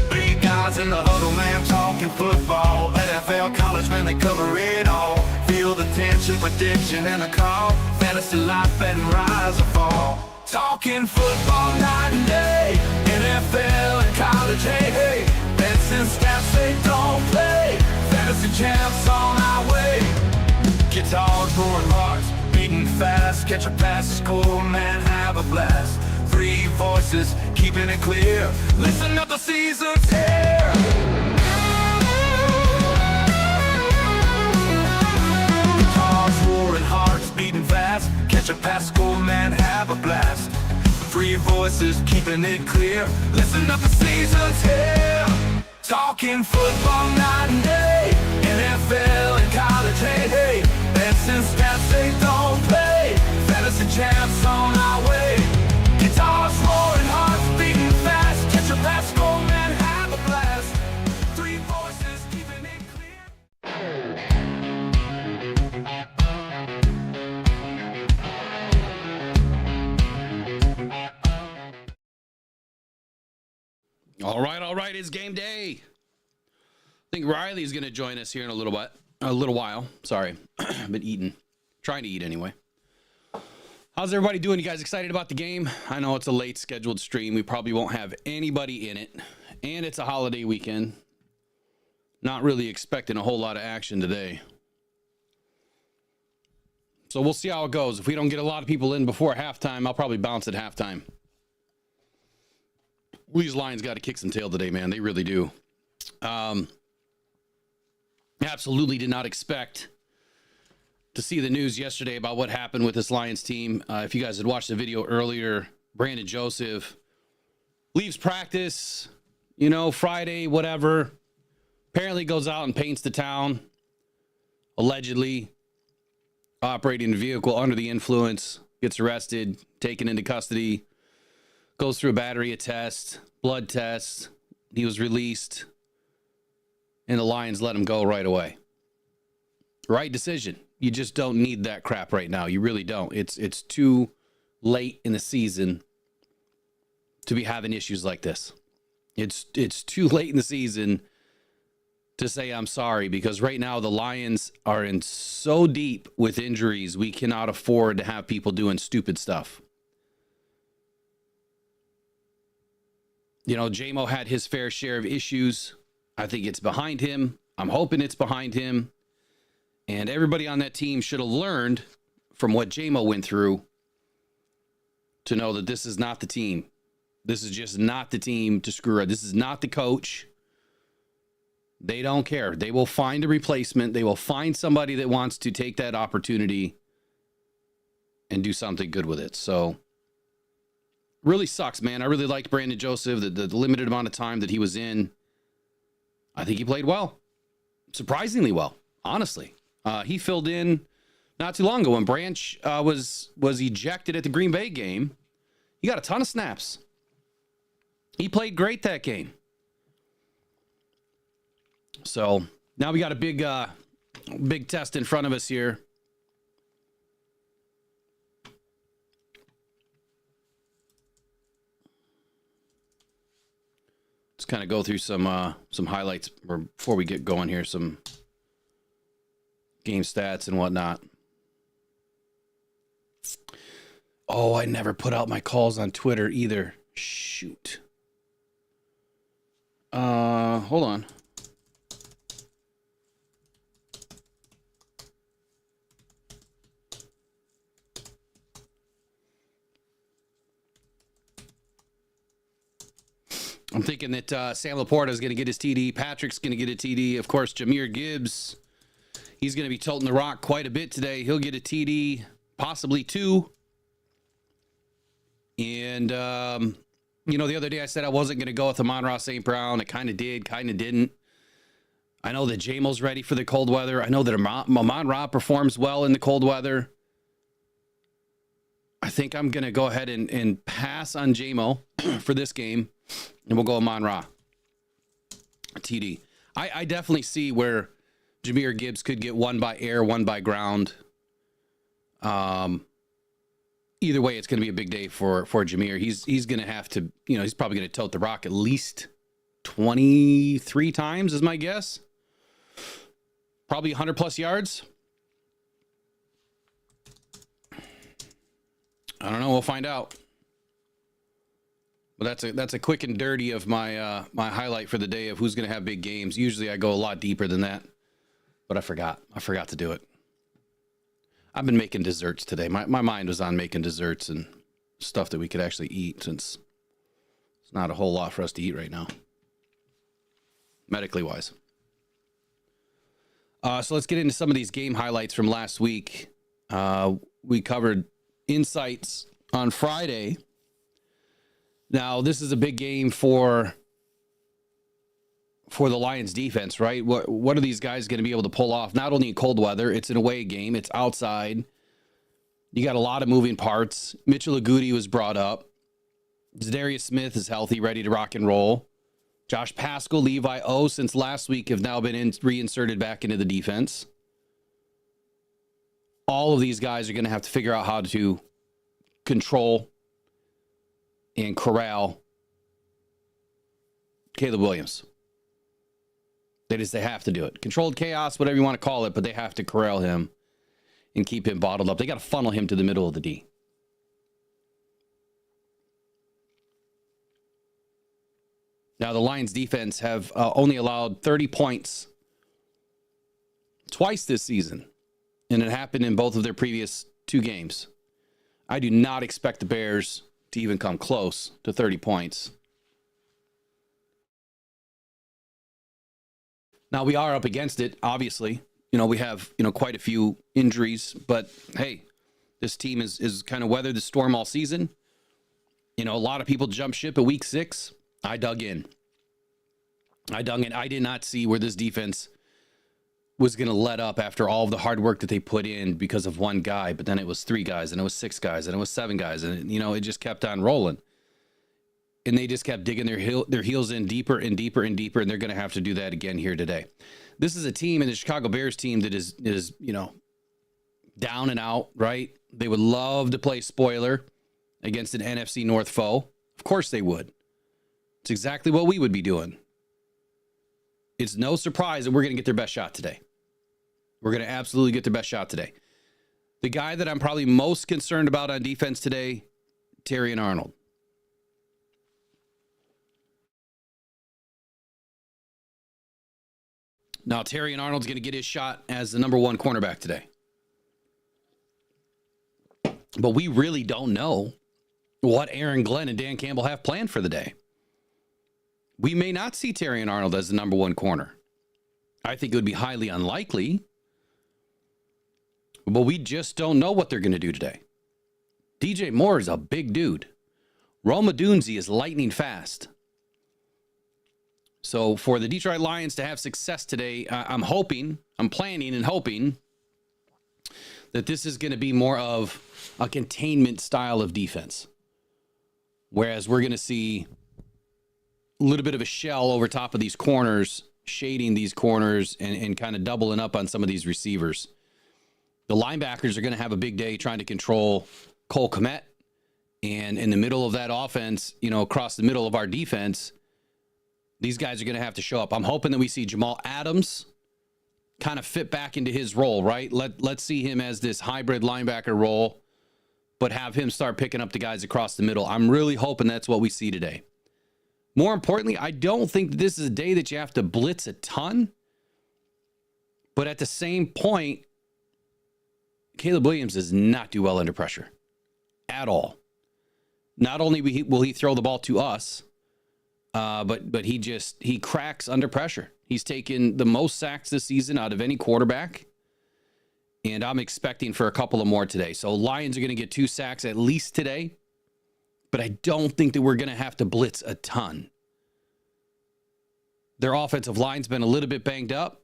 Big guys in the huddle, man, talking football. NFL, college, man, they cover it all. Feel the tension, prediction, and a call. Fantasy life, and rise or fall. Talking football night and day. NFL and college, hey, hey. Bets and stats, they don't play. Fantasy champs on our way. Guitars, roaring hearts, beating fast. Catch a pass, score, man, have a blast. Three voices, keeping it clear. Listen up, the season's here. Guitars, roaring hearts, beating fast. Catch a pass, score, man, have a blast. Three voices, keeping it clear. Listen up, the season's here. Talking football night and day. NFL and college, hey, hey. Bets and stats, they don't play. Fantasy champs on our way. Guitars, roaring hearts, beating fast. Catch a pass, score, man, have a blast. Three voices, keeping it clear. All right, it's game day. I think Riley's going to join us here in a little while. Sorry, I've been eating. Trying to eat anyway. How's everybody doing? You guys excited about the game? I know it's a late scheduled stream. We probably won't have anybody in it. And it's a holiday weekend. Not really expecting a whole lot of action today. So we'll see how it goes. If we don't get a lot of people in before halftime, I'll probably bounce at halftime. These Lions got to kick some tail today, man. They really do. Absolutely did not expect to see the news yesterday about what happened with this Lions team. If you guys had watched the video earlier, Brandon Joseph leaves practice, Friday, whatever. Apparently goes out and paints the town, allegedly operating a vehicle under the influence, gets arrested, taken into custody, goes through a battery of tests, blood tests. He was released, and the Lions let him go right away. Right decision. You just don't need that crap right now. You really don't. It's too late in the season to be having issues like this. It's too late in the season to say I'm sorry, because right now the Lions are in so deep with injuries, we cannot afford to have people doing stupid stuff. Jamo had his fair share of issues. I think it's behind him. I'm hoping it's behind him. And everybody on that team should have learned from what Jamo went through to know that this is not the team. This is just not the team to screw up. This is not the coach. They don't care. They will find a replacement. They will find somebody that wants to take that opportunity and do something good with it. So, really sucks, man. I really liked Brandon Joseph, the limited amount of time that he was in. I think he played well. Surprisingly well, honestly. He filled in not too long ago when Branch was ejected at the Green Bay game. He got a ton of snaps. He played great that game. So now we got a big test in front of us here. Let's kind of go through some highlights before we get going here. Some game stats and whatnot. Oh, I never put out my calls on Twitter either. Shoot. Hold on. I'm thinking that Sam Laporta is going to get his TD. Patrick's going to get a TD. Of course, Jahmyr Gibbs, he's going to be toting the rock quite a bit today. He'll get a TD, possibly two. And, the other day I said I wasn't going to go with Amon-Ra St. Brown. I kind of did, kind of didn't. I know that Jamo's ready for the cold weather. I know that Amon-Ra performs well in the cold weather. I think I'm going to go ahead and pass on Jamo for this game. And we'll go Amon-Ra. TD. I definitely see where Jahmyr Gibbs could get one by air, one by ground. Either way, it's going to be a big day for Jahmyr. He's going to have to, he's probably going to tote the rock at least 23 times is my guess. Probably 100 plus yards. I don't know. We'll find out. But that's a quick and dirty of my my highlight for the day of who's going to have big games. Usually I go a lot deeper than that, but I forgot to do it. I've been making desserts today. My mind was on making desserts and stuff that we could actually eat, since it's not a whole lot for us to eat right now, medically wise. So let's get into some of these game highlights from last week. We covered insights on Friday. Now, this is a big game for the Lions defense, right? What are these guys going to be able to pull off? Not only in cold weather, it's an away game, it's outside. You got a lot of moving parts. Mitchell Agudi was brought up. Zadarius Smith is healthy, ready to rock and roll. Josh Paschal, Levi O, since last week, have now been reinserted back into the defense. All of these guys are going to have to figure out how to control and corral Caleb Williams. They have to do it. Controlled chaos, whatever you want to call it, but they have to corral him and keep him bottled up. They got to funnel him to the middle of the D. Now, the Lions defense have only allowed 30 points twice this season, and it happened in both of their previous two games. I do not expect the Bears to even come close to 30 points. Now, we are up against it, obviously. We have, quite a few injuries, but hey, this team is kind of weathered the storm all season. A lot of people jump ship at week 6. I dug in. I did not see where this defense was going to let up after all of the hard work that they put in because of one guy, but then it was 3 guys, and it was 6 guys, and it was 7 guys, and it just kept on rolling. And they just kept digging their heels in deeper and deeper and deeper, and they're going to have to do that again here today. This is a team, and the Chicago Bears team, that is down and out, right? They would love to play spoiler against an NFC North foe. Of course they would. It's exactly what we would be doing. It's no surprise that we're going to get their best shot today. We're going to absolutely get their best shot today. The guy that I'm probably most concerned about on defense today, Terrion Arnold. Now, Terrion Arnold's going to get his shot as the number 1 cornerback today. But we really don't know what Aaron Glenn and Dan Campbell have planned for the day. We may not see Terrion Arnold as the number 1 corner. I think it would be highly unlikely. But we just don't know what they're going to do today. DJ Moore is a big dude. Rome Odunze is lightning fast. So for the Detroit Lions to have success today, I'm planning and hoping that this is going to be more of a containment style of defense. Whereas we're going to see a little bit of a shell over top of these corners, shading these corners and kind of doubling up on some of these receivers. The linebackers are going to have a big day trying to control Cole Kmet. And in the middle of that offense, across the middle of our defense, these guys are going to have to show up. I'm hoping that we see Jamal Adams kind of fit back into his role, right? Let's see him as this hybrid linebacker role, but have him start picking up the guys across the middle. I'm really hoping that's what we see today. More importantly, I don't think that this is a day that you have to blitz a ton, but at the same point, Caleb Williams does not do well under pressure at all. Not only will he throw the ball to us, but he cracks under pressure. He's taken the most sacks this season out of any quarterback, and I'm expecting for a couple of more today. So Lions are going to get 2 sacks at least today, but I don't think that we're going to have to blitz a ton. Their offensive line's been a little bit banged up,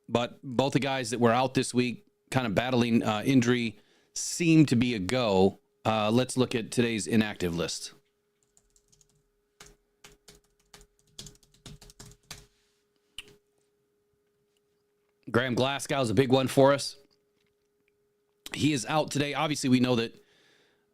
but both the guys that were out this week kind of battling injury seem to be a go. Let's look at today's inactive list. Graham Glasgow is a big one for us. He is out today. Obviously, we know that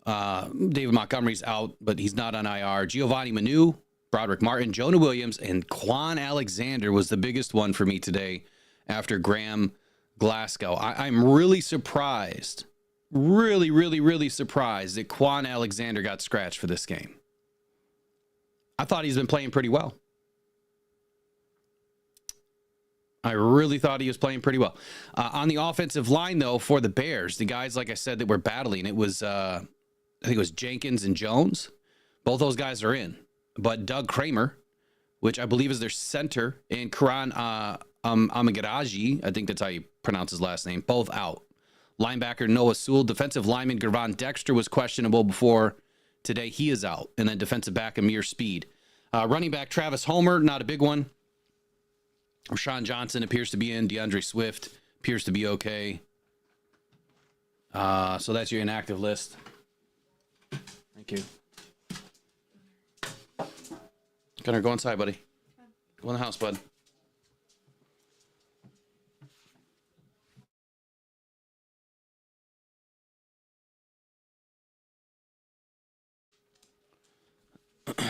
David Montgomery's out, but he's not on IR. Giovanni Manu, Broderick Martin, Jonah Williams, and Quan Alexander was the biggest one for me today after Graham Glasgow. I'm really surprised, really surprised that Quan Alexander got scratched for this game. I thought he's been playing pretty well. I really thought he was playing pretty well. On the offensive line, though, for the Bears, the guys, like I said, that were battling, it was, I think it was Jenkins and Jones. Both those guys are in. But Doug Kramer, which I believe is their center, and Karan Amagaraji, I think that's how you pronounce his last name, both out. Linebacker Noah Sewell, defensive lineman Gervon Dexter was questionable before today. He is out. And then defensive back Amir Speed. Running back Travis Homer, not a big one. Rashawn Johnson appears to be in. DeAndre Swift appears to be okay. So that's your inactive list. Thank you. Gunnar, go inside, buddy. Go in the house, bud.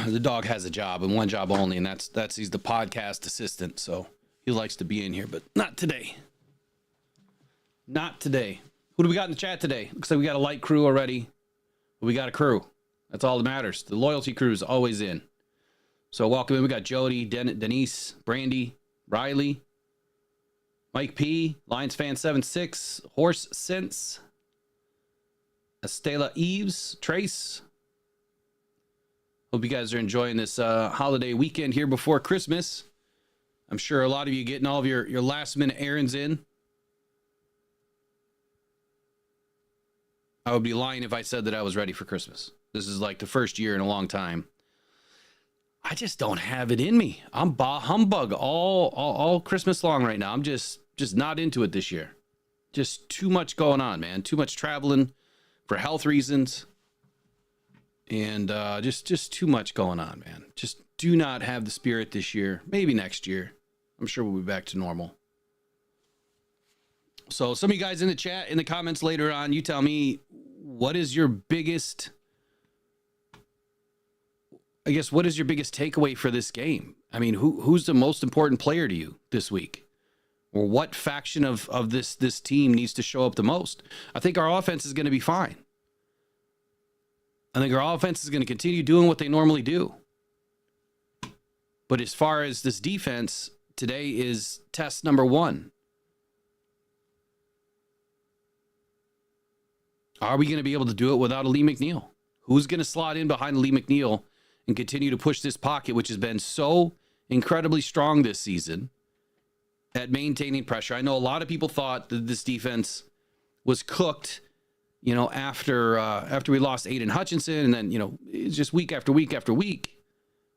The dog has a job and one job only, and that's he's the podcast assistant, so he likes to be in here, but not today. Not today. Who do we got in the chat today? Looks like we got a light crew already. But we got a crew. That's all that matters. The loyalty crew is always in. So welcome in. We got Jody, Denise, Brandy, Riley, Mike P, Lions Fan 76, Horse Sense, Estela Eves, Trace. Hope you guys are enjoying this holiday weekend here before Christmas. I'm sure a lot of you getting all of your last minute errands in. I would be lying if I said that I was ready for Christmas. This is like the first year in a long time. I just don't have it in me. I'm bah humbug all Christmas long right now. I'm just not into it this year. Just too much going on, man. Too much traveling for health reasons. And just too much going on, man. Just do not have the spirit this year. Maybe next year. I'm sure we'll be back to normal. So some of you guys in the chat, in the comments later on, you tell me, what is your biggest takeaway for this game? I mean, who's the most important player to you this week? Or what faction of this team needs to show up the most? I think our offense is going to be fine. I think our offense is going to continue doing what they normally do. But as far as this defense, today is test number 1. Are we going to be able to do it without a Lee McNeil? Who's going to slot in behind Lee McNeil and continue to push this pocket, which has been so incredibly strong this season at maintaining pressure? I know a lot of people thought that this defense was cooked, you know, after we lost Aiden Hutchinson, and then, you know, it's just week after week after week,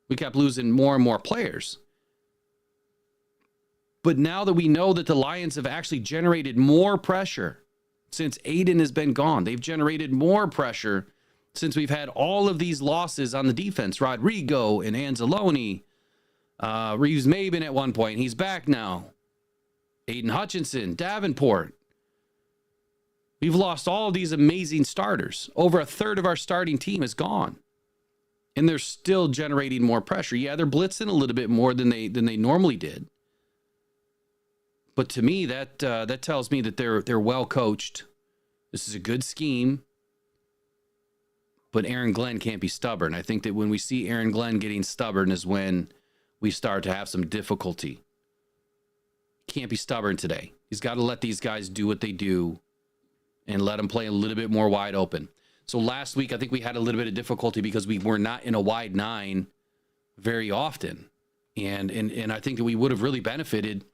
we kept losing more and more players. But now that we know that the Lions have actually generated more pressure since Aiden has been gone, they've generated more pressure since we've had all of these losses on the defense. Rodrigo and Anzalone, Reeves Maben at one point, he's back now. Aiden Hutchinson, Davenport. We've lost all of these amazing starters. Over a third of our starting team is gone. And they're still generating more pressure. Yeah, they're blitzing a little bit more than they normally did. But to me, that tells me that they're well coached. This is a good scheme. But Aaron Glenn can't be stubborn. I think that when we see Aaron Glenn getting stubborn is when we start to have some difficulty. Can't be stubborn today. He's got to let these guys do what they do and let them play a little bit more wide open. So last week, I think we had a little bit of difficulty because we were not in a wide 9 very often. And I think that we would have really benefited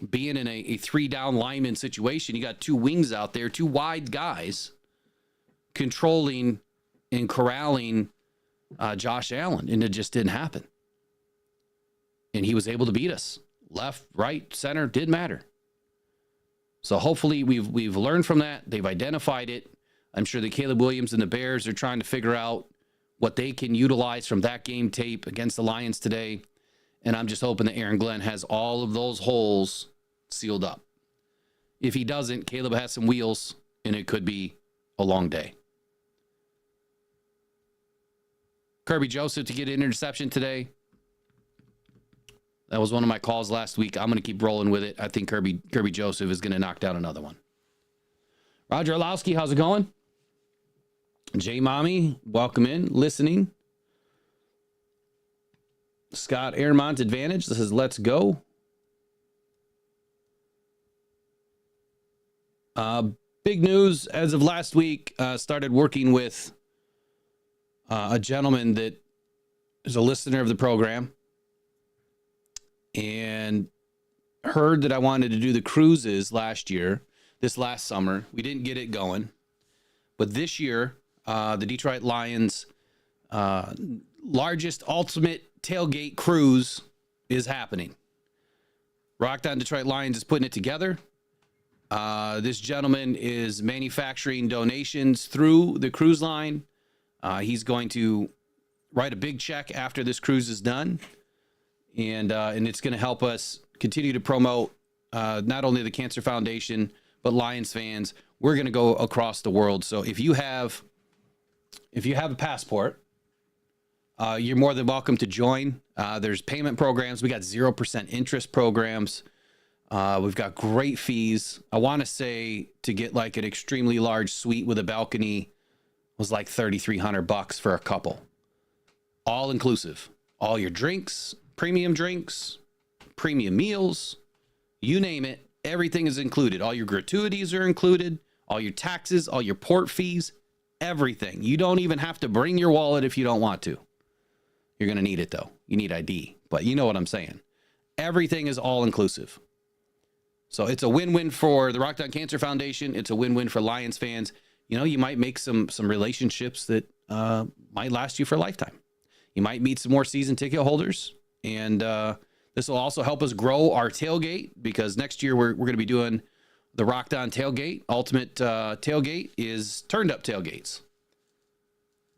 being in a 3-down lineman situation. You got 2 wings out there, 2 wide guys controlling and corralling Josh Allen, and it just didn't happen. And he was able to beat us. Left, right, center, didn't matter. So hopefully we've learned from that. They've identified it. I'm sure that Caleb Williams and the Bears are trying to figure out what they can utilize from that game tape against the Lions today. And I'm just hoping that Aaron Glenn has all of those holes sealed up. If he doesn't, Caleb has some wheels, and it could be a long day. Kirby Joseph to get an interception today. That was one of my calls last week. I'm going to keep rolling with it. I think Kirby Joseph is going to knock down another one. Roger Orlowski, how's it going? J Mommy, welcome in, listening. Scott Airmont Advantage. This is Let's Go. Big news as of last week. Started working with a gentleman that is a listener of the program and heard that I wanted to do the cruises this last summer. We didn't get it going. But this year, the Detroit Lions' largest ultimate tailgate cruise is happening. Rocked On Detroit Lions is putting it together. This gentleman is manufacturing donations through the cruise line. He's going to write a big check after this cruise is done. And it's going to help us continue to promote not only the Cancer Foundation, but Lions fans. We're going to go across the world. So if you have a passport, you're more than welcome to join. There's payment programs. We got 0% interest programs. We've got great fees. I want to say to get like an extremely large suite with a balcony was like $3,300 for a couple. All inclusive. All your drinks, premium meals, you name it, everything is included. All your gratuities are included, all your taxes, all your port fees, everything. You don't even have to bring your wallet if you don't want to. You're going to need it though. You need ID, but you know what I'm saying. Everything is all inclusive. So it's a win-win for the Rocked On Cancer Foundation. It's a win-win for Lions fans. You know, you might make some relationships that might last you for a lifetime. You might meet some more season ticket holders. And this will also help us grow our tailgate because next year we're going to be doing the Rocked On Tailgate. Ultimate tailgate is turned up tailgates.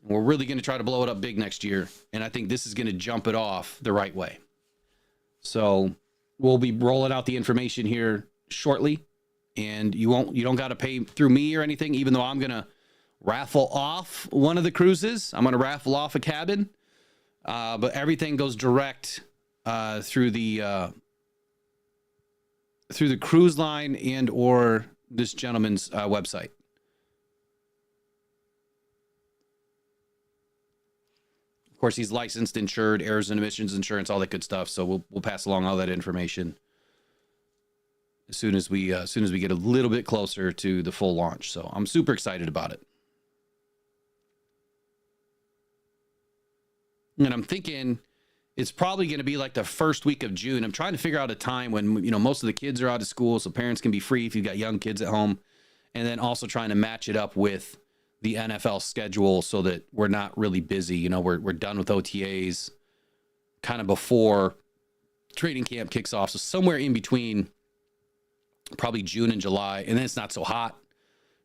We're really going to try to blow it up big next year. And I think this is going to jump it off the right way. So we'll be rolling out the information here shortly. And you don't got to pay through me or anything, even though I'm going to raffle off one of the cruises. I'm going to raffle off a cabin. But everything goes direct through the cruise line and or this gentleman's website. Of course, he's licensed, insured, errors and emissions insurance, all that good stuff. So we'll pass along all that information as soon as we get a little bit closer to the full launch. So I'm super excited about it. And I'm thinking it's probably going to be like the first week of June. I'm trying to figure out a time when, most of the kids are out of school, so parents can be free if you've got young kids at home. And then also trying to match it up with the NFL schedule so that we're not really busy. We're done with OTAs kind of before training camp kicks off. So somewhere in between probably June and July. And then it's not so hot.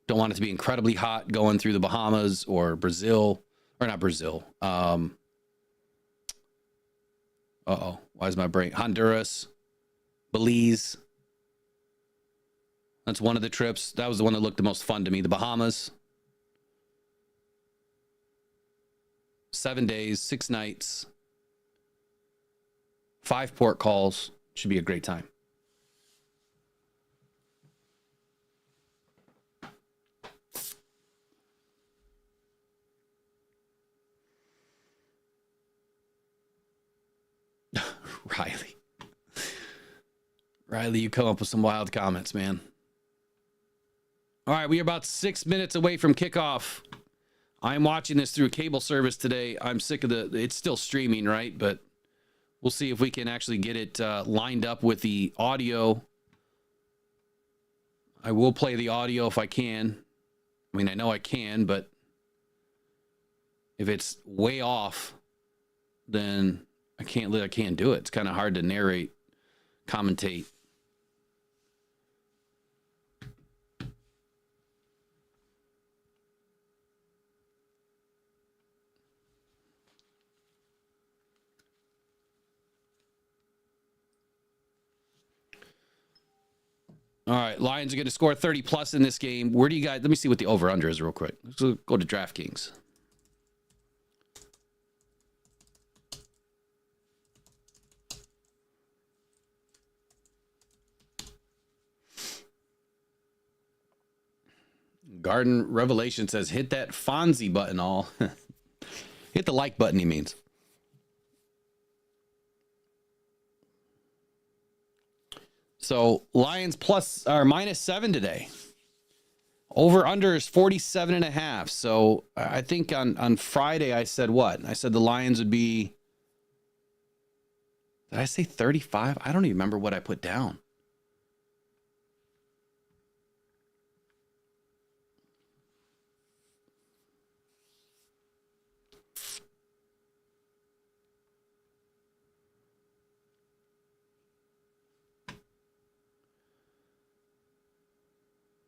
Don't want it to be incredibly hot going through the Bahamas or Brazil, or not Brazil. Why is my brain? Honduras, Belize. That's one of the trips. That was the one that looked the most fun to me. The Bahamas. 7 days, 6 nights, 5 port calls. Should be a great time. Riley, you come up with some wild comments, man. All right, we are about 6 minutes away from kickoff. I'm watching this through cable service today. I'm sick of it's still streaming, right? But we'll see if we can actually get it lined up with the audio. I will play the audio if I can. I mean, I know I can, but if it's way off, then I can't do it. It's kind of hard to narrate, commentate. All right, Lions are going to score 30 plus in this game. Where do you guys? Let me see what the over under is real quick. Let's go to DraftKings. Garden Revelation says hit that Fonzie button all. Hit the like button, he means. So Lions plus or -7 today. Over under is 47.5. So I think on Friday I said what? I said the Lions would be. Did I say 35? I don't even remember what I put down.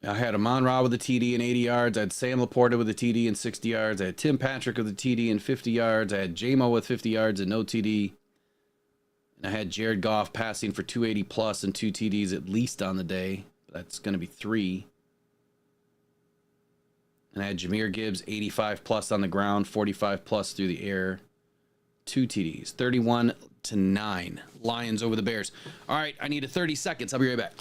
I had Amon-Ra with a TD and 80 yards. I had Sam Laporta with a TD and 60 yards. I had Tim Patrick with a TD and 50 yards. I had J-Mo with 50 yards and no TD. And I had Jared Goff passing for 280 plus and 2 TDs at least on the day. That's going to be 3. And I had Jahmyr Gibbs 85 plus on the ground, 45 plus through the air. 2 TDs, 31-9. Lions over the Bears. All right, I need 30 seconds. I'll be right back.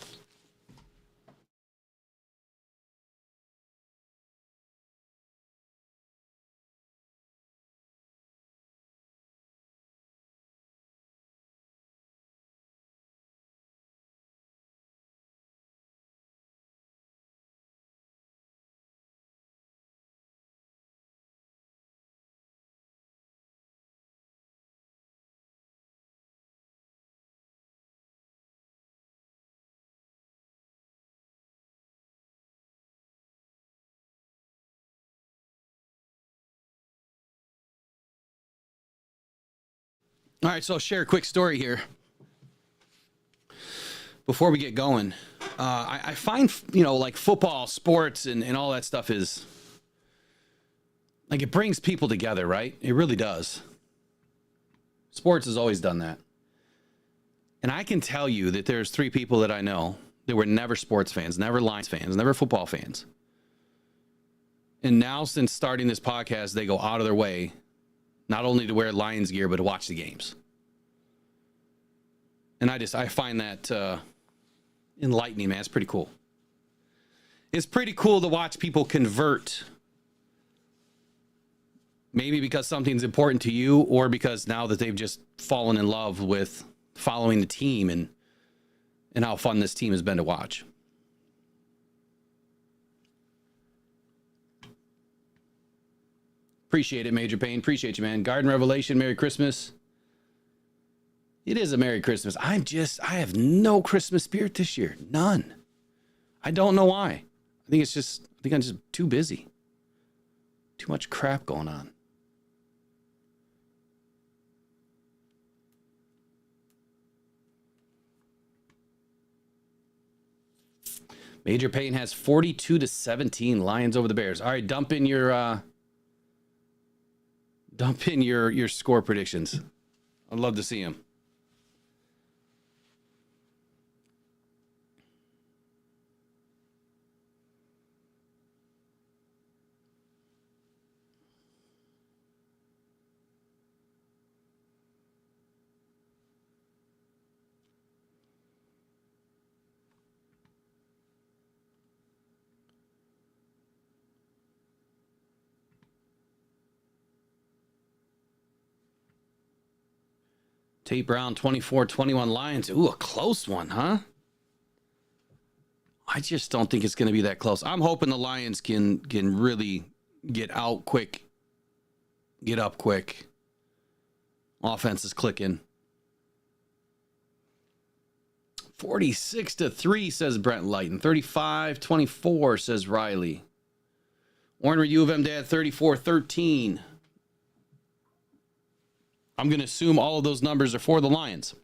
All right, so I'll share a quick story here before we get going. I find, like football, sports, and all that stuff is, like, it brings people together, right? It really does. Sports has always done that. And I can tell you that there's 3 people that I know that were never sports fans, never Lions fans, never football fans. And now, since starting this podcast, they go out of their way not only to wear Lions gear, but to watch the games. And I find that enlightening, man. It's pretty cool. It's pretty cool to watch people convert, maybe because something's important to you or because now that they've just fallen in love with following the team and how fun this team has been to watch. Appreciate it, Major Payne. Appreciate you, man. Garden Revelation, Merry Christmas. It is a Merry Christmas. I have no Christmas spirit this year. None. I don't know why. I think I'm just too busy. Too much crap going on. Major Payne has 42-17 Lions over the Bears. All right, dump in your score predictions. I'd love to see them. Tate Brown, 24-21 Lions. Ooh, a close one, huh? I just don't think it's going to be that close. I'm hoping the Lions can really get out quick, get up quick. Offense is clicking. 46-3, says Brent Lighton. 35-24, says Riley. Warner U of M Dad, 34-13. I'm going to assume all of those numbers are for the Lions.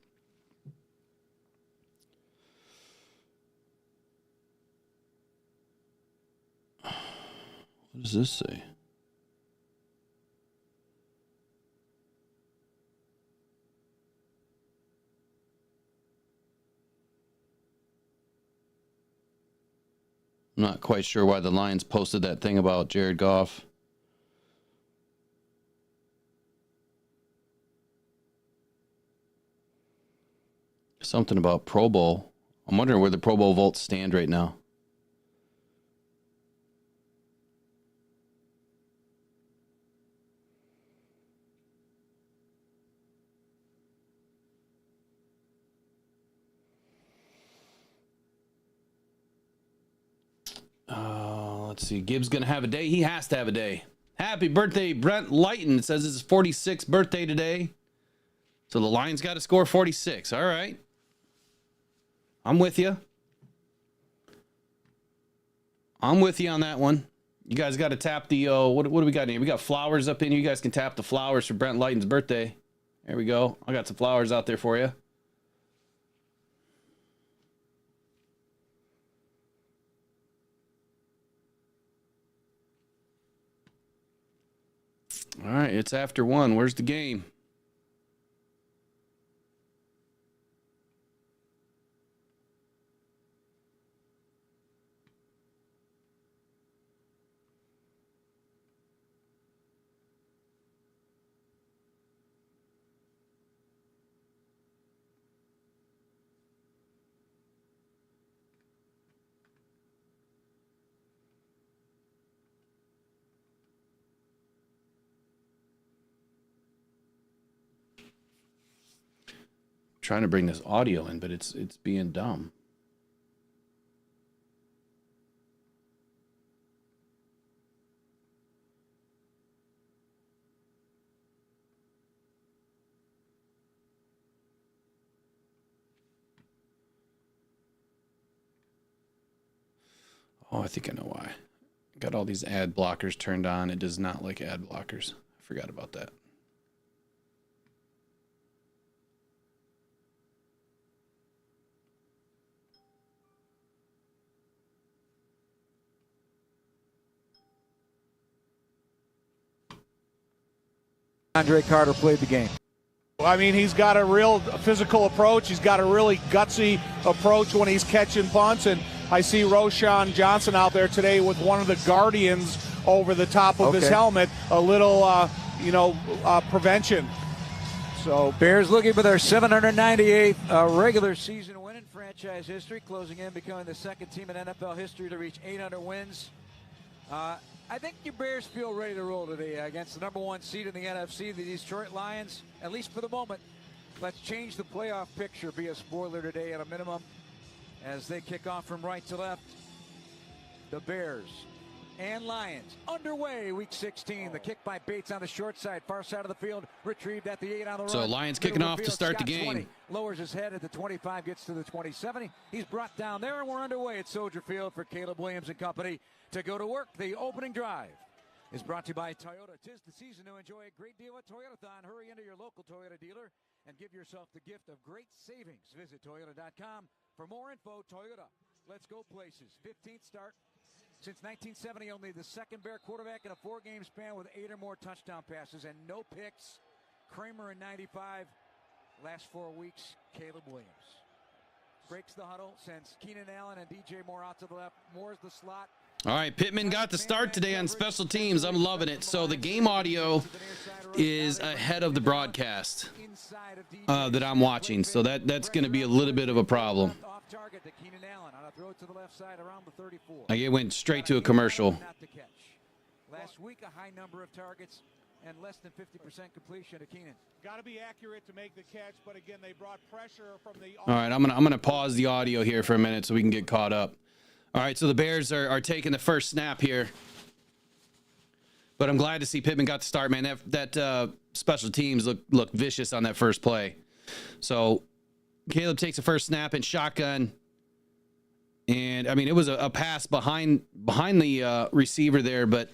What does this say? I'm not quite sure why the Lions posted that thing about Jared Goff. Something about Pro Bowl. I'm wondering where the Pro Bowl votes stand right now. Let's see. Gibbs going to have a day. He has to have a day. Happy birthday, Brent Lighton. It says it's his 46th birthday today. So the Lions got to score 46. All right. I'm with you. I'm with you on that one. You guys got to tap the, what do we got in here? We got flowers up in here. You guys can tap the flowers for Brent Lighton's birthday. There we go. I got some flowers out there for you. All right, it's after 1. Where's the game? Trying to bring this audio in, but it's being dumb. Oh, I think I know why. Got all these ad blockers turned on. It does not like ad blockers. I forgot about that. Andre Carter played the game. I mean, he's got a real physical approach. He's got a really gutsy approach when he's catching punts. And I see Roshan Johnson out there today with one of the Guardians over the top of his helmet. A little, prevention. So Bears looking for their 798th regular season win in franchise history, closing in, becoming the second team in NFL history to reach 800 wins. I think your Bears feel ready to roll today against the number 1 seed in the NFC, the Detroit Lions, at least for the moment. Let's change the playoff picture, be a spoiler today at a minimum, as they kick off from right to left. The Bears and Lions underway, week 16. The kick by Bates on the short side, far side of the field, retrieved at the 8 on the run. So Lions kicking off to start the game. 20, lowers his head at the 25, gets to the 27. He's brought down there, and we're underway at Soldier Field for Caleb Williams and company to go to work. The opening drive is brought to you by Toyota. 'Tis the season to enjoy a great deal at Toyotathon. Hurry into your local Toyota dealer and give yourself the gift of great savings. Visit Toyota.com for more info. Toyota, let's go places. 15th start since 1970, only the second Bear quarterback in a 4-game span with 8 or more touchdown passes and no picks. Kramer in 95. Last 4 weeks, Caleb Williams breaks the huddle, sends Keenan Allen and DJ Moore out to the left. Moore's the slot. All right, Pittman got the start today on special teams. I'm loving it. So the game audio is ahead of the broadcast that I'm watching. So that's going to be a little bit of a problem. Like it went straight to a commercial. Last week, a high number of targets and less than 50% completion to Keenan. got to be accurate to make the catch, but again, they brought pressure from the... All right, I'm gonna pause the audio here for a minute so we can get caught up. All right, so the Bears are taking the first snap here. But I'm glad to see Pittman got the start, man. That special teams look vicious on that first play. So Caleb takes the first snap in shotgun. And, I mean, it was a pass behind the receiver there, but...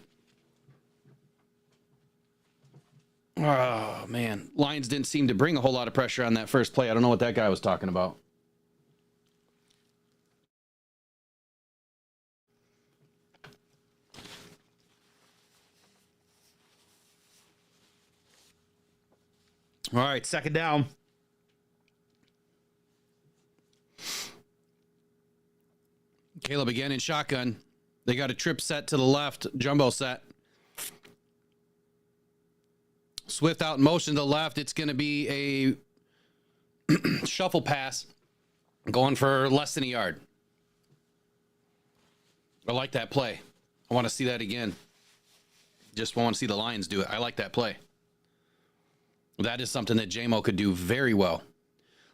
Oh, man. Lions didn't seem to bring a whole lot of pressure on that first play. I don't know what that guy was talking about. All right, second down. Caleb again in shotgun. They got a trip set to the left, jumbo set. Swift out in motion to the left. It's going to be a shuffle pass going for less than a yard. I like that play. I want to see that again. Just want to see the Lions do it. I like that play. That is something that J-Mo could do very well.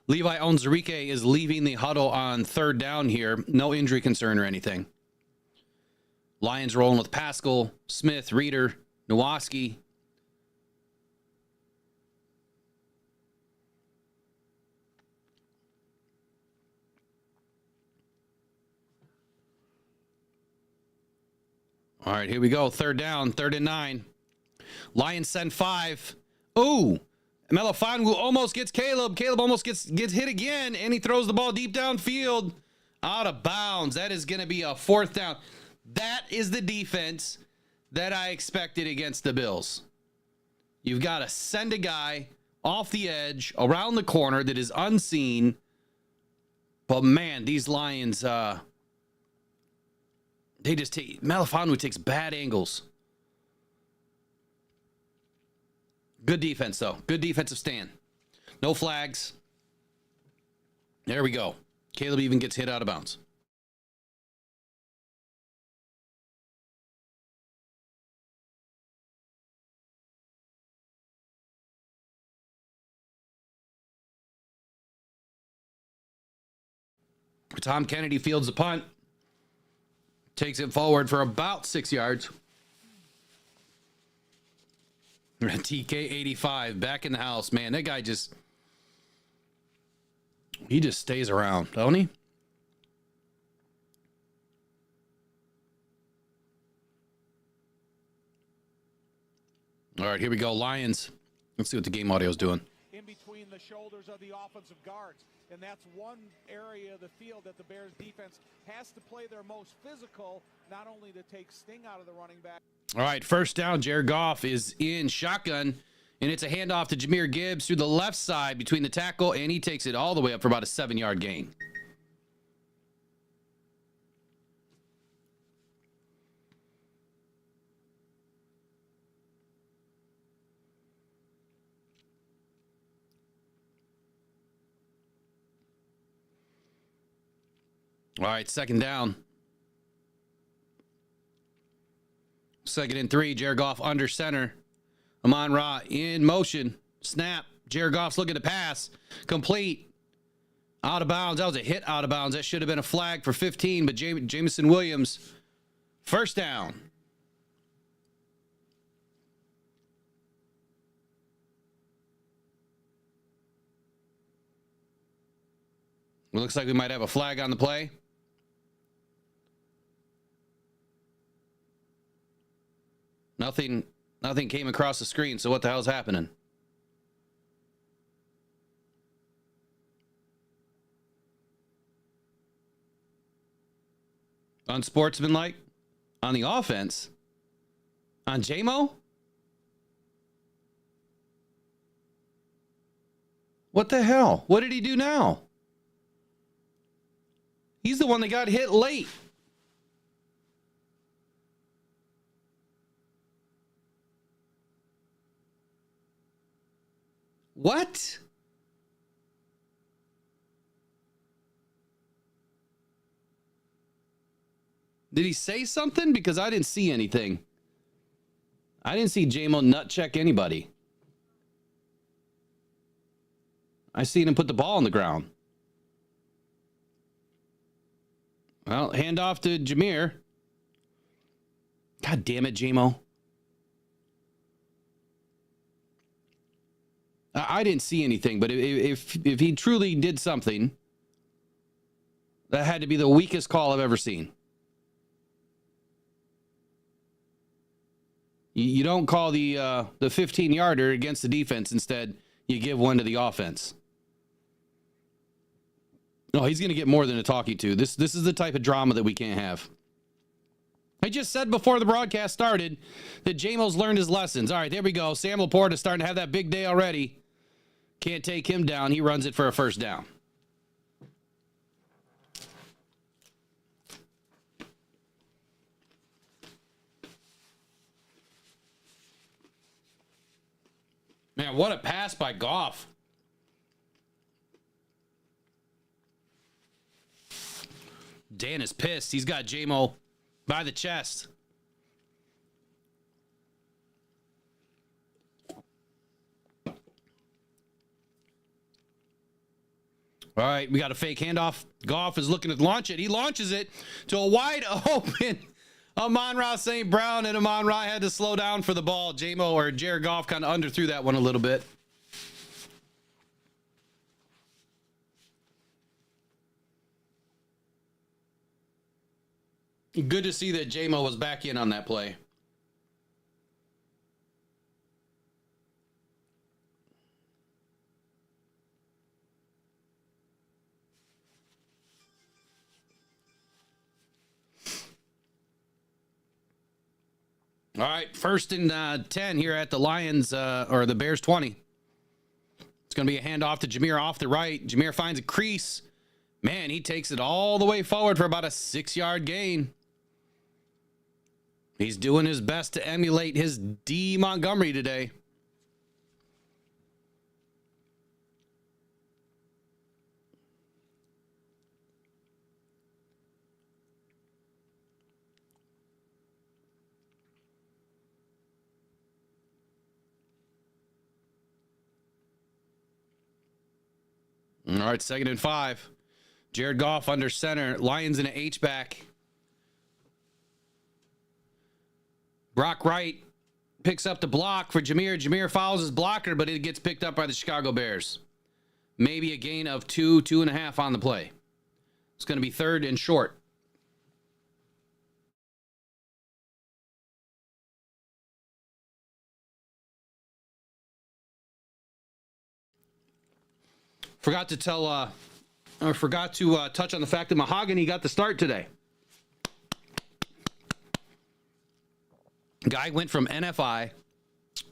Levi Onwuzurike is leaving the huddle on third down here. No injury concern or anything. Lions rolling with Pascal, Smith, Reeder, Nowoski. All right, here we go. Third down, 3rd and 9. Lions send 5. Ooh, Melifonwu almost gets Caleb. Caleb almost gets hit again, and he throws the ball deep downfield. Out of bounds. That is going to be a 4th down. That is the defense that I expected against the Bills. You've got to send a guy off the edge, around the corner that is unseen. But, man, these Lions... They just take Melifonwu takes bad angles. Good defense, though. Good defensive stand. No flags. There we go. Caleb even gets hit out of bounds. Tom Kennedy fields the punt. Takes it forward for about 6 yards. TK85 back in the house. Man, that guy he just stays around, don't he? All right, here we go. Lions. Let's see what the game audio is doing. In between the shoulders of the offensive guards. And that's one area of the field that the Bears defense has to play their most physical, not only to take sting out of the running back. All right, first down. Jared Goff is in shotgun, and it's a handoff to Jahmyr Gibbs through the left side between the tackle, and he takes it all the way up for about a 7-yard gain. All right, 2nd down. 2nd and 3. Jared Goff under center. Amon-Ra in motion. Snap. Jared Goff's looking to pass. Complete. Out of bounds. That was a hit out of bounds. That should have been a flag for 15, but Jameson Williams. First down. It looks like we might have a flag on the play. Nothing came across the screen, so what the hell's happening? Unsportsmanlike? On the offense? On J-Mo? What the hell? What did he do now? He's the one that got hit late. What? Did he say something? Because I didn't see anything. I didn't see J-Mo nut check anybody. I seen him put the ball on the ground. Well, handoff to Jahmyr. God damn it, J-Mo. I didn't see anything, but if he truly did something, that had to be the weakest call I've ever seen. You don't call the 15-yarder against the defense. Instead, you give one to the offense. No, he's going to get more than a talking to. This is the type of drama that we can't have. I just said before the broadcast started that J-Mo's learned his lessons. All right, there we go. Sam Laporte is starting to have that big day already. Can't take him down. He runs it for a first down. Man, what a pass by Goff. Dan is pissed. He's got J-Mo by the chest. All right, we got a fake handoff. Goff is looking to launch it. He launches it to a wide open Amon-Ra St. Brown, and Amon-Ra had to slow down for the ball. J-Mo or Jared Goff kind of underthrew that one a little bit. Good to see that J-Mo was back in on that play. All right, 1st and 10 here at the Lions, or the Bears 20. It's going to be a handoff to Jameer off the right. Jameer finds a crease. Man, he takes it all the way forward for about a 6-yard gain. He's doing his best to emulate his D. Montgomery today. All right, 2nd and 5. Jared Goff under center. Lions in an H-back. Brock Wright picks up the block for Jameer. Jameer fouls his blocker, but it gets picked up by the Chicago Bears. Maybe a gain of 2.5 on the play. It's going to be 3rd and short. Forgot to touch on the fact that Mahogany got the start today. Guy went from NFI,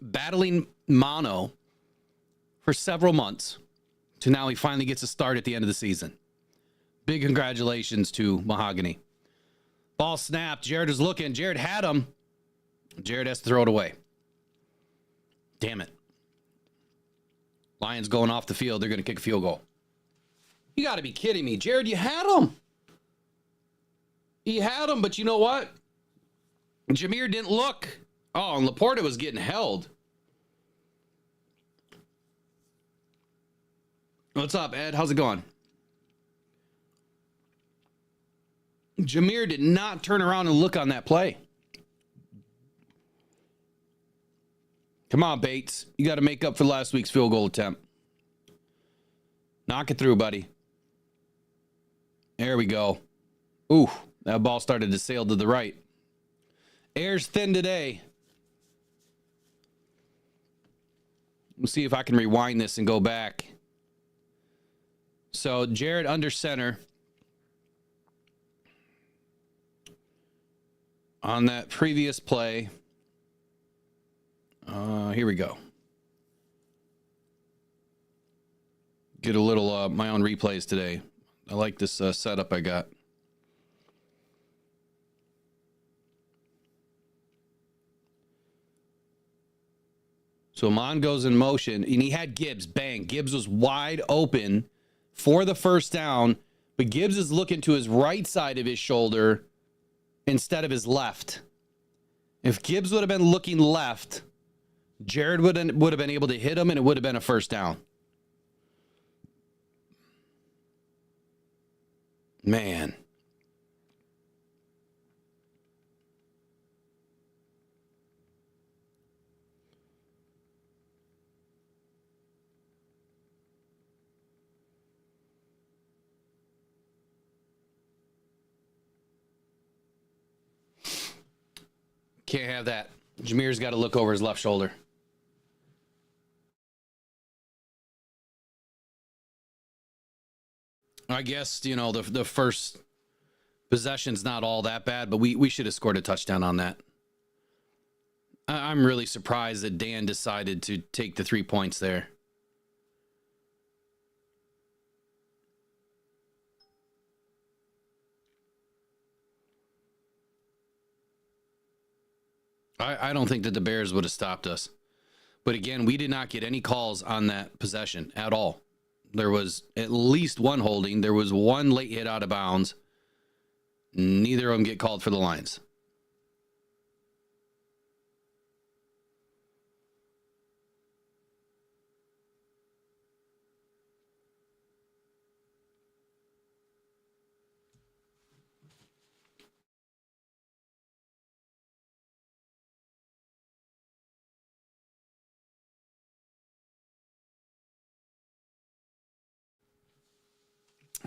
battling mono for several months, to now he finally gets a start at the end of the season. Big congratulations to Mahogany. Ball snapped. Jared is looking. Jared had him. Jared has to throw it away. Damn it. Lions going off the field. They're going to kick a field goal. You got to be kidding me. Jared, you had him. He had him, but you know what? Jameer didn't look. Oh, and Laporta was getting held. What's up, Ed? How's it going? Jameer did not turn around and look on that play. Come on, Bates. You got to make up for last week's field goal attempt. Knock it through, buddy. There we go. Ooh, that ball started to sail to the right. Air's thin today. We'll see if I can rewind this and go back. So Jared under center. On that previous play. Here we go. Get a little my own replays today. I like this setup I got. So Amon goes in motion, and he had Gibbs. Bang. Gibbs was wide open for the first down, but Gibbs is looking to his right side of his shoulder instead of his left. If Gibbs would have been looking left, Jared would have been able to hit him, and it would have been a first down. Man. Can't have that. Jameer's got to look over his left shoulder. I guess, you know, the first possession's not all that bad, but we should have scored a touchdown on that. I'm really surprised that Dan decided to take the 3 points there. I don't think that the Bears would have stopped us. But again, we did not get any calls on that possession at all. There was at least one holding. There was one late hit out of bounds. Neither of them get called for the Lions.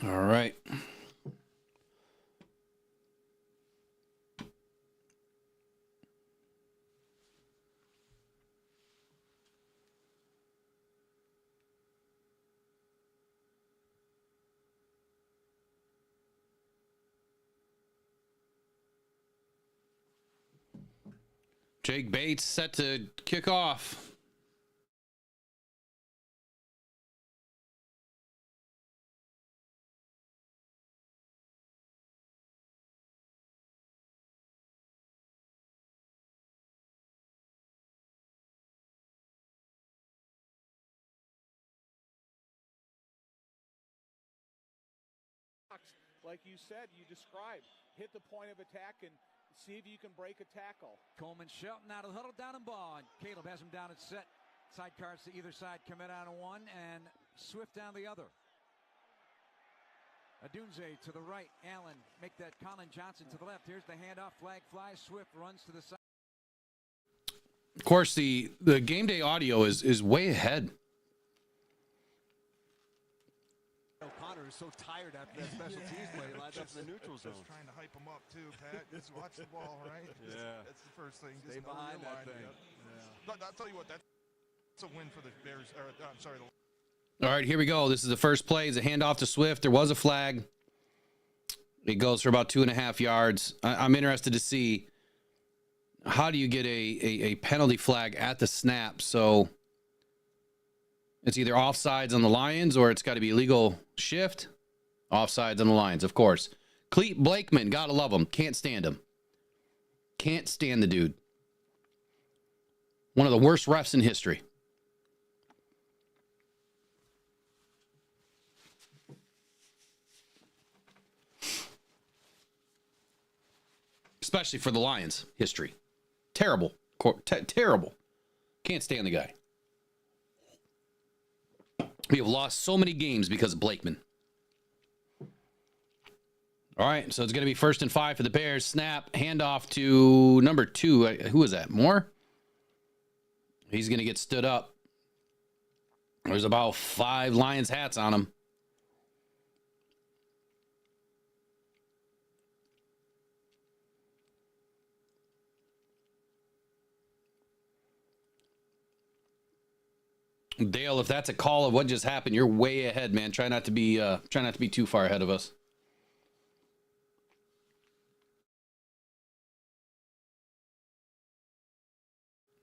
All right. Jake Bates set to kick off. Like you said, you described, hit the point of attack and see if you can break a tackle. Coleman Shelton out of the huddle, down and ball. And Caleb has him down at set. Sidecars to either side commit on one, and Swift down the other. Adunze to the right. Allen make that Colin Johnson to the left. Here's the handoff. Flag flies. Swift runs to the side. Of course, the game day audio is way ahead. O'Connor is so tired after that special teams play. He lines up in the neutral zone. Just trying to hype him up too, Pat. Just watch the ball, right? Yeah. That's the first thing. Stay Just know behind your that line, thing. yep. Yeah. But I'll tell you what, that's a win for the Bears. I'm sorry. All right, here we go. This is the first play. It's a handoff to Swift. There was a flag. It goes for about 2.5 yards. I'm interested to see how do you get a penalty flag at the snap. So it's either offsides on the Lions or it's got to be illegal shift. Offsides on the Lions, of course. Clete Blakeman, gotta love him. Can't stand him. Can't stand the dude. One of the worst refs in history. Especially for the Lions history. Terrible. Terrible. Can't stand the guy. We have lost so many games because of Blakeman. All right, so it's going to be 1st and 5 for the Bears. Snap, handoff to number 2. Who is that? Moore? He's going to get stood up. There's about 5 Lions hats on him. Dale, if that's a call of what just happened, you're way ahead, man. Try not to be too far ahead of us.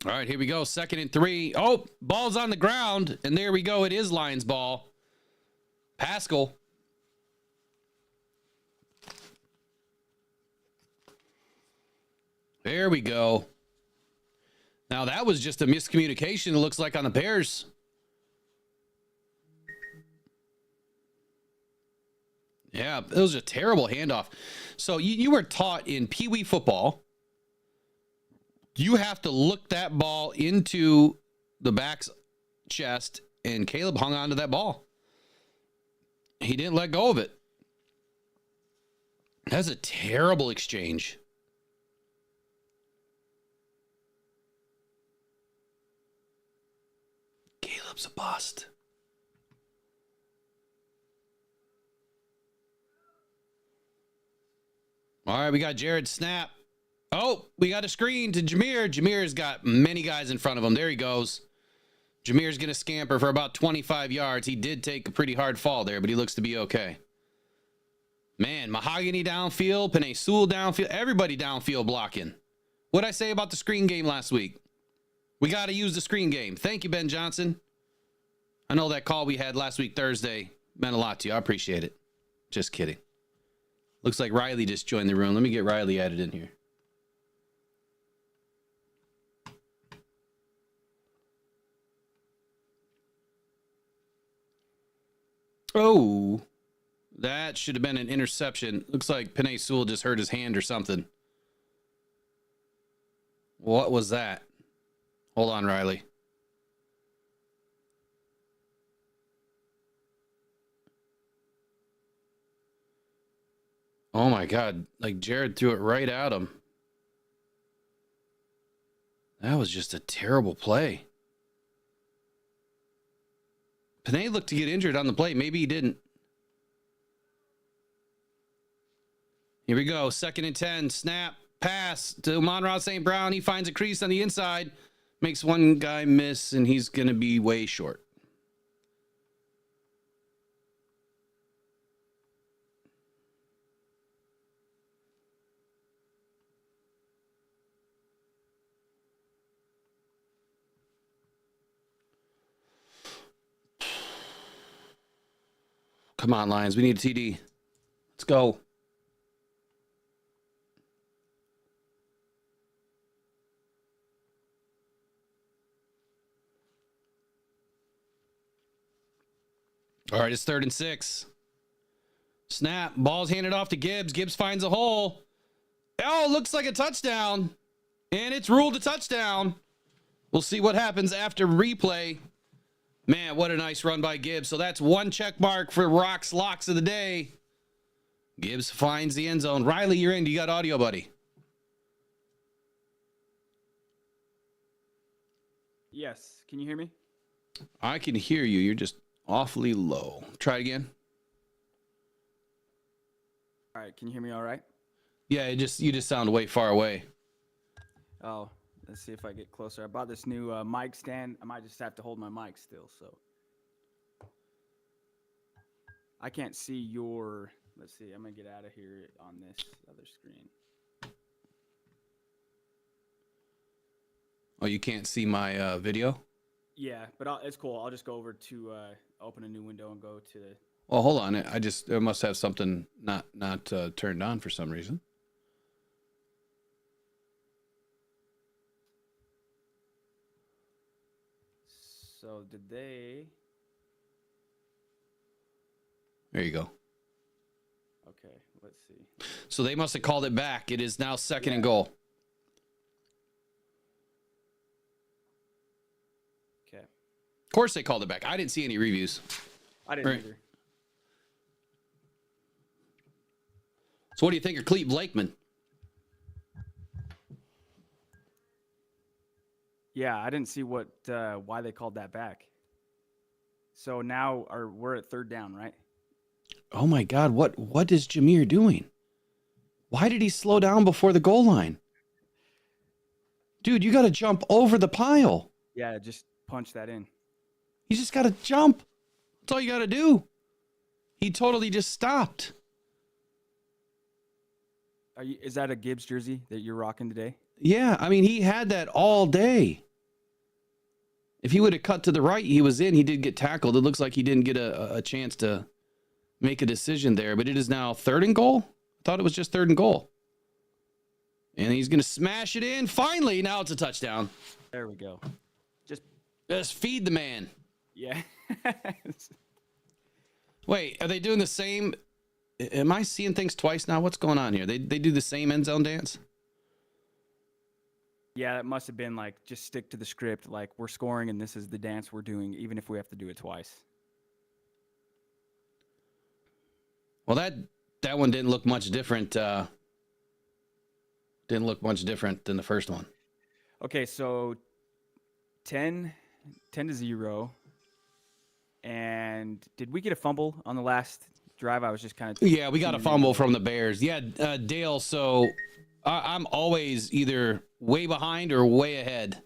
All right, here we go. 2nd and 3. Oh, ball's on the ground, and there we go. It is Lions ball. Pascal. There we go. Now, that was just a miscommunication, it looks like, on the Bears. Yeah, it was a terrible handoff. So you were taught in Pee Wee football, you have to look that ball into the back's chest, and Caleb hung on to that ball. He didn't let go of it. That's a terrible exchange. Caleb's a bust. All right, we got Jared snap. Oh, we got a screen to Jameer. Jameer's got many guys in front of him. There he goes. Jameer's going to scamper for about 25 yards. He did take a pretty hard fall there, but he looks to be okay. Man, Mahogany downfield, Panay Sewell downfield, everybody downfield blocking. What'd I say about the screen game last week? We got to use the screen game. Thank you, Ben Johnson. I know that call we had last week, Thursday, meant a lot to you. I appreciate it. Just kidding. Looks like Riley just joined the room. Let me get Riley added in here. Oh, that should have been an interception. Looks like Penei Sewell just hurt his hand or something. What was that? Hold on, Riley. Oh my God. Like Jared threw it right at him. That was just a terrible play. Penei looked to get injured on the play. Maybe he didn't. Here we go. 2nd and 10. Snap. Pass to Amon-Ra St. Brown. He finds a crease on the inside. Makes one guy miss, and he's going to be way short. Come on, Lions. We need a TD. Let's go. All right, it's 3rd and 6. Snap. Ball's handed off to Gibbs. Gibbs finds a hole. Oh, looks like a touchdown. And it's ruled a touchdown. We'll see what happens after replay. Man, what a nice run by Gibbs. So that's 1 check mark for Rock's Locks of the day. Gibbs finds the end zone. Riley, you're in. You got audio, buddy? Yes. Can you hear me? I can hear you. You're just awfully low. Try it again. All right. Can you hear me all right? Yeah, you just sound way far away. Oh, let's see if I get closer. I bought this new mic stand. I might just have to hold my mic still, so. I can't see your, let's see. I'm going to get out of here on this other screen. Oh, you can't see my video? Yeah, but it's cool. I'll just go over to open a new window and go to the. Well, hold on. I must have something not turned on for some reason. So did they? There you go. Okay, let's see. So they must have called it back. It is now 2nd and goal. Okay. Of course they called it back. I didn't see any reviews. I didn't Right. either. So what do you think of Clete Blakeman? Yeah, I didn't see why they called that back. So now we're at 3rd down, right? Oh my God, what is Jameer doing? Why did he slow down before the goal line? Dude, you got to jump over the pile. Yeah, just punch that in. You just got to jump. That's all you got to do. He totally just stopped. Is that a Gibbs jersey that you're rocking today? Yeah, I mean, he had that all day. If he would have cut to the right, he was in. He did get tackled. It looks like he didn't get a chance to make a decision there, but it is now 3rd and goal. I thought it was just 3rd and goal. And he's going to smash it in. Finally, now it's a touchdown. There we go. Just feed the man. Yeah. Wait, are they doing the same? Am I seeing things twice now? What's going on here? They do the same end zone dance? Yeah, it must have been like, just stick to the script. Like, we're scoring and this is the dance we're doing, even if we have to do it twice. Well, that one didn't look much different. Didn't look much different than the first one. Okay, so 10-0. And did we get a fumble on the last drive? I was just kind of. Yeah, we got a fumble from the Bears. Yeah, Dale. So I'm always either way behind or way ahead.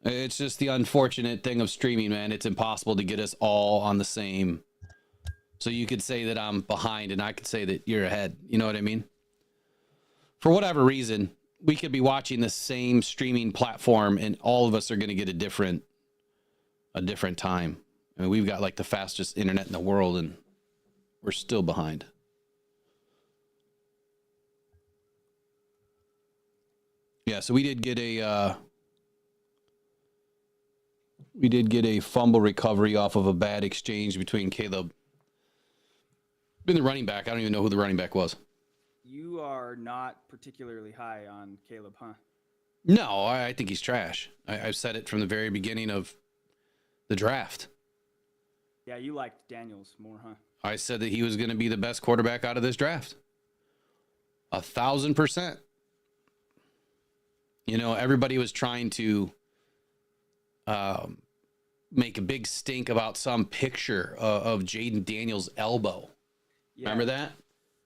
It's just the unfortunate thing of streaming, man. It's impossible to get us all on the same. So you could say that I'm behind and I could say that you're ahead. You know what I mean? For whatever reason, we could be watching the same streaming platform and all of us are going to get a different time. I mean, we've got like the fastest internet in the world and we're still behind. Yeah, so we did get a We did get a fumble recovery off of a bad exchange between Caleb and the running back. I don't even know who the running back was. You are not particularly high on Caleb, huh? No, I think he's trash. I've said it from the very beginning of the draft. Yeah, you liked Daniels more, huh? I said that he was going to be the best quarterback out of this draft. 1,000%. You know, everybody was trying to make a big stink about some picture of Jaden Daniels' elbow. Yeah. Remember that?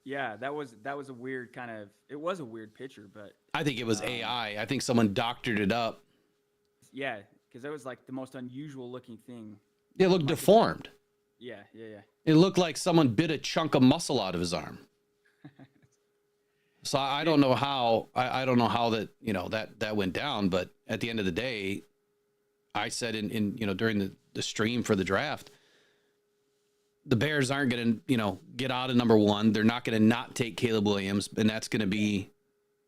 Yeah, that was a weird kind of. It was a weird picture, but I think it was AI. I think someone doctored it up. yeah, because that was like the most unusual looking thing. It looked deformed. Yeah. It looked like someone bit a chunk of muscle out of his arm. So I don't know how I don't know how that, you know, that went down, but at the end of the day, I said in you know, during the stream for the draft, the Bears aren't going to, you know, get out of number 1. They're not going to not take Caleb Williams, and that's going to be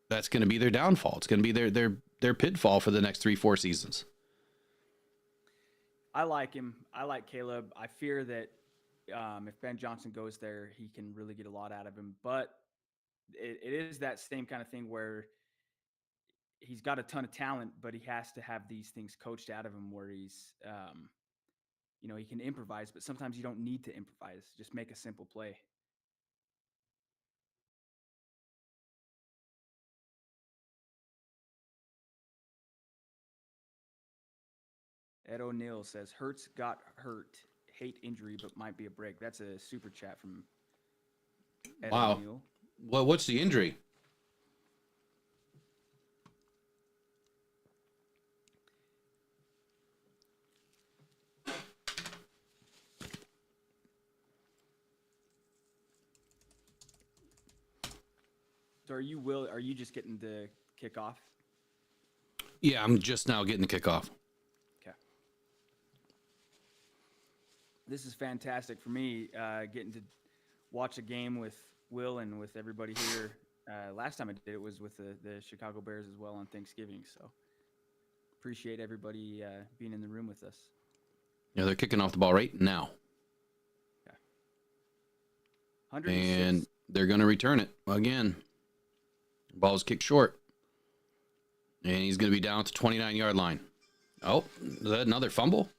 their downfall. It's going to be their pitfall for the next 3-4 seasons. I like him. I like Caleb. I fear that if Ben Johnson goes there, he can really get a lot out of him. But it is that same kind of thing where he's got a ton of talent, but he has to have these things coached out of him where he's, you know, he can improvise, but sometimes you don't need to improvise. Just make a simple play. Ed O'Neill says, Hurts got hurt. Hate injury, but might be a break. That's a super chat from Ed O'Neill. Well, what's the injury? So are you just getting the kickoff? Yeah, I'm just now getting the kickoff. Okay. This is fantastic for me, getting to watch a game with Will and with everybody here. Last time I did it was with the Chicago Bears as well on Thanksgiving. So appreciate everybody being in the room with us. Yeah, they're kicking off the ball right now. Yeah. 106. And they're going to return it again. Ball's kicked short. And he's going to be down at the 29-yard line. Oh, is that another fumble?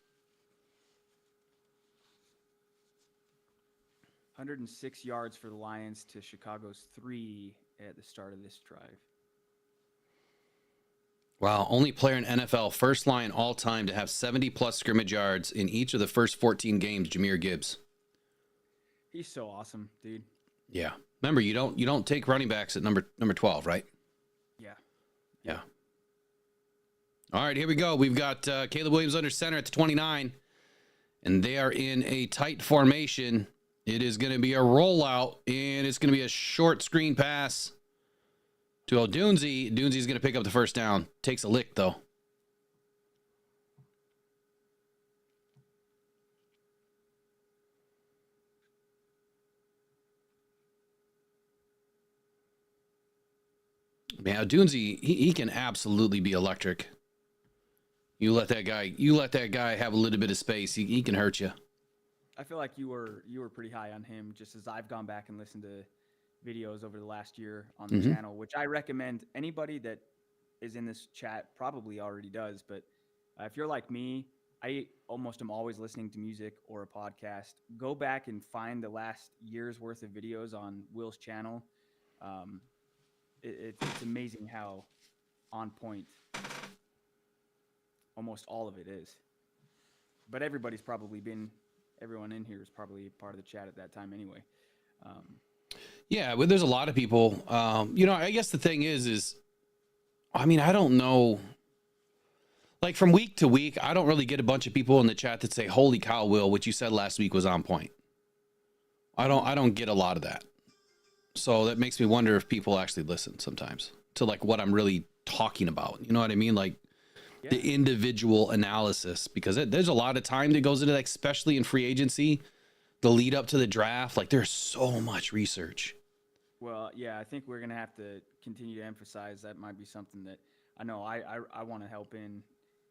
106 yards for the Lions to Chicago's 3 at the start of this drive. Wow, only player in NFL first line all time to have 70-plus scrimmage yards in each of the first 14 games, Jahmyr Gibbs. He's so awesome, dude. Yeah. Remember, you don't take running backs at number 12, right? Yeah. All right, here we go. We've got Caleb Williams under center at the 29, and they are in a tight formation. It is going to be a rollout, and it's going to be a short screen pass to Odunze. Dunze's going to pick up the first down. Takes a lick, though. Man, Odunze, he can absolutely be electric. You let that guy have a little bit of space, he can hurt you. I feel like you were pretty high on him, just as I've gone back and listened to videos over the last year on the channel, which I recommend anybody that is in this chat probably already does. But if you're like me, I almost am always listening to music or a podcast. Go back and find the last year's worth of videos on Will's channel. It's amazing how on point almost all of it is. But everyone in here is probably part of the chat at that time anyway. Yeah, but there's a lot of people. You know, I guess the thing is, I mean, I don't know. Like from week to week, I don't really get a bunch of people in the chat that say, "Holy cow, Will, what you said last week was on point." I don't get a lot of that. So that makes me wonder if people actually listen sometimes to like what I'm really talking about. You know what I mean? Like the individual analysis, because there's a lot of time that goes into that, especially in free agency, the lead up to the draft. Like there's so much research. Well, yeah, I think we're going to have to continue to emphasize that might be something that I know I want to help in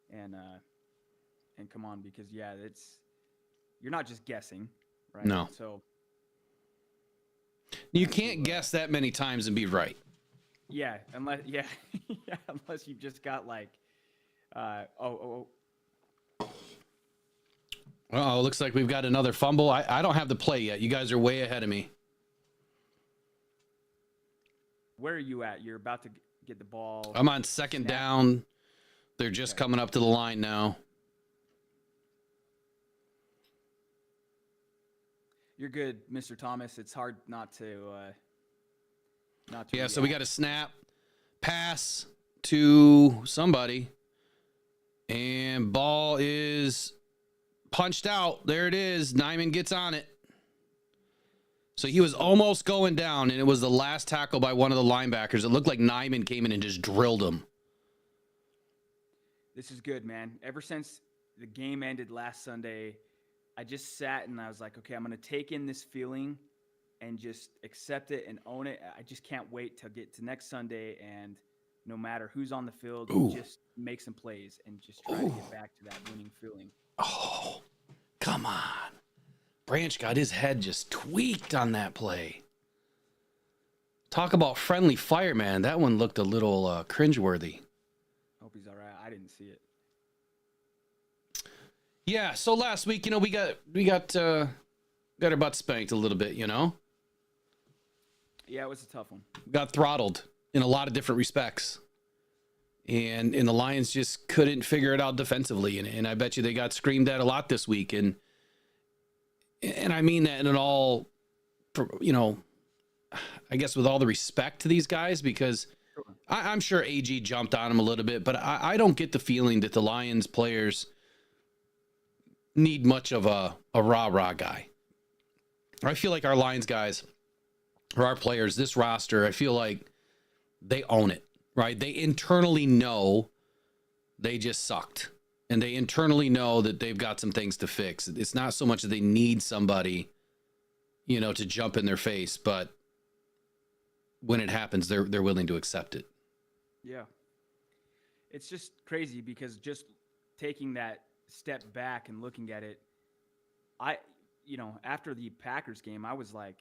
and and come on, because you're not just guessing, right? No. So You can't guess that many times and be right. yeah, unless unless you've just got like, Oh, looks like we've got another fumble. I don't have the play yet. You guys are way ahead of me. where are you at? You're about to get the ball. I'm on second down. They're just coming up to the line now. You're good, Mr. Thomas. It's hard not to. Yeah, so we got a snap, pass to somebody, and ball is punched out. There it is. Nyman gets on it. So he was almost going down, and it was the last tackle by one of the linebackers. It looked like Nyman came in and just drilled him. This is good, man. Ever since the game ended last Sunday, I just sat and I was like, okay, I'm going to take in this feeling and just accept it and own it. I just can't wait to get to next Sunday, and no matter who's on the field, just make some plays and just try to get back to that winning feeling. Oh, come on. Branch got his head just tweaked on that play. Talk about friendly fire, man. That one looked a little cringeworthy. Hope he's all right. I didn't see it. Yeah, so last week, we got our butt spanked a little bit, Yeah, it was a tough one. Got throttled in a lot of different respects. And the Lions just couldn't figure it out defensively. And I bet you they got screamed at a lot this week. And I mean that in an all, I guess with all the respect to these guys, because I'm sure AG jumped on him a little bit, but I don't get the feeling that the Lions players need much of a rah-rah guy. I feel like our Lions guys, or our players, this roster, I feel like they own it, right? They internally know they just sucked. And they internally know that they've got some things to fix. It's not so much that they need somebody, to jump in their face, but when it happens, they're willing to accept it. Yeah. It's just crazy because just taking that step back and looking at it, after the Packers game, I was like,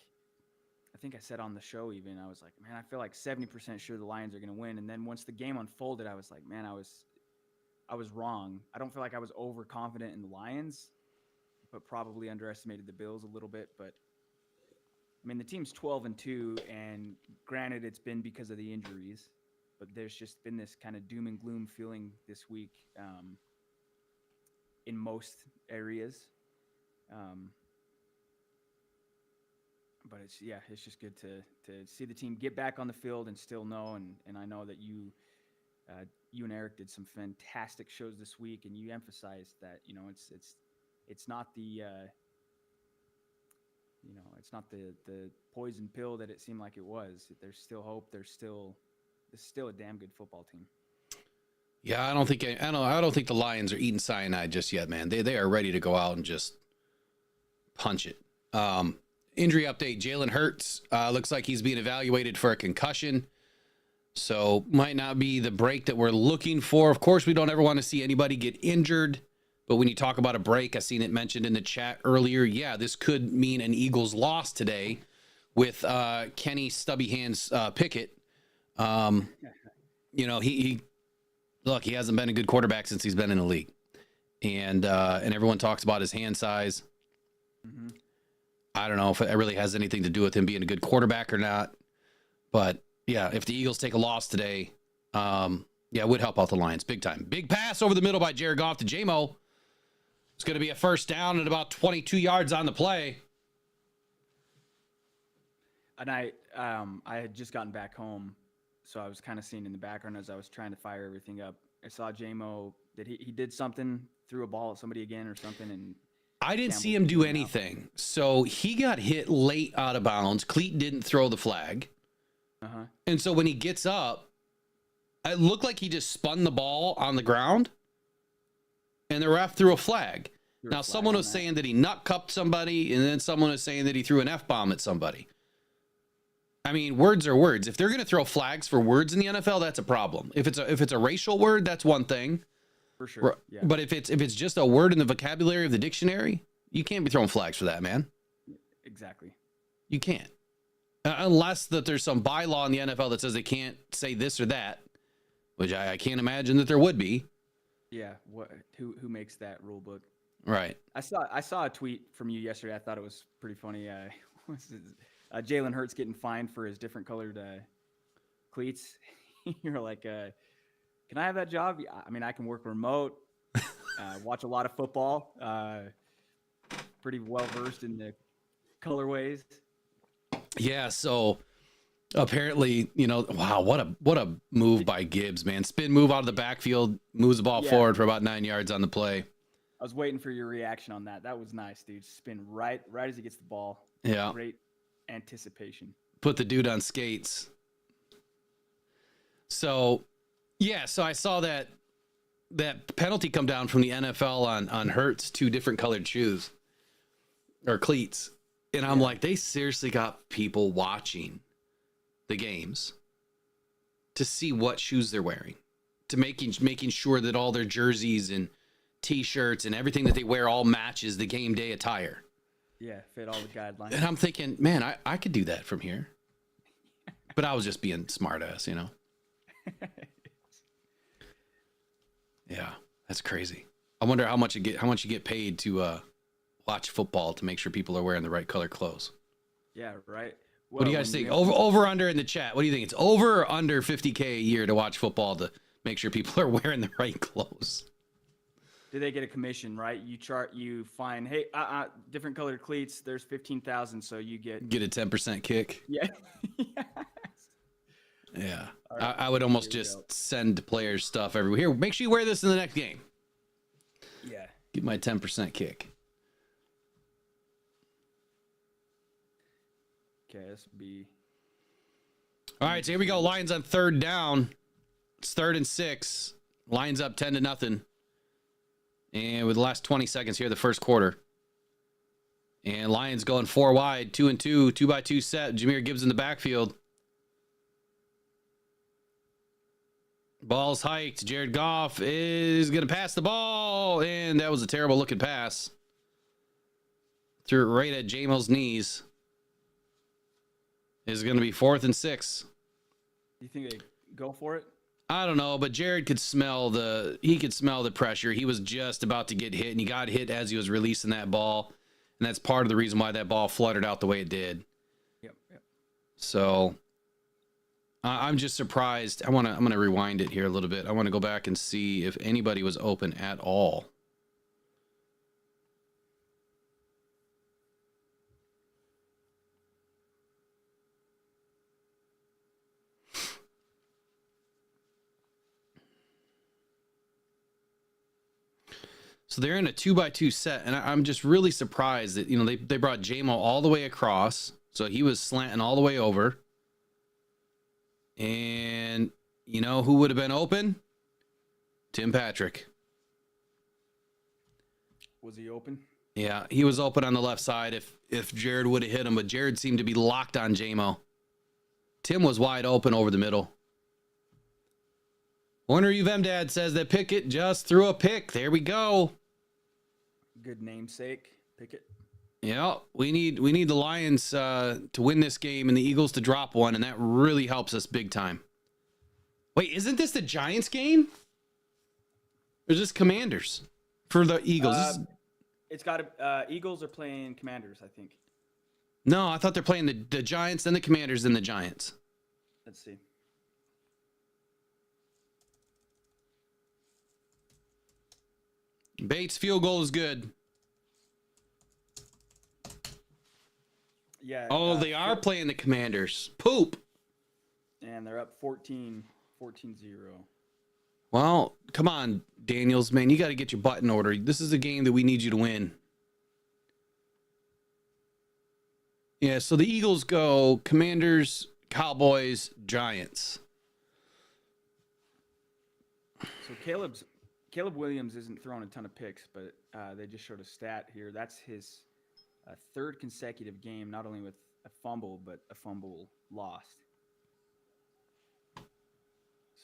I think I said on the show even, I was like, man, I feel like 70% sure the Lions are going to win. And then once the game unfolded, I was like, man, I was wrong. I don't feel like I was overconfident in the Lions, but probably underestimated the Bills a little bit. But I mean, the team's 12-2, and granted, it's been because of the injuries, but there's just been this kind of doom and gloom feeling this week in most areas. But it's just good to see the team get back on the field and still know. And I know that you and Eric did some fantastic shows this week, and you emphasized that it's not the it's not the poison pill that it seemed like it was. There's still hope. This is still a damn good football team. Yeah, I don't think the Lions are eating cyanide just yet, man. They are ready to go out and just punch it. Injury update: Jalen Hurts looks like he's being evaluated for a concussion. So might not be the break that we're looking for. Of course, we don't ever want to see anybody get injured. But when you talk about a break, I seen it mentioned in the chat earlier. Yeah, this could mean an Eagles loss today with Kenny Stubby Hands Pickett. He hasn't been a good quarterback since he's been in the league. And everyone talks about his hand size. Mm-hmm. I don't know if it really has anything to do with him being a good quarterback or not. But yeah, if the Eagles take a loss today, it would help out the Lions big time. Big pass over the middle by Jared Goff to J-Mo. It's going to be a first down at about 22 yards on the play. And I had just gotten back home, so I was kind of seeing in the background as I was trying to fire everything up. I saw J-Mo that he did something, threw a ball at somebody again or something, and I didn't see him do anything. So he got hit late out of bounds. Cleat didn't throw the flag. Uh-huh. And so when he gets up, it looked like he just spun the ball on the ground, and the ref threw a flag. Now, someone was saying that he nut-cupped somebody, and then someone was saying that he threw an F-bomb at somebody. I mean, words are words. If they're going to throw flags for words in the NFL, that's a problem. If it's a racial word, that's one thing. For sure. Yeah. But if it's just a word in the vocabulary of the dictionary, you can't be throwing flags for that, man. Exactly. You can't. Unless that there's some bylaw in the NFL that says they can't say this or that, which I can't imagine that there would be. Yeah. Who makes that rule book? Right. I saw a tweet from you yesterday. I thought it was pretty funny. Jalen Hurts getting fined for his different colored cleats. You're like, can I have that job? I mean, I can work remote, watch a lot of football, pretty well versed in the colorways. Yeah. So apparently, wow, what a move by Gibbs, man. Spin move out of the backfield, moves the ball forward for about 9 yards on the play. I was waiting for your reaction on that. That was nice, dude. Spin right as he gets the ball. Yeah. Great anticipation. Put the dude on skates. So, yeah, so I saw that penalty come down from the NFL on Hurts, 2 different colored shoes or cleats. And I'm like, they seriously got people watching the games to see what shoes they're wearing, to making sure that all their jerseys and T-shirts and everything that they wear all matches the game day attire. Yeah, fit all the guidelines. And I'm thinking, man, I could do that from here. But I was just being smart ass, Yeah, that's crazy. I wonder how much you get paid to watch football to make sure people are wearing the right color clothes. Yeah, right. What do you guys think? Over under in the chat. What do you think? It's over or under $50K a year to watch football to make sure people are wearing the right clothes? Do they get a commission, right? You find, hey, different colored cleats. There's 15,000, so you get a 10% kick. Yeah. Yeah. Right, I would almost just send players stuff everywhere. Here, make sure you wear this in the next game. Yeah. Get my 10% kick. Okay, this would be. All right, so here we go. Lions on 3rd down. It's 3rd and 6. Lions up 10-0. And with the last 20 seconds here, the first quarter. And Lions going 4 wide, 2-2, 2-by-2 set. Jahmyr Gibbs in the backfield. Ball's hiked. Jared Goff is going to pass the ball. And that was a terrible looking pass. Threw it right at Jamo's knees. Is going to be 4th and 6. Do you think they go for it? I don't know, but Jared could smell the pressure. He was just about to get hit, and he got hit as he was releasing that ball. And that's part of the reason why that ball fluttered out the way it did. Yep. So I'm just surprised. I'm going to rewind it here a little bit. I want to go back and see if anybody was open at all. So they're in a 2-by-2 set, and I'm just really surprised that they brought Jamo all the way across, so he was slanting all the way over. And who would have been open? Tim Patrick. Was he open? Yeah, he was open on the left side if Jared would have hit him, but Jared seemed to be locked on Jamo. Tim was wide open over the middle. Warner Dad says that Pickett just threw a pick. There we go. Good namesake, Pickett. Yeah, we need the Lions to win this game and the Eagles to drop one, and that really helps us big time. Wait, isn't this the Giants game? Or is this Commanders for the Eagles? It's got to. Eagles are playing Commanders, I think. No, I thought they're playing the Giants, then the Commanders, then the Giants. Let's see. Bates field goal is good. Yeah. Oh, they are playing the Commanders. Poop. And they're up 14-0. Well, come on, Daniels, man. You got to get your butt in order. This is a game that we need you to win. Yeah, so the Eagles go Commanders, Cowboys, Giants. So Caleb Williams isn't throwing a ton of picks, but they just showed a stat here. That's his 3rd consecutive game, not only with a fumble, but a fumble lost.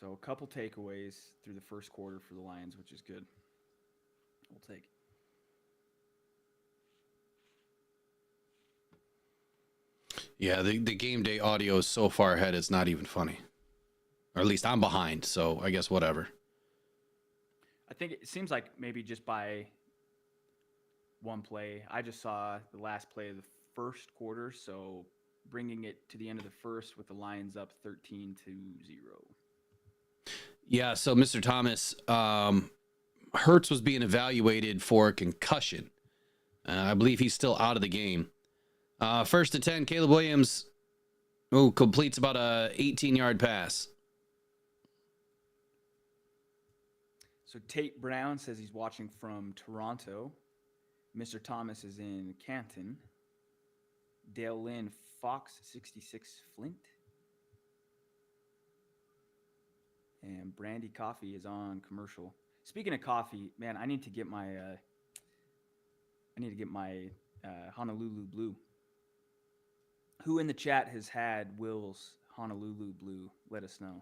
So a couple takeaways through the first quarter for the Lions, which is good. We'll take it. Yeah, the game day audio is so far ahead, it's not even funny. Or at least I'm behind, so I guess whatever. I think it seems like maybe just by one play. I just saw the last play of the first quarter, so bringing it to the end of the first with the Lions up 13-0. Yeah, so Mr. Thomas, Hurts was being evaluated for a concussion. I believe he's still out of the game. First and 10, Caleb Williams completes about a 18-yard pass. So Tate Brown says he's watching from Toronto. Mr. Thomas is in Canton. Dale Lynn, Fox 66 Flint. And Brandy Coffee is on commercial. Speaking of coffee, man, I need to get my Honolulu Blue. Who in the chat has had Will's Honolulu Blue? Let us know.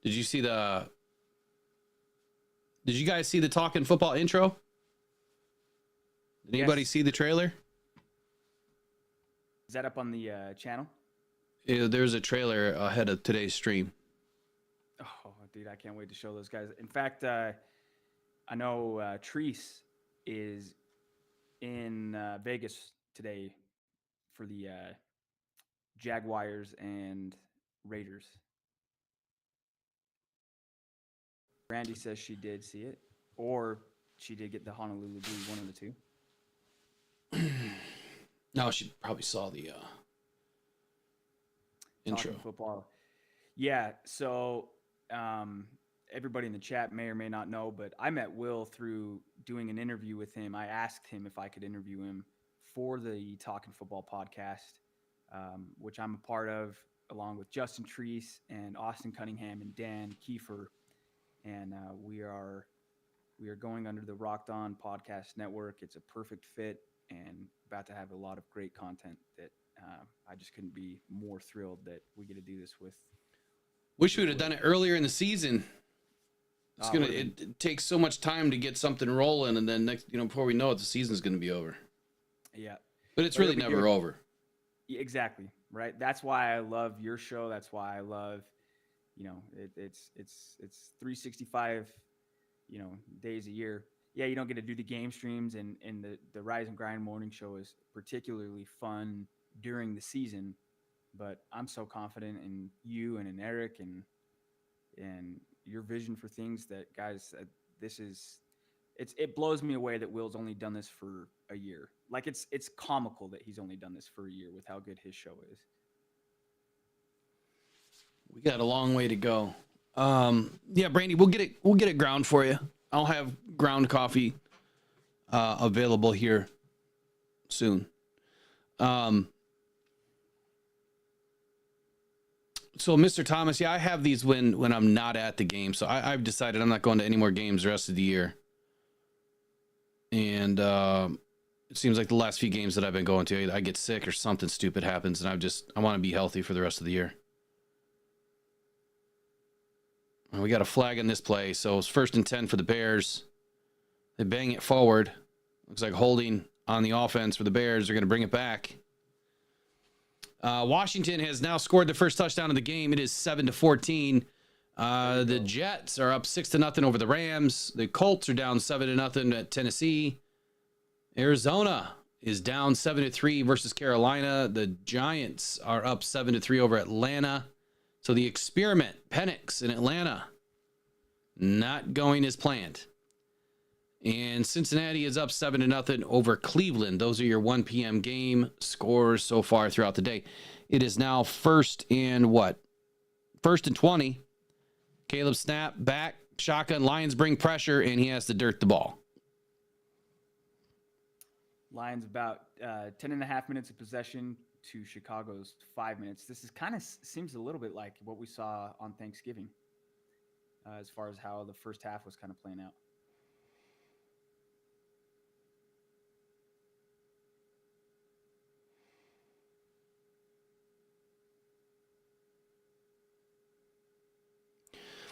Did you guys see the Talking Football intro? Did anybody see the trailer? Is that up on the channel? Yeah, there's a trailer ahead of today's stream. Oh, dude, I can't wait to show those guys. In fact, I know Treese is in Vegas today for the Jaguars and Raiders. Randy says she did see it, or she did get the Honolulu Blue, one of the two. No, she probably saw the intro. Talking football. Yeah, so everybody in the chat may or may not know, but I met Will through doing an interview with him. I asked him if I could interview him for the Talking Football podcast, which I'm a part of, along with Justin Treese and Austin Cunningham and Dan Kiefer. And we are going under the Rocked On Podcast Network. It's a perfect fit and about to have a lot of great content that I just couldn't be more thrilled that we get to do this with. Wish we would have done it earlier in the season. It takes so much time to get something rolling, and then before we know it, the season's going to be over. Yeah, but it's really never over. Yeah, exactly, right? That's why I love your show. That's why I love, it's 365, days a year. Yeah, you don't get to do the game streams, and the Rise and Grind morning show is particularly fun during the season. But I'm so confident in you and in Eric and your vision for things that, guys, it blows me away that Will's only done this for a year. Like it's comical that he's only done this for a year with how good his show is. We got a long way to go. Yeah, Brandy, we'll get it ground for you. I'll have ground coffee available here soon. So, Mr. Thomas, yeah, I have these when I'm not at the game. So I've decided I'm not going to any more games the rest of the year. And it seems like the last few games that I've been going to, I get sick or something stupid happens, and I want to be healthy for the rest of the year. And we got a flag in this play, so it's 1st and 10 for the Bears. They bang it forward. Looks like holding on the offense for the Bears. They're going to bring it back. Washington has now scored the first touchdown of the game. It is 7-14. The Jets are up 6-0 over the Rams. The Colts are down 7-0 at Tennessee. Arizona is down 7-3 versus Carolina. The Giants are up 7-3 over Atlanta. So the experiment, Penix in Atlanta, not going as planned. And Cincinnati is up 7-0 over Cleveland. Those are your 1 p.m. game scores so far throughout the day. It is now 1st and 20. Caleb snap, back, shotgun. Lions bring pressure, and he has to dirt the ball. Lions about 10.5 minutes of possession to Chicago's 5 minutes. This is kind of seems a little bit like what we saw on Thanksgiving as far as how the first half was kind of playing out.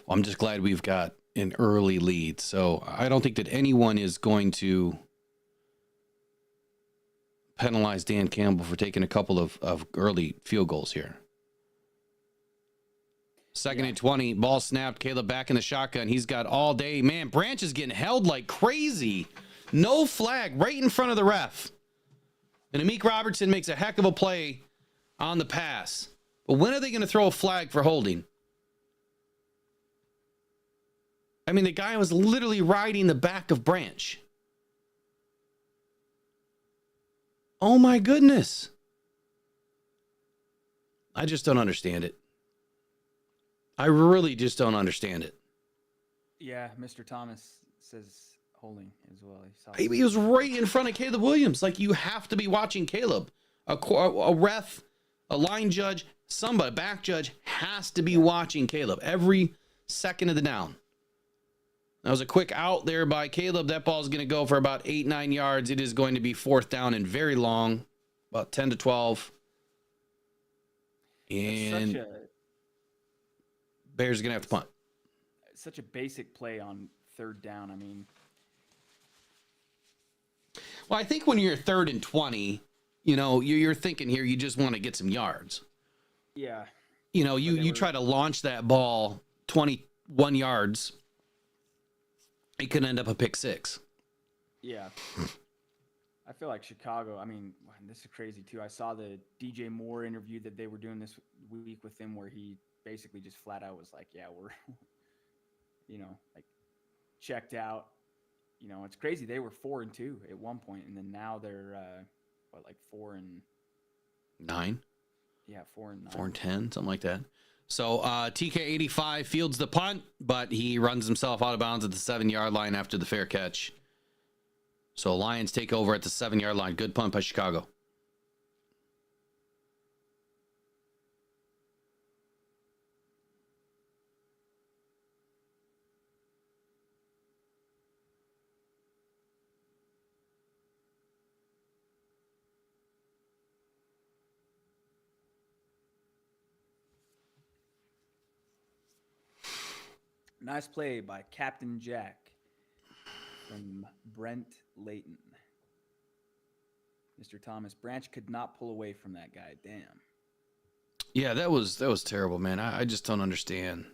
I'm just glad we've got an early lead. So I don't think that anyone is going to penalize Dan Campbell for taking a couple of early field goals here. Second and 20, ball snapped. Caleb back in the shotgun. He's got all day. Man, Branch is getting held like crazy. No flag right in front of the ref. And Amik Robertson makes a heck of a play on the pass. But when are they going to throw a flag for holding? I mean, the guy was literally riding the back of Branch. Oh my goodness. I just don't understand it. I really just don't understand it. Yeah, Mr. Thomas says holding as well. He was right in front of Caleb Williams. Like, you have to be watching Caleb. A ref, a line judge, somebody, back judge has to be watching Caleb every second of the down. That was a quick out there by Caleb. That ball is going to go for about 8-9 yards. It is going to be 4th down and very long, about 10 to 12. And Bears are going to have to punt. Such a basic play on 3rd down. I mean, well, I think when you're 3rd and 20, you know, you're thinking here you just want to get some yards. Yeah. You know, you try to launch that ball 21 yards. It could end up a pick 6. Yeah. I feel like Chicago, I mean, this is crazy too. I saw the DJ Moore interview that they were doing this week with him where he basically just flat out was like, yeah, we're, you know, like checked out. You know, it's crazy. They were 4-2 at one point, and then now they're, like 4-9? Yeah, 4-9. 4-10, something like that. So TK85 fields the punt, but he runs himself out of bounds at the 7-yard line after the fair catch. So Lions take over at the 7-yard line. Good punt by Chicago. Nice play by Captain Jack from Brent Layton. Mr. Thomas, Branch could not pull away from that guy. Damn. Yeah, that was terrible, man. I just don't understand.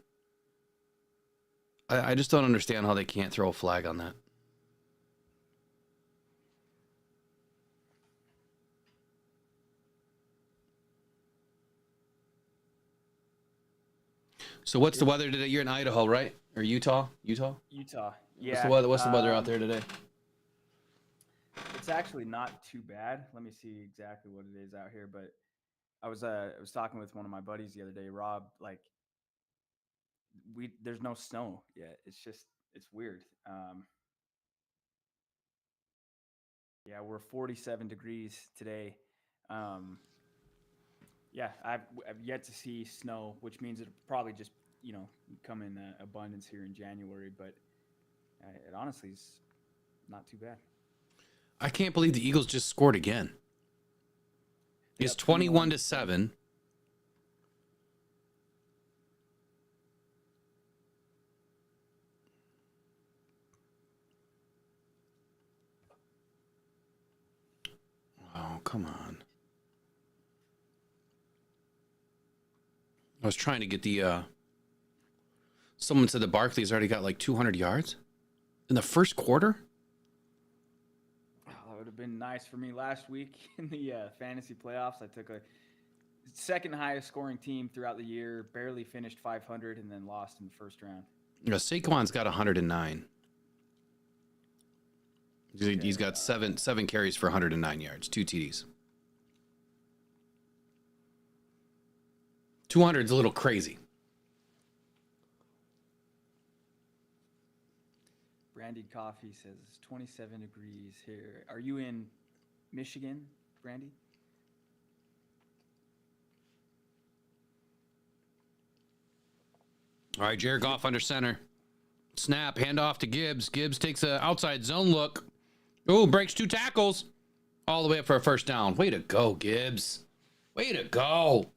I just don't understand how they can't throw a flag on that. So what's the weather today? You're in Idaho, right? Or Utah? Utah. Yeah. What's the weather out there today? It's actually not too bad. Let me see exactly what it is out here. But I was talking with one of my buddies the other day, Rob. Like, there's no snow yet. It's weird. Yeah, we're 47 degrees today. Yeah, I've yet to see snow, which means it'll probably just, you know, come in abundance here in January. But it honestly is not too bad. I can't believe the Eagles just scored again. It's 21-7. Oh, come on. I was trying to get the, someone said that Barkley's already got like 200 yards in the first quarter. That would have been nice for me last week in the fantasy playoffs. I took a second highest scoring team throughout the year, barely finished 500, and then lost in the first round. Yeah, Saquon's got 109. He's got seven carries for 109 yards, 2 TDs. 200 is a little crazy. Brandy Coffee says it's 27 degrees here. Are you in Michigan, Brandy? All right, Jared Goff under center. Snap, handoff to Gibbs. Gibbs takes an outside zone look. Ooh, breaks 2 tackles. All the way up for a first down. Way to go, Gibbs. Way to go.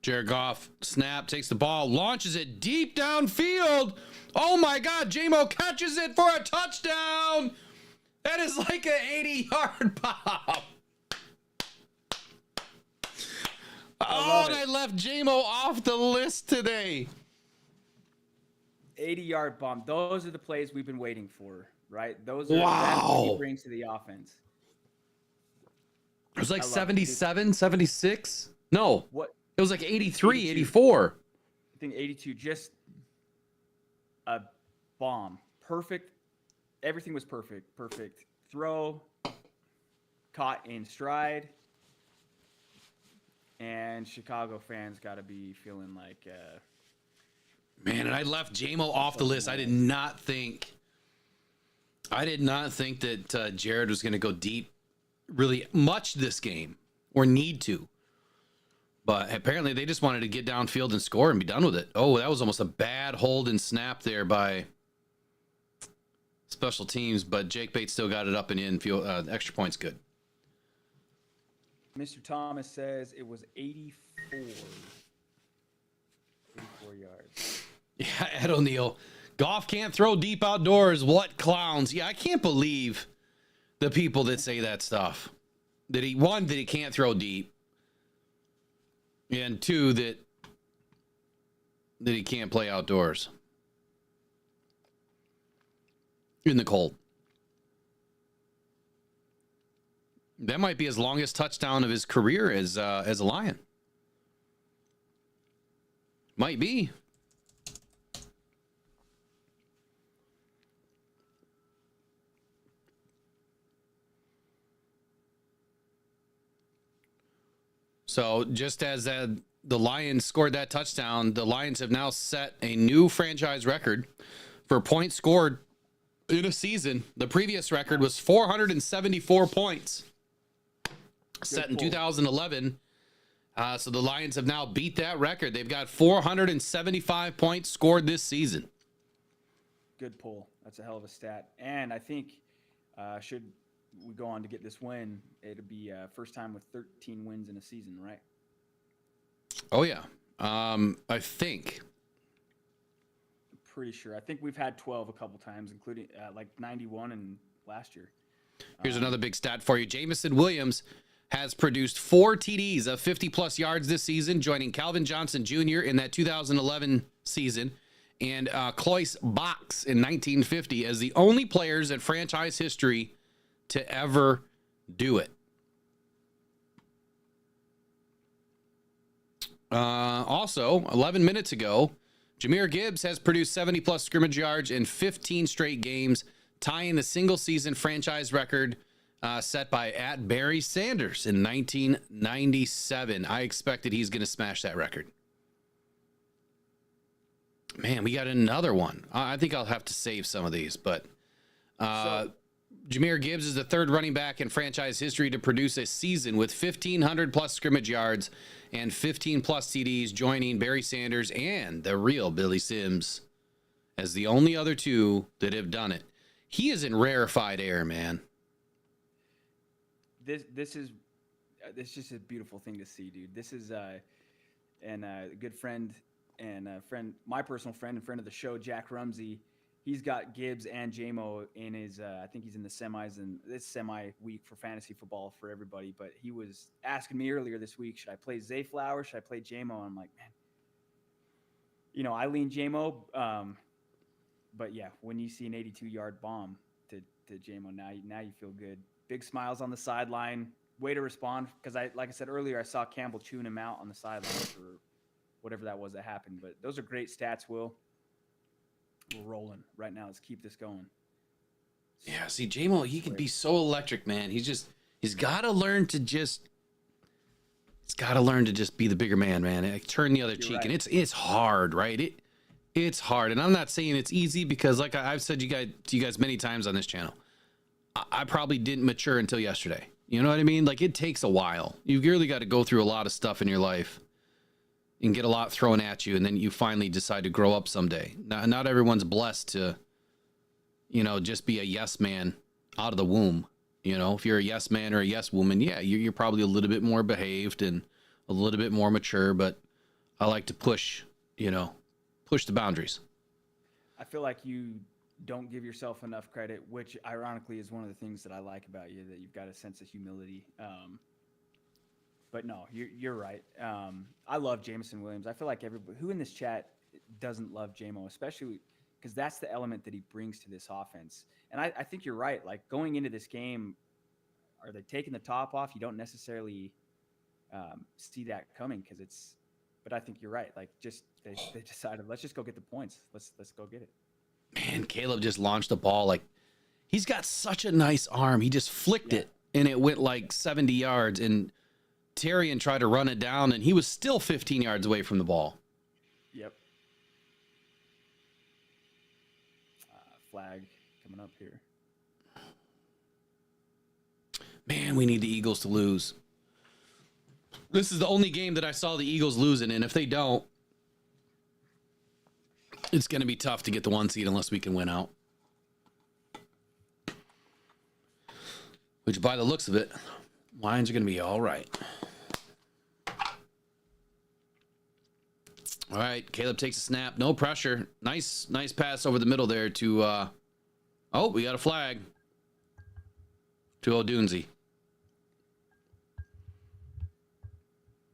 Jared Goff snap, takes the ball, launches it deep downfield. Oh my God, J-Mo catches it for a touchdown. That is like an 80-yard pop. Oh, and I left J-Mo off the list today. 80-yard bomb. Those are the plays we've been waiting for, right? Those are Wow. what he brings to the offense. It was like 77, 76. No, What? it was like 83, 82. 84. I think 82, just a bomb. Perfect. Everything was perfect. Perfect throw, caught in stride. And Chicago fans got to be feeling like... Man, and I left J-Mo off the list. I did not think that Jared was going to go deep really much this game or need to. But apparently they just wanted to get downfield and score and be done with it. Oh, that was almost a bad hold and snap there by special teams, but Jake Bates still got it up and in. Extra point's good. Mr. Thomas says it was 84. 84 yards. Yeah, Ed O'Neill. Goff can't throw deep outdoors. What clowns? Yeah, I can't believe the people that say that stuff. That he can't throw deep. And two, that he can't play outdoors. In the cold. That might be his longest touchdown of his career as a Lion. Might be. So just as the Lions scored that touchdown, the Lions have now set a new franchise record for points scored in a season. The previous record was 474 points. Set in 2011. So the Lions have now beat that record. They've got 475 points scored this season. Good pull. That's a hell of a stat. And I think should we go on to get this win, it'll be first time with 13 wins in a season, right? Oh, yeah. I think. Pretty sure. I think we've had 12 a couple times, including like 91 and last year. Here's another big stat for you. Jameson Williams has produced 4 TDs of 50-plus yards this season, joining Calvin Johnson Jr. in that 2011 season and Cloyce Box in 1950 as the only players in franchise history to ever do it. Also, 11 minutes ago, Jahmyr Gibbs has produced 70-plus scrimmage yards in 15 straight games, tying the single-season franchise record set by Barry Sanders in 1997. I expect that he's going to smash that record. Man, we got another one. I think I'll have to save some of these, but Jahmyr Gibbs is the third running back in franchise history to produce a season with 1,500-plus scrimmage yards and 15-plus TDs, joining Barry Sanders and the real Billy Sims as the only other two that have done it. He is in rarefied air, man. This is just a beautiful thing to see, dude. This is and a good friend and my personal friend and friend of the show, Jack Rumsey. He's got Gibbs and J-Mo in his, I think he's in the semis, and it's semi-week for fantasy football for everybody. But he was asking me earlier this week, should I play Zay Flowers? Should I play J-Mo? And I'm like, man, I lean J-Mo. But yeah, when you see an 82-yard bomb to J-Mo, now you feel good. Big smiles on the sideline. Way to respond. Because like I said earlier, I saw Campbell chewing him out on the sideline for whatever that was that happened. But those are great stats, Will. We're rolling right now. Let's keep this going. Yeah, see, J-Mo, he can be so electric, man. He's got to learn to just be the bigger man, man. Like, turn the other cheek. Right. And it's hard, right? It's hard. And I'm not saying it's easy because, like I've said to you guys many times on this channel, I probably didn't mature until yesterday. You know what I mean? Like, it takes a while. You've really got to go through a lot of stuff in your life and get a lot thrown at you, and then you finally decide to grow up someday. Not everyone's blessed to, just be a yes man out of the womb. If you're a yes man or a yes woman, yeah, you're probably a little bit more behaved and a little bit more mature, but I like to push the boundaries. I feel like you don't give yourself enough credit, which ironically is one of the things that I like about you, that you've got a sense of humility. But no, you're right. I love Jameson Williams. I feel like everybody who in this chat doesn't love JMO, especially because that's the element that he brings to this offense. And I think you're right. Like going into this game, are they taking the top off? You don't necessarily see that coming but I think you're right. Like they decided, let's just go get the points. Let's go get it. Man, Caleb just launched the ball. Like he's got such a nice arm. He just flicked it and it went like 70 yards, and Terrian tried to run it down and he was still 15 yards away from the ball. Yep. Flag coming up here. Man, we need the Eagles to lose. This is the only game that I saw the Eagles losing, and if they don't, it's going to be tough to get the 1 seed unless we can win out. Which, by the looks of it, Lions are going to be all right. All right, Caleb takes a snap. No pressure. Nice pass over the middle there to... oh, we got a flag. To O'Dunzi.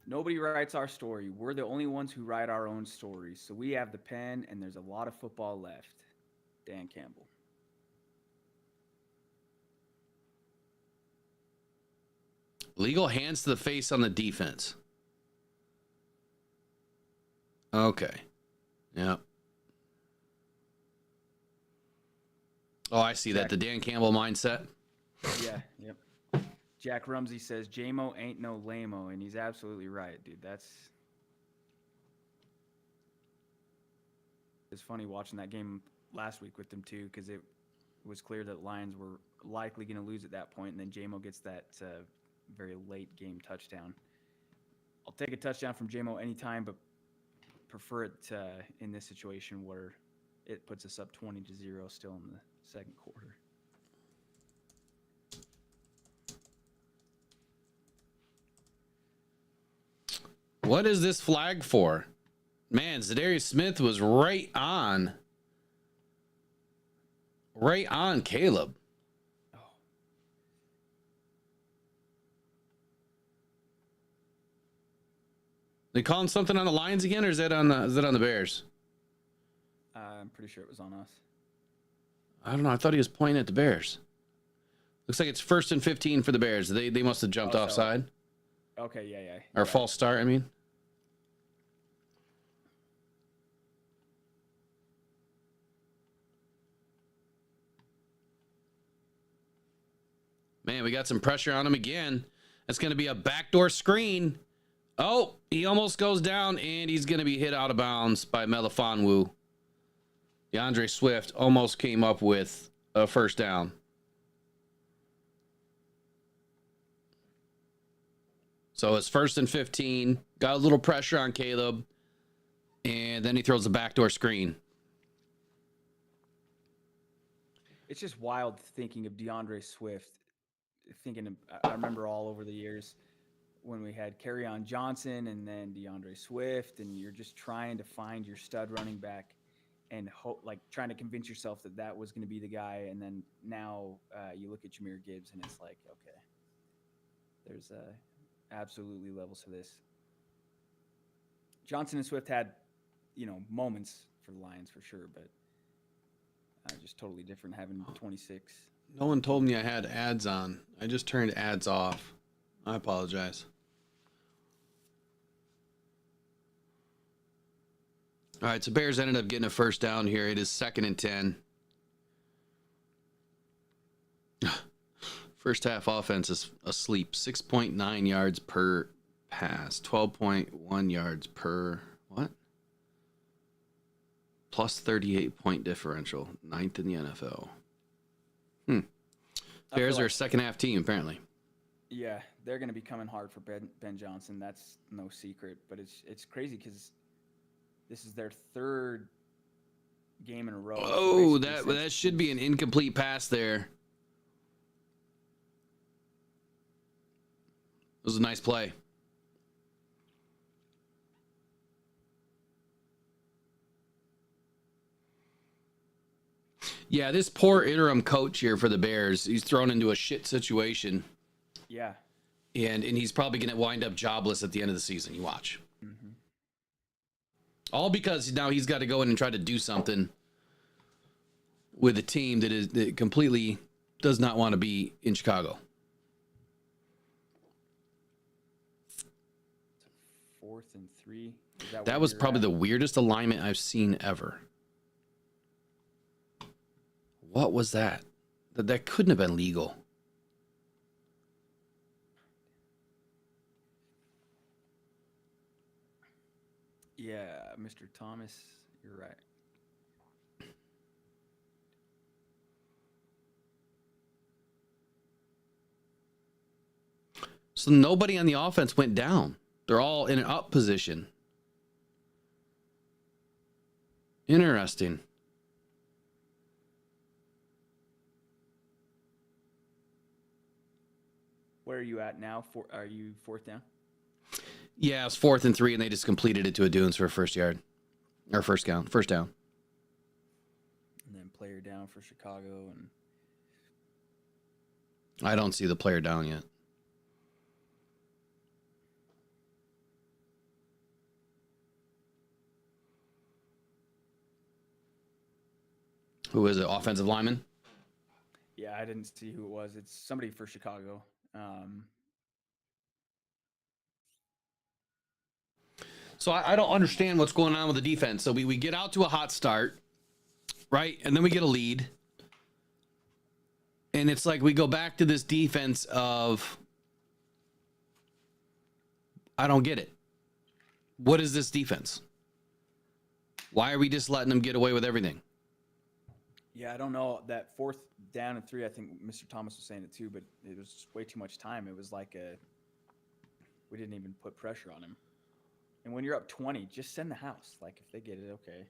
Nobody writes our story. We're the only ones who write our own stories. So we have the pen, and there's a lot of football left. Dan Campbell. Legal hands to the face on the defense. Okay. Yeah. Oh, I see that. The Dan Campbell mindset. Yeah, yep. Jack Rumsey says, JMO ain't no lame-o, and he's absolutely right, dude. It's funny watching that game last week with them, too, because it was clear that Lions were likely going to lose at that point, and then JMO gets that very late game touchdown. I'll take a touchdown from JMO anytime, but prefer it in this situation where it puts us up 20-0 still in the second quarter. What is this flag for? Man, Zadarius Smith was right on Caleb. Oh. They calling something on the Lions again, or is that on the Bears? I'm pretty sure it was on us. I don't know. I thought he was pointing at the Bears. Looks like it's 1st and 15 for the Bears. They must have jumped offside. Okay, yeah. Or false start, I mean. Man, we got some pressure on him again. That's going to be a backdoor screen. Oh, he almost goes down, and he's going to be hit out of bounds by Melifonwu. DeAndre Swift almost came up with a first down. So it's 1st and 15. Got a little pressure on Caleb, and then he throws a backdoor screen. It's just wild thinking of DeAndre Swift. I remember all over the years when we had Kerryon Johnson and then DeAndre Swift, and you're just trying to find your stud running back and trying to convince yourself that was going to be the guy. And then now you look at Jahmyr Gibbs and it's like, okay, there's absolutely levels to this. Johnson and Swift had, moments for the Lions for sure, but just totally different having 26. No one told me I had ads on. I just turned ads off. I apologize. All right, so Bears ended up getting a first down here. It is 2nd and 10. First half offense is asleep. 6.9 yards per pass. 12.1 yards per what? Plus 38-point differential. 9th in the NFL. Bears are a second half team, apparently. Yeah, they're going to be coming hard for Ben Johnson. That's no secret. But it's crazy because this is their 3rd game in a row. Oh, that should be an incomplete pass there. It was a nice play. Yeah, this poor interim coach here for the Bears, he's thrown into a shit situation. Yeah. And he's probably going to wind up jobless at the end of the season. You watch. Mm-hmm. All because now he's got to go in and try to do something with a team that completely does not want to be in Chicago. 4th and 3. That was probably the weirdest alignment I've seen ever. What was that? That couldn't have been legal. Yeah, Mr. Thomas, you're right. So nobody on the offense went down. They're all in an up position. Interesting. Where are you at now? Are you 4th down? Yeah, it's 4th and 3, and they just completed it to a Dunes for a first down. And then player down for Chicago, and I don't see the player down yet. Who is it? Offensive lineman? yeah, I didn't see who it was. It's somebody for Chicago. So I don't understand what's going on with the defense. So we get out to a hot start, right? And then we get a lead. And it's like we go back to this defense of, I don't get it. What is this defense? Why are we just letting them get away with everything? Yeah, I don't know. That 4th down and 3, I think Mr. Thomas was saying it too, but it was just way too much time. It was like we didn't even put pressure on him. And when you're up 20, just send the house. Like, if they get it, okay.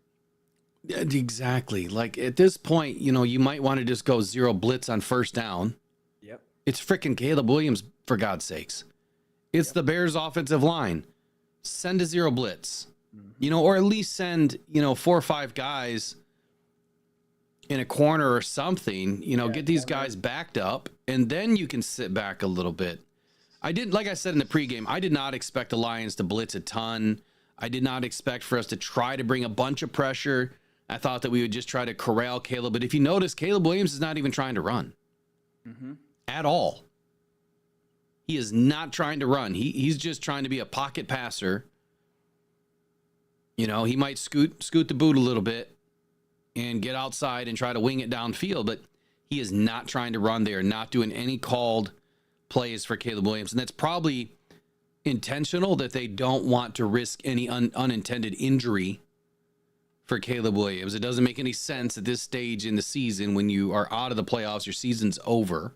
Yeah, exactly. Like, at this point, you might want to just go 0 blitz on 1st down. Yep. It's freaking Caleb Williams, for God's sakes. It's the Bears' offensive line. Send a 0 blitz. Mm-hmm. Or at least send, 4 or 5 guys in a corner or something, get these guys backed up, and then you can sit back a little bit. Like I said in the pregame, I did not expect the Lions to blitz a ton. I did not expect for us to try to bring a bunch of pressure. I thought that we would just try to corral Caleb. But if you notice, Caleb Williams is not even trying to run at all. He is not trying to run. He's just trying to be a pocket passer. He might scoot the boot a little bit and get outside and try to wing it downfield, but he is not trying to run there, not doing any called plays for Caleb Williams. And that's probably intentional, that they don't want to risk any unintended injury for Caleb Williams. It doesn't make any sense at this stage in the season when you are out of the playoffs, your season's over.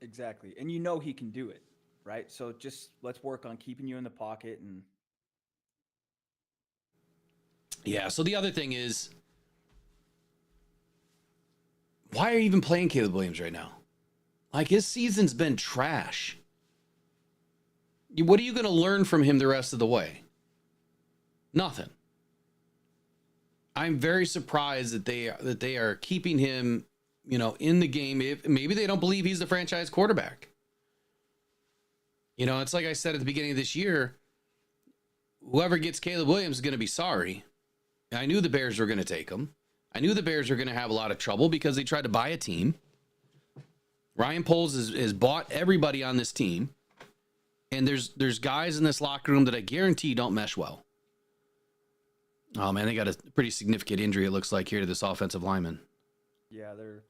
Exactly. And he can do it, right? So just let's work on keeping you in the pocket. And yeah, so the other thing is, why are you even playing Caleb Williams right now? Like, his season's been trash. What are you going to learn from him the rest of the way? Nothing. I'm very surprised that they are keeping him, in the game. Maybe they don't believe he's the franchise quarterback. It's like I said at the beginning of this year, whoever gets Caleb Williams is going to be sorry. I knew the Bears were going to take him. I knew the Bears were going to have a lot of trouble because they tried to buy a team. Ryan Poles has bought everybody on this team. And there's guys in this locker room that I guarantee don't mesh well. Oh, man, they got a pretty significant injury, it looks like, here to this offensive lineman. Yeah, they're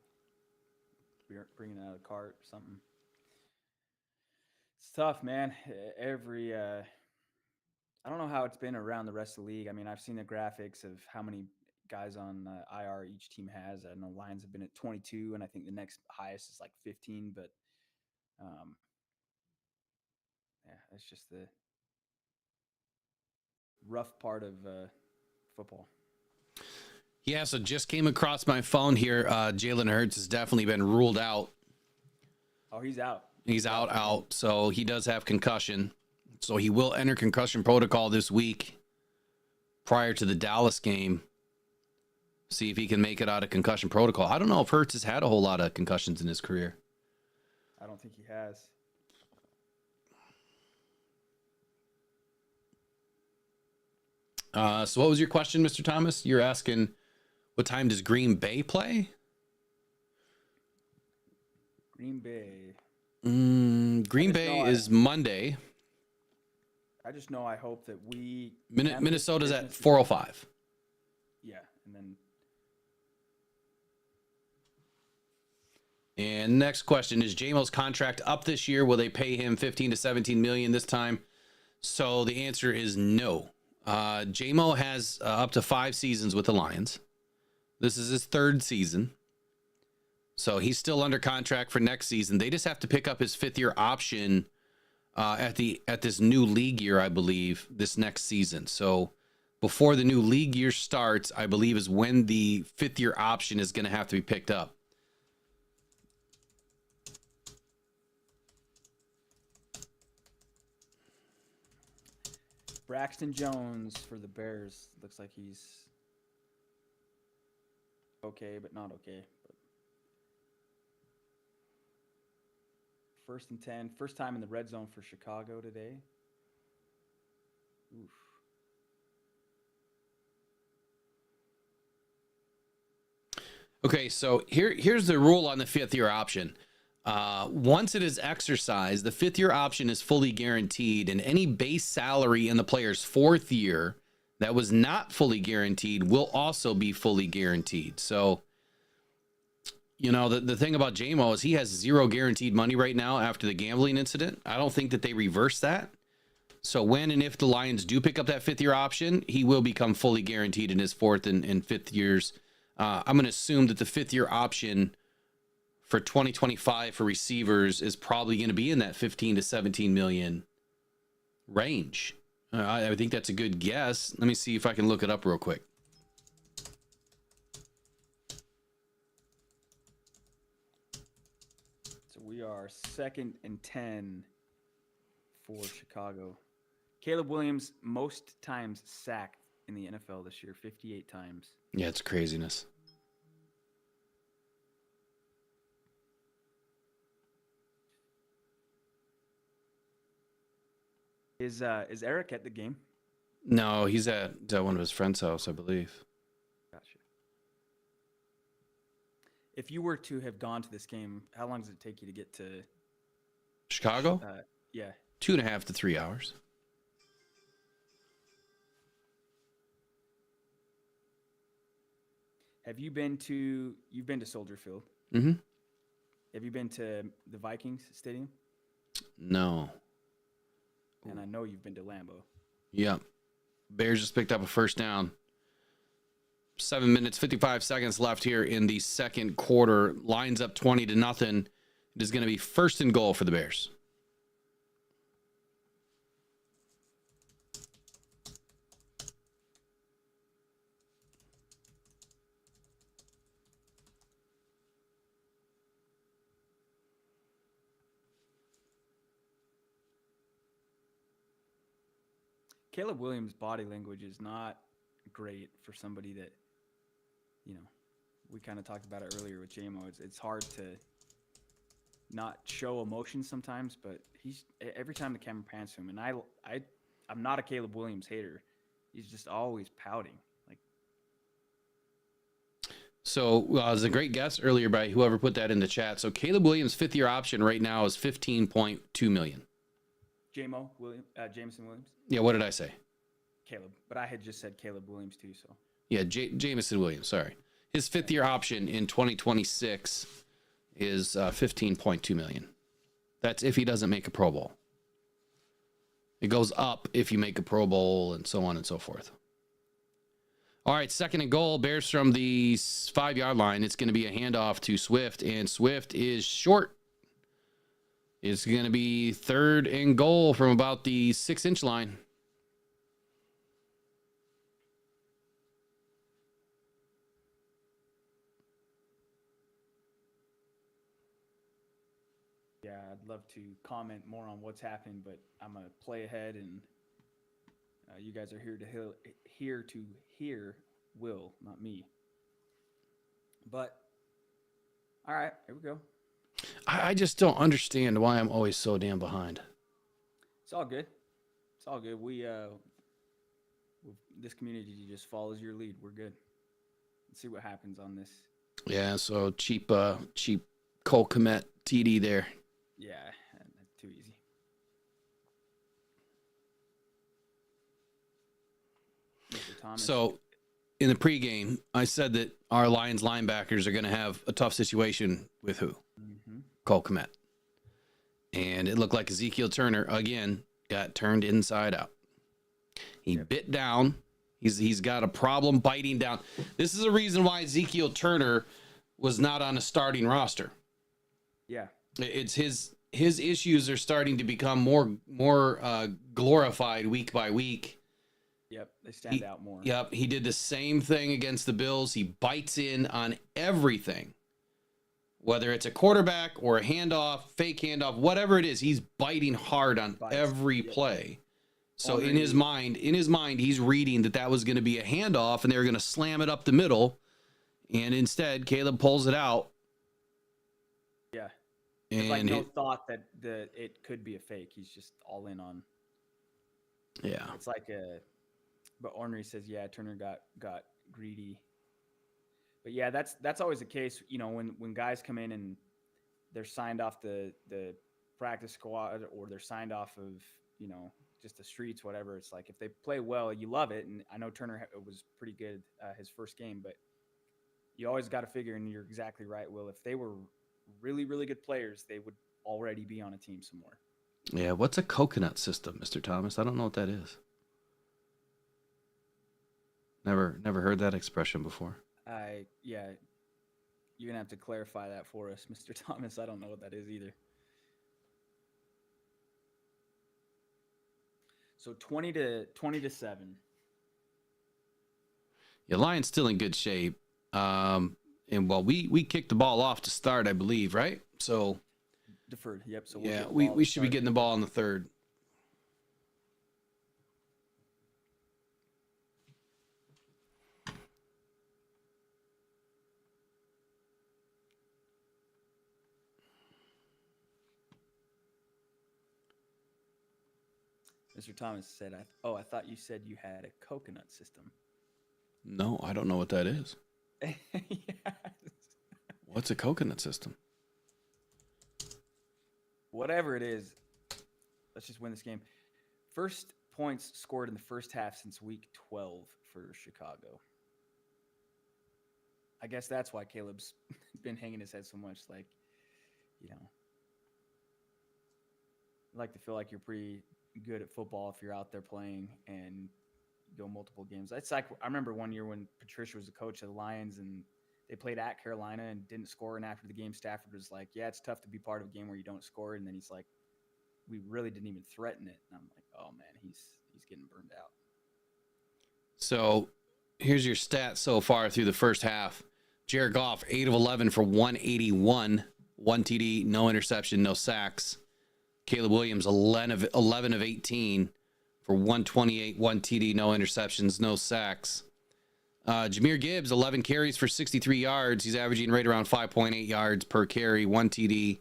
bringing out a cart or something. It's tough, man. I don't know how it's been around the rest of the league. I mean, I've seen the graphics of how many guys on IR each team has. I know Lions have been at 22, and I think the next highest is like 15. But yeah, that's just the rough part of football. Yeah, so just came across my phone here. Jalen Hurts has definitely been ruled out. Oh, he's out. He's out. So he does have concussion. So he will enter concussion protocol this week prior to the Dallas game. See if he can make it out of concussion protocol. I don't know if Hurts has had a whole lot of concussions in his career. I don't think he has. So what was your question, Mr. Thomas? You're asking what time does Green Bay play? Green Bay. Green Bay is Monday. I just know I hope that we Minnesota's at 4:05. Yeah, and then And next question is Jamo's contract up this year? Will they pay him 15 to 17 million this time? So the answer is no. Jamo has up to 5 seasons with the Lions. This is his 3rd season. So he's still under contract for next season. They just have to pick up his 5th-year option at this new league year, I believe, this next season. So before the new league year starts, I believe is when the 5th-year option is going to have to be picked up. Braxton Jones for the Bears. Looks like he's okay, but not okay. But 1st and 10. First time in the red zone for Chicago today. Oof. Okay, so here's the rule on the 5th-year option. Once it is exercised, the 5th-year option is fully guaranteed, and any base salary in the player's 4th year that was not fully guaranteed will also be fully guaranteed. So, you know, the thing about Jamo is he has 0 guaranteed money right now after the gambling incident. I don't think that they reverse that. So when and if the Lions do pick up that 5th-year option, he will become fully guaranteed in his 4th and 5th years. I'm going to assume that the 5th-year option for 2025 for receivers is probably going to be in that 15 to 17 million range. I think that's a good guess. Let me see if I can look it up real quick. So we are 2nd and 10 for Chicago. Caleb Williams, most times sacked in the NFL this year, 58 times. Yeah, it's craziness. Is Eric at the game? No, he's at one of his friend's house, I believe. Gotcha. If you were to have gone to this game, how long does it take you to get to Chicago? Yeah. 2.5 to 3 hours. You've been to Soldier Field? Mm-hmm. Have you been to the Vikings Stadium? No. And I know you've been to Lambeau. Yep. Bears just picked up a 1st down. 7 minutes, 55 seconds left here in the 2nd quarter. Lions up 20 to nothing. It is going to be 1st and goal for the Bears. Caleb Williams' body language is not great for somebody that, you know, we kind of talked about it earlier with Jamo. It's hard to not show emotion sometimes, but he's every time the camera pans to him, and I'm not a Caleb Williams hater. He's just always pouting. Like, so it was a great guess earlier by whoever put that in the chat. So Caleb Williams' 5th-year option right now is $15.2 million. Jameson Williams. Yeah, what did I say? Caleb, but I had just said Caleb Williams too. So yeah, Jameson Williams. Sorry, his 5th-year option in 2026 is $15.2 million. That's if he doesn't make a Pro Bowl. It goes up if you make a Pro Bowl and so on and so forth. All right, 2nd and goal. Bears from the 5-yard line. It's going to be a handoff to Swift, and Swift is short. It's going to be 3rd and goal from about the 6-inch line. yeah, I'd love to comment more on what's happened, but I'm gonna play ahead, and you guys are here to hear Will, not me. But all right, here we go. I just don't understand why I'm always so damn behind. It's all good. It's all good. This community just follows your lead. We're good. Let's see what happens on this. Yeah, so cheap Cole Kmet TD there. Yeah, that's too easy. Mr. Thomas. So in the pregame, I said that our Lions linebackers are going to have a tough situation with who? Mm-hmm. Cole Kmet. And it looked like Ezekiel Turner, again, got turned inside out. He bit down. He's got a problem biting down. This is a reason why Ezekiel Turner was not on a starting roster. Yeah. It's his issues are starting to become more glorified week by week. Yep, they stand out more. Yep, he did the same thing against the Bills. He bites in on everything. Whether it's a quarterback or a handoff, fake handoff, whatever it is, he's biting hard on every play. So in his mind, he's reading that was going to be a handoff and they were going to slam it up the middle. And instead, Caleb pulls it out. Yeah. And it's like no thought that it could be a fake. He's just all in on. Yeah. It's like but Ornery says, yeah, Turner got greedy. But yeah, that's always the case. You know, when guys come in and they're signed off the practice squad or they're signed off of, you know, just the streets, whatever. It's like if they play well, you love it. And I know Turner was pretty good his first game, but you always got to figure, and you're exactly right, Will, if they were really, really good players, they would already be on a team somewhere. Yeah, what's a coconut system, Mr. Thomas? I don't know what that is. Never heard that expression before. Yeah, you're gonna have to clarify that for us, Mr. Thomas. I don't know what that is either. So 20-7. Yeah, Lions still in good shape. And well, we kicked the ball off to start, I believe, right? So Deferred. Yep. So yeah, we should be getting the ball in the third. Mr. Thomas said, I thought you said you had a coconut system. No, I don't know what that is. Yes. What's a coconut system? Whatever it is, let's just win this game. First points scored in the first half since week 12 for Chicago. I guess that's why Caleb's been hanging his head so much. Like, you know, I like to feel like you're pretty good at football if you're out there playing and go multiple games. It's like I remember one year when Patricia was the coach of the Lions and they played at Carolina and didn't score. And after the game, Stafford was like, yeah, it's tough to be part of a game where you don't score. And then he's like, we really didn't even threaten it. And I'm like, oh man, he's getting burned out. So here's your stats so far through the first half. Jared Goff, 8 of 11 for 181, 1 TD, no interception, no sacks. Caleb Williams, 11 of 18 for 128, 1 TD, no interceptions, no sacks. Jahmyr Gibbs, 11 carries for 63 yards. He's averaging right around 5.8 yards per carry, 1 TD.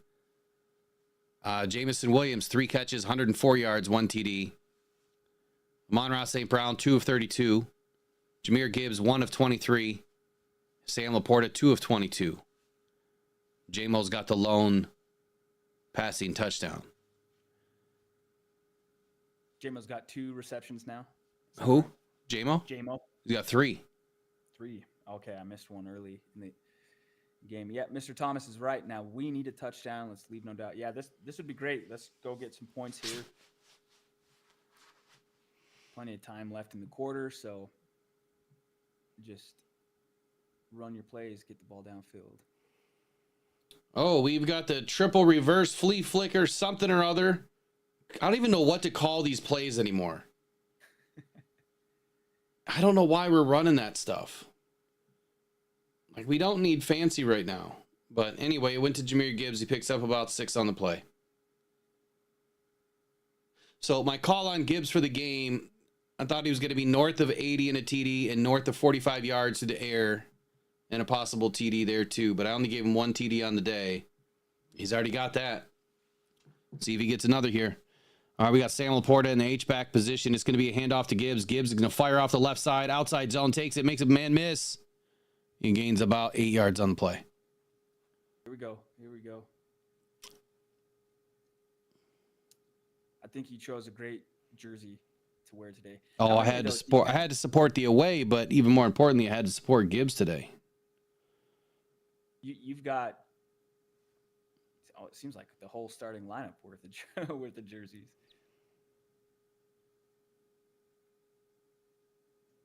Jameson Williams, 3 catches, 104 yards, 1 TD. Amon-Ra St. Brown, 2 of 32. Jahmyr Gibbs, 1 of 23. Sam Laporta, 2 of 22. J-Mo's got the lone passing touchdown. J-Mo's got 2 receptions now. Who? Right? J-Mo? J-Mo. He's got 3. 3. Okay, I missed one early in the game. Yeah, Mr. Thomas is right. Now we need a touchdown. Let's leave no doubt. Yeah, this would be great. Let's go get some points here. Plenty of time left in the quarter, so just run your plays, get the ball downfield. Oh, we've got the triple reverse flea flicker, something or other. I don't even know what to call these plays anymore. I don't know why we're running that stuff. Like, we don't need fancy right now. But anyway, it went to Jahmyr Gibbs. He picks up about 6 on the play. So my call on Gibbs for the game, I thought he was going to be north of 80 in a TD and north of 45 yards to the air and a possible TD there too. But I only gave him 1 TD on the day. He's already got that. See if he gets another here. All right, we got Sam Laporta in the H-back position. It's going to be a handoff to Gibbs. Gibbs is going to fire off the left side. Outside zone, takes it, makes a man miss. He gains about 8 yards on the play. Here we go. I think he chose a great jersey to wear today. Oh, I had to support the away, but even more importantly, I had to support Gibbs today. You've got. Oh, it seems like the whole starting lineup worth the jerseys.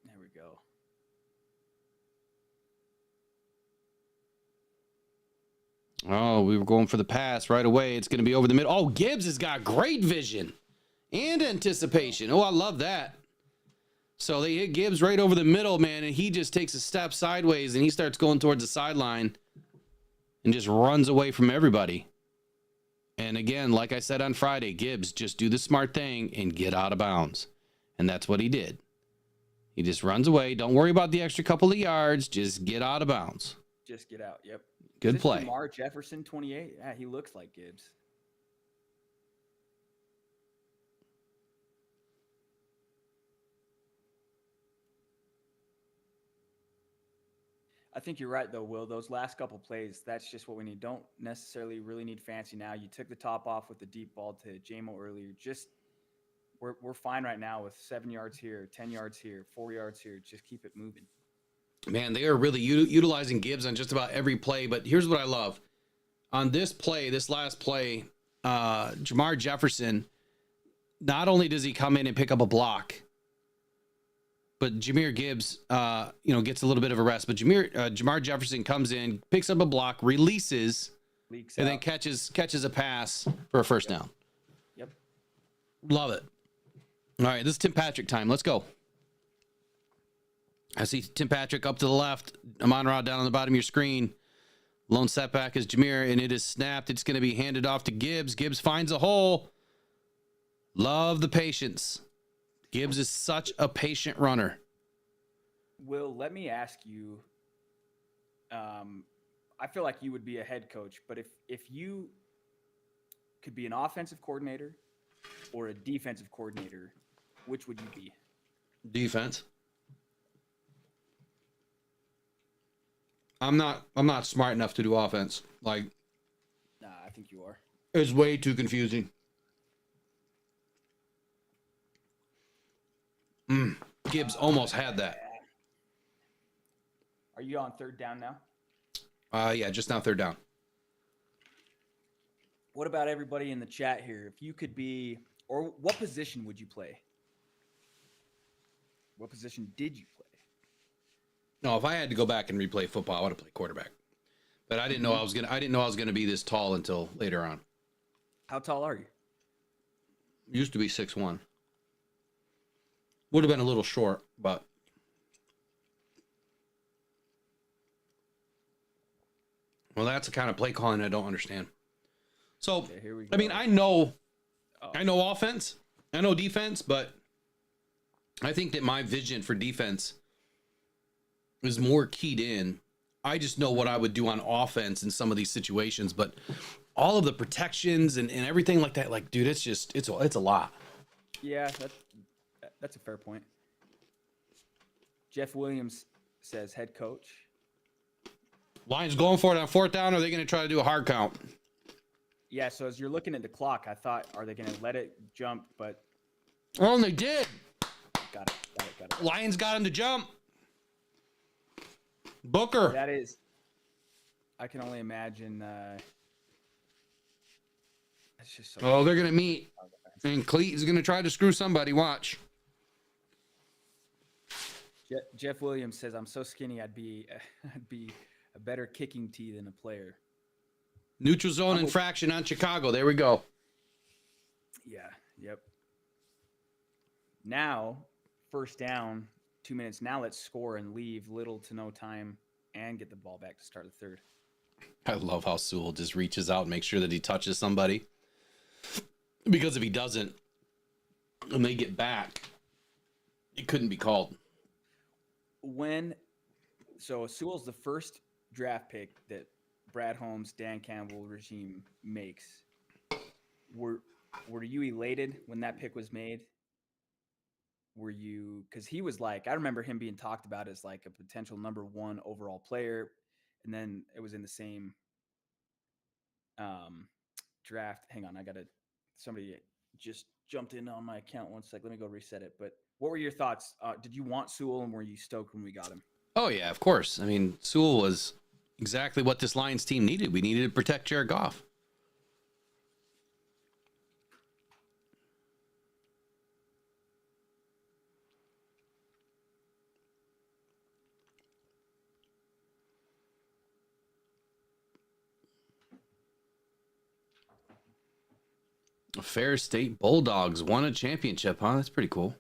There we go. Oh, we were going for the pass right away. It's going to be over the middle. Oh, Gibbs has got great vision and anticipation. Oh, I love that. So they hit Gibbs right over the middle, man, and he just takes a step sideways, and he starts going towards the sideline and just runs away from everybody. And again, like I said on Friday, Gibbs, just do the smart thing and get out of bounds. And that's what he did. He just runs away. Don't worry about the extra couple of yards. Just get out of bounds. Just get out. Yep. Good play. Jamar Jefferson, 28. Yeah, he looks like Gibbs. I think you're right, though, Will. Those last couple plays, that's just what we need. Don't necessarily really need fancy now. You took the top off with the deep ball to Jamo earlier. Just we're fine right now with 7 yards here, 10 yards here, 4 yards here. Just keep it moving. Man, they are really utilizing Gibbs on just about every play. But here's what I love. On this play, this last play, Jamar Jefferson, not only does he come in and pick up a block, but Jahmyr Gibbs, gets a little bit of a rest. But Jamar Jefferson comes in, picks up a block, releases, and then catches a pass for a first down. Yep. Love it. All right, this is Tim Patrick time. Let's go. I see Tim Patrick up to the left. Amon-Ra down on the bottom of your screen. Lone setback is Jahmyr, and it is snapped. It's going to be handed off to Gibbs. Gibbs finds a hole. Love the patience. Gibbs is such a patient runner. Will, let me ask you, I feel like you would be a head coach, but if you could be an offensive coordinator or a defensive coordinator, which would you be? Defense. I'm not smart enough to do offense. Like, Nah, I think you are. it's way too confusing. Gibbs almost had that. Are you on third down now? Yeah, just now third down. What about everybody in the chat here? If you could be, or what position would you play? What position did you play? No, if I had to go back and replay football, I would have played quarterback. But I didn't know I was gonna be this tall until later on. How tall are you? Used to be 6'1". Would have been a little short, but well, that's the kind of play calling I don't understand. So, Okay, here we go. I mean, I know offense, I know defense, but I think that my vision for defense is more keyed in. I just know what I would do on offense in some of these situations, but all of the protections and everything like that, like, dude, it's a lot. Yeah, that's a fair point. Jeff Williams says head coach. Lions going for it on fourth down, or are they going to try to do a hard count? Yeah, so as you're looking at the clock, I thought, are they going to let it jump? But Oh, and they did. got it. Lions got him to jump. Booker. That is, I can only imagine. It's just so. Oh, they're going to meet. And Cleat is going to try to screw somebody. Watch. Jeff Williams says, "I'm so skinny, I'd be a better kicking tee than a player." Neutral zone infraction on Chicago. There we go. Yeah. Yep. Now, first down, 2 minutes. Now let's score and leave little to no time and get the ball back to start the third. I love how Sewell just reaches out and makes sure that he touches somebody. Because if he doesn't, and they get back, it couldn't be called. When So Sewell's the first draft pick that Brad Holmes, Dan Campbell regime makes. Were you elated when that pick was made? Were you, because he was like, I remember him being talked about as like a potential number 1 overall player, and then it was in the same draft. Hang on, somebody just jumped in on my account 1 sec. Let me go reset it. But what were your thoughts? Did you want Sewell, and were you stoked when we got him? Oh, yeah, of course. I mean, Sewell was exactly what this Lions team needed. We needed to protect Jared Goff. Fair State Bulldogs won a championship, huh? That's pretty cool.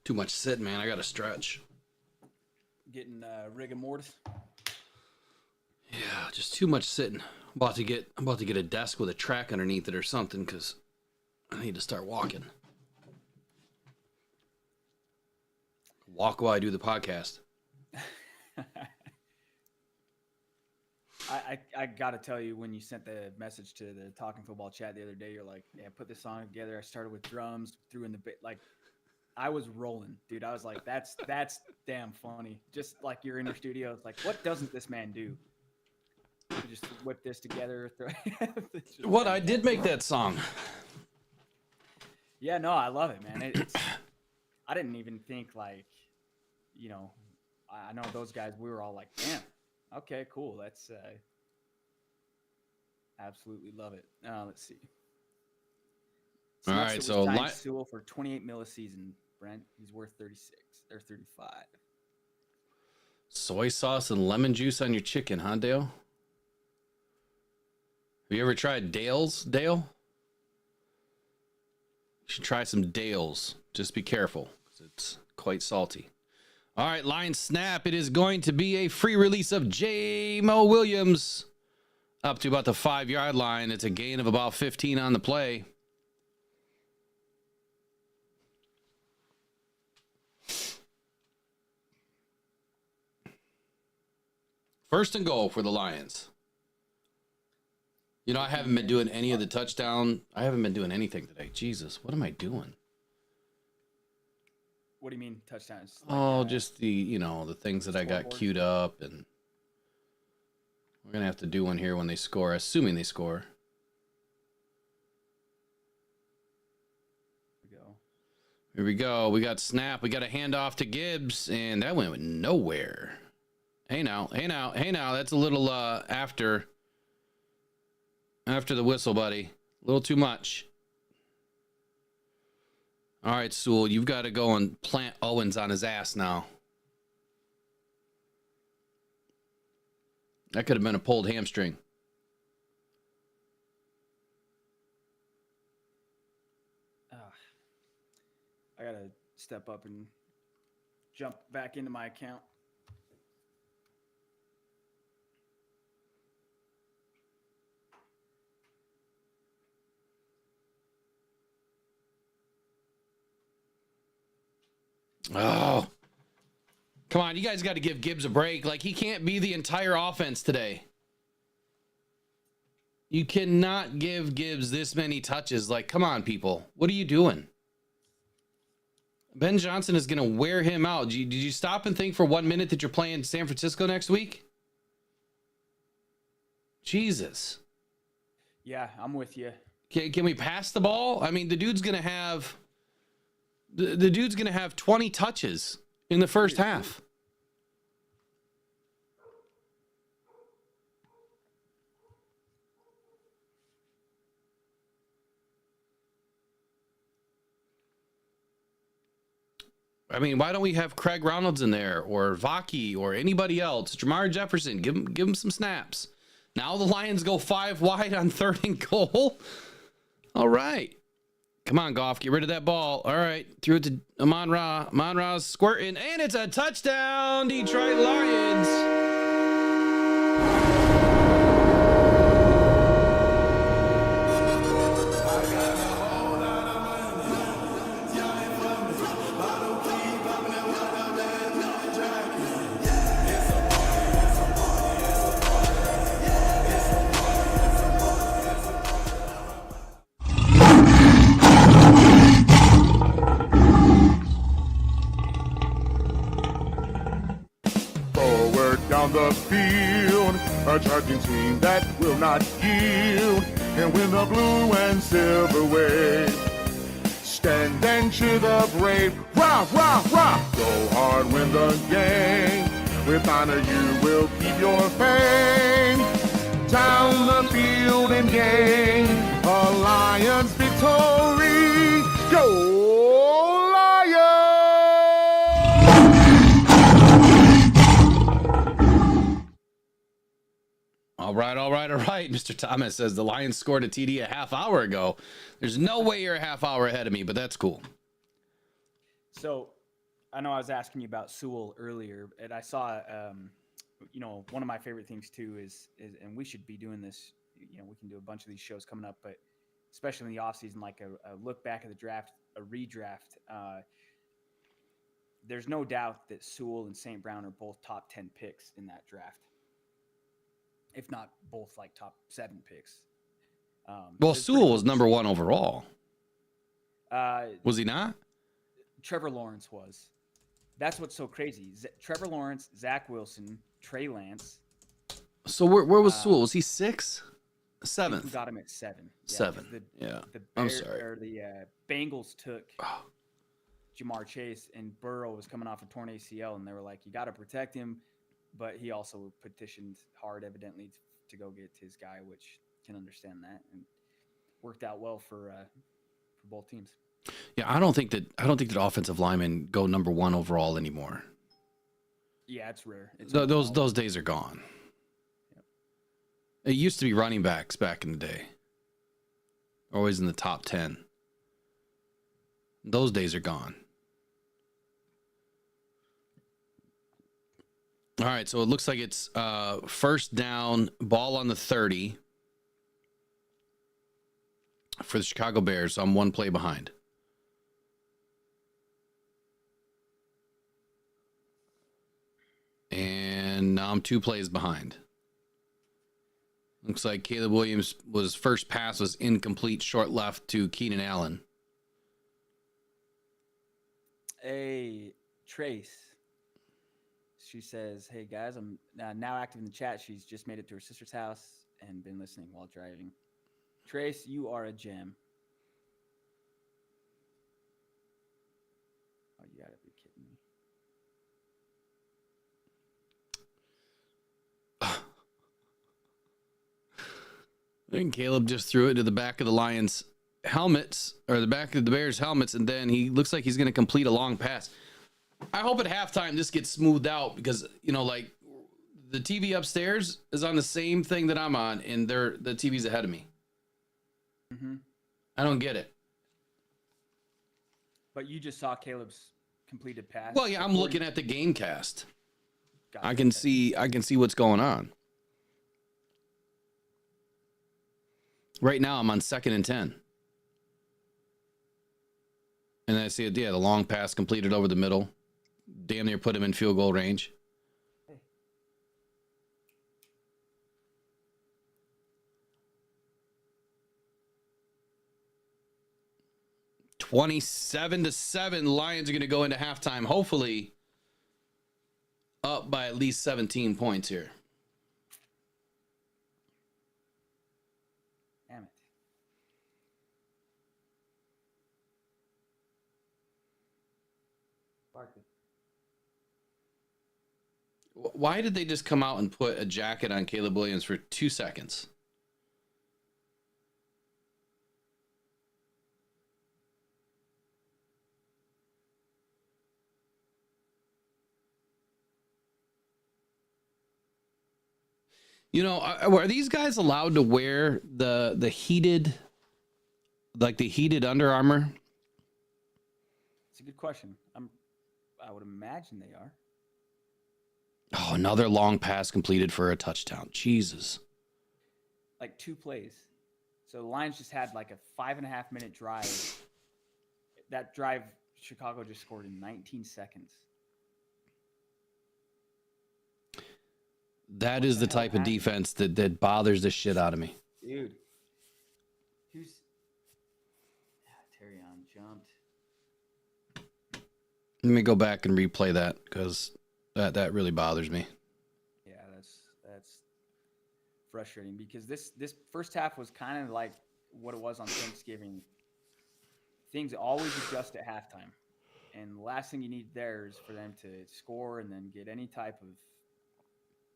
Too much sitting, man. I got to stretch. Getting rigor mortis. Yeah, just too much sitting. I'm about to get a desk with a track underneath it or something because I need to start walking. Walk while I do the podcast. I got to tell you, when you sent the message to the Talking Football chat the other day, you're like, yeah, put this song together. I started with drums, threw in the bit. Like, I was rolling, dude. I was like, that's damn funny. Just like you're in your studio. It's like, what doesn't this man do? You just whip this together. What? I did make that song. Yeah, no, I love it, man. It's I didn't even think like, I know those guys, we were all like, damn, okay, cool. That's absolutely love it. Let's see. All right, so Sewell for $28 million a season. Brent, he's worth 36 or 35. Soy sauce and lemon juice on your chicken, huh, Dale? Have you ever tried Dale's, Dale? You should try some Dale's. Just be careful, because it's quite salty. All right, line snap. It is going to be a free release of Jameson Williams up to about the 5-yard line. It's a gain of about 15 on the play. First and goal for the Lions. I haven't been doing any of the touchdown. I haven't been doing anything today. Jesus, what am I doing? What do you mean touchdowns? Like, just the things that I got queued up, and we're going to have to do one here when they score, assuming they score. Here we go. We got snap. We got a handoff to Gibbs, and that went nowhere. Hey now. That's a little after the whistle, buddy. A little too much. All right, Sewell, you've got to go and plant Owens on his ass now. That could have been a pulled hamstring. I got to step up and jump back into my account. Oh, come on. You guys got to give Gibbs a break. Like, he can't be the entire offense today. You cannot give Gibbs this many touches. Like, come on, people. What are you doing? Ben Johnson is going to wear him out. Did you stop and think for 1 minute that you're playing San Francisco next week? Jesus. Yeah, I'm with you. Can we pass the ball? I mean, the dude's going to have... The dude's going to have 20 touches in the first half. I mean, why don't we have Craig Reynolds in there or Vaki or anybody else? Jamar Jefferson, give him some snaps. Now the Lions go 5 wide on 3rd and goal. All right. Come on, Goff. Get rid of that ball. All right. Threw it to Amon Ra. Amon Ra's squirting, and it's a touchdown, Detroit Lions. Forward down the field, a charging team that will not yield. And win the blue and silver wave. Stand and cheer the brave. Rah, rah, rah. Go hard, win the game. With honor you will keep your fame. Down the field and gain a Lions victory. Go Lions! All right. Mr. Thomas says the Lions scored a TD a half hour ago. There's no way you're a half hour ahead of me, but that's cool. So I know I was asking you about Sewell earlier, and I saw, one of my favorite things too is, and we should be doing this, we can do a bunch of these shows coming up, but especially in the offseason, like a look back at the draft, a redraft. There's no doubt that Sewell and St. Brown are both top 10 picks in that draft, if not both like top 7 picks. Well, Sewell was number 1 overall. Was he not? Trevor Lawrence was. That's what's so crazy. Trevor Lawrence, Zach Wilson, Trey Lance. So where was Sewell? Was he 6th? 7th? We got him at 7. Yeah, 7. I'm sorry. Or the Bengals took Jamar Chase, and Burrow was coming off a torn ACL, and they were like, you got to protect him. But he also petitioned hard, evidently, to go get his guy, which can understand that, and worked out well for both teams. Yeah, I don't think that offensive linemen go number 1 overall anymore. Yeah, it's rare. Those days are gone. Yep. It used to be running backs back in the day, always in the top 10. Those days are gone. All right, so it looks like it's first down, ball on the 30 for the Chicago Bears. So I'm 1 play behind. And now I'm 2 plays behind. Looks like Caleb Williams' first pass was incomplete, short left to Keenan Allen. Hey, Trace. She says, hey, guys, I'm now active in the chat. She's just made it to her sister's house and been listening while driving. Trace, you are a gem. Oh, you got to be kidding me. And Caleb just threw it to the back of the Lions' helmets, or the back of the Bears' helmets, and then he looks like he's going to complete a long pass. I hope at halftime this gets smoothed out because, like the TV upstairs is on the same thing that I'm on, and the TV's ahead of me. Mm-hmm. I don't get it. But you just saw Caleb's completed pass. Well, yeah, I'm looking at the game cast. Gotcha. I can see what's going on. Right now I'm on 2nd and 10. And I see it, the long pass completed over the middle. Damn near put him in field goal range. Hey. 27-7. Lions are going to go into halftime, hopefully up by at least 17 points here. Damn it. Why did they just come out and put a jacket on Caleb Williams for 2 seconds? You know, are these guys allowed to wear the heated, like the heated Under Armour? It's a good question. I would imagine they are. Oh, another long pass completed for a touchdown. Jesus. Like 2 plays. So the Lions just had like a 5.5-minute drive. That drive, Chicago just scored in 19 seconds. That is the type of defense that bothers the shit out of me. Dude. Terrion jumped. Let me go back and replay that because that really bothers me. Yeah, that's frustrating because this first half was kind of like what it was on Thanksgiving. Things always adjust at halftime. And the last thing you need there is for them to score and then get any type of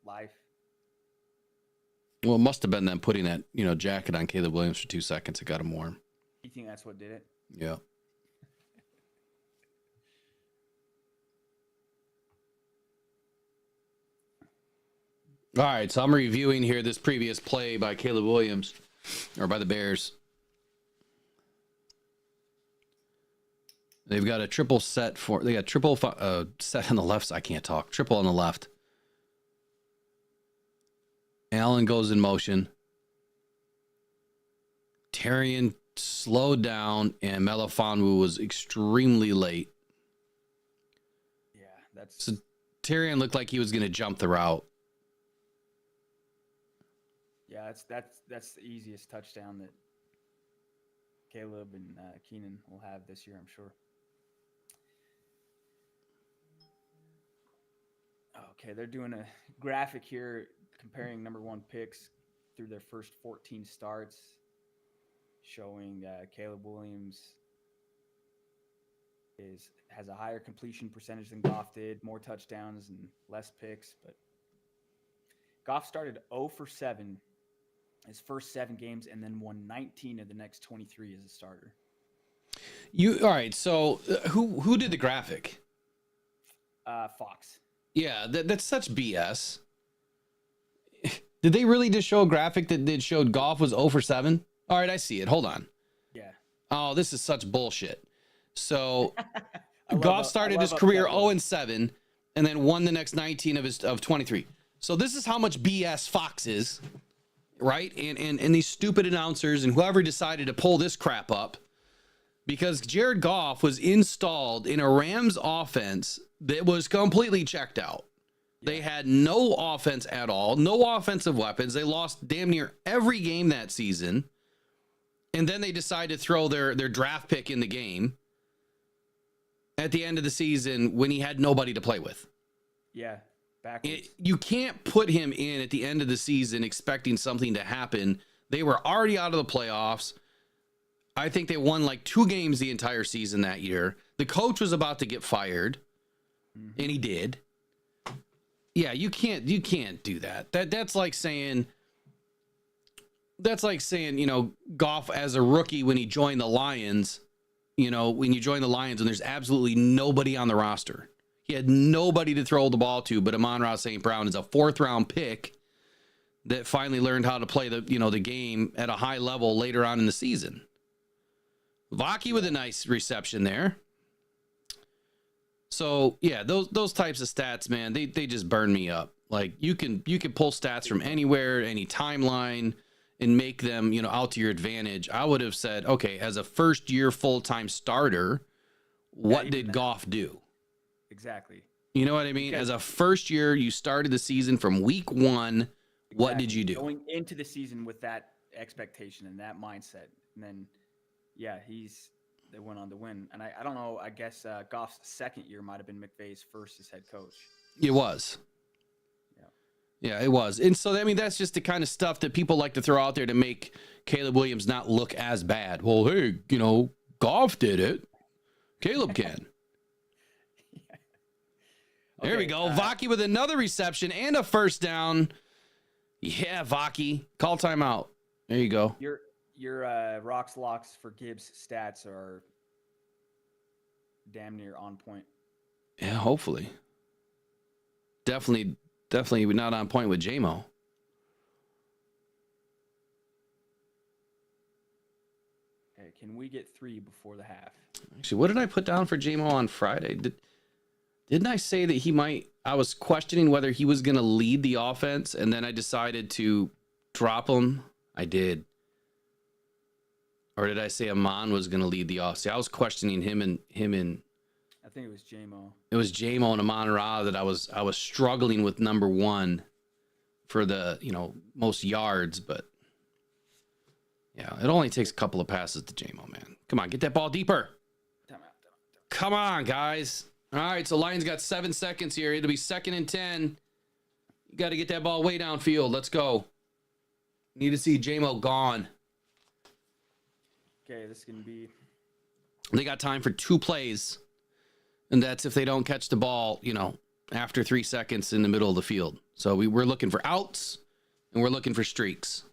life. Well, it must have been them putting that, jacket on Caleb Williams for 2 seconds. It got him warm. You think that's what did it? Yeah. All right, so I'm reviewing here this previous play by Caleb Williams, or by the Bears. They've got a triple set they got triple set on the left. I can't talk. Triple on the left. Allen goes in motion. Terrion slowed down, and Melifonwu was extremely late. Yeah, so Terrion looked like he was going to jump the route. Yeah, that's the easiest touchdown that Caleb and Keenan will have this year, I'm sure. Okay, they're doing a graphic here comparing number 1 picks through their first 14 starts, showing Caleb Williams has a higher completion percentage than Goff did, more touchdowns and less picks. But Goff started 0 for 7 his first 7 games and then won 19 of the next 23 as a starter. All right, so who did the graphic? Fox. Yeah, that's such BS. Did they really just show a graphic that showed Goff was 0 for 7? All right, I see it. Hold on. Yeah. Oh, this is such bullshit. So Goff started his career 0 and 7, and then won the next 19 of 23. So this is how much BS Fox is, right? And these stupid announcers and whoever decided to pull this crap up, because Jared Goff was installed in a Rams offense that was completely checked out. They had no offense at all, no offensive weapons. They lost damn near every game that season. And then they decided to throw their draft pick in the game at the end of the season when he had nobody to play with. Yeah, backwards. You can't put him in at the end of the season expecting something to happen. They were already out of the playoffs. I think they won like 2 games the entire season that year. The coach was about to get fired, and he did. Yeah, you can't do that. That's like saying, Goff as a rookie when he joined the Lions, when you join the Lions and there's absolutely nobody on the roster. He had nobody to throw the ball to, but Amon-Ra St. Brown is a 4th-round pick that finally learned how to play the game at a high level later on in the season. Vaki with a nice reception there. So yeah, those types of stats, man, they just burn me up. Like you can pull stats from anywhere, any timeline, and make them out to your advantage. I would have said, okay, as a first year full-time starter, what did Goff do? Exactly. You know what I mean? As a first year, you started the season from week 1. What did you do? Going into the season with that expectation and that mindset, and then they went on to win. And I don't know, I guess Goff's second year might have been McVay's first as head coach. It was. Yeah, it was. And so, I mean, that's just the kind of stuff that people like to throw out there to make Caleb Williams not look as bad. Well, hey, Goff did it. Caleb can. There we go. Vaki with another reception and a first down. Yeah, Vaki. Call timeout. There you go. Your Rocks Locks for Gibbs stats are damn near on point. Yeah, hopefully. Definitely not on point with JMO. Can we get 3 before the half? Actually, what did I put down for JMO on Friday? Didn't I say that he might? I was questioning whether he was going to lead the offense, and then I decided to drop him. I did. Or did I say Amon was going to lead the offense? See, I was questioning him and I think it was JMO. It was JMO and Amon Ra that I was struggling with number 1 for the most yards, but yeah, it only takes a couple of passes to JMO, man. Come on, get that ball deeper. Come on, guys. All right, so Lions got 7 seconds here. It'll be 2nd and 10. You got to get that ball way downfield. Let's go. Need to see JMO gone. Okay, this is going to be... They got time for 2 plays, and that's if they don't catch the ball, after 3 seconds in the middle of the field. So we're looking for outs, and we're looking for streaks.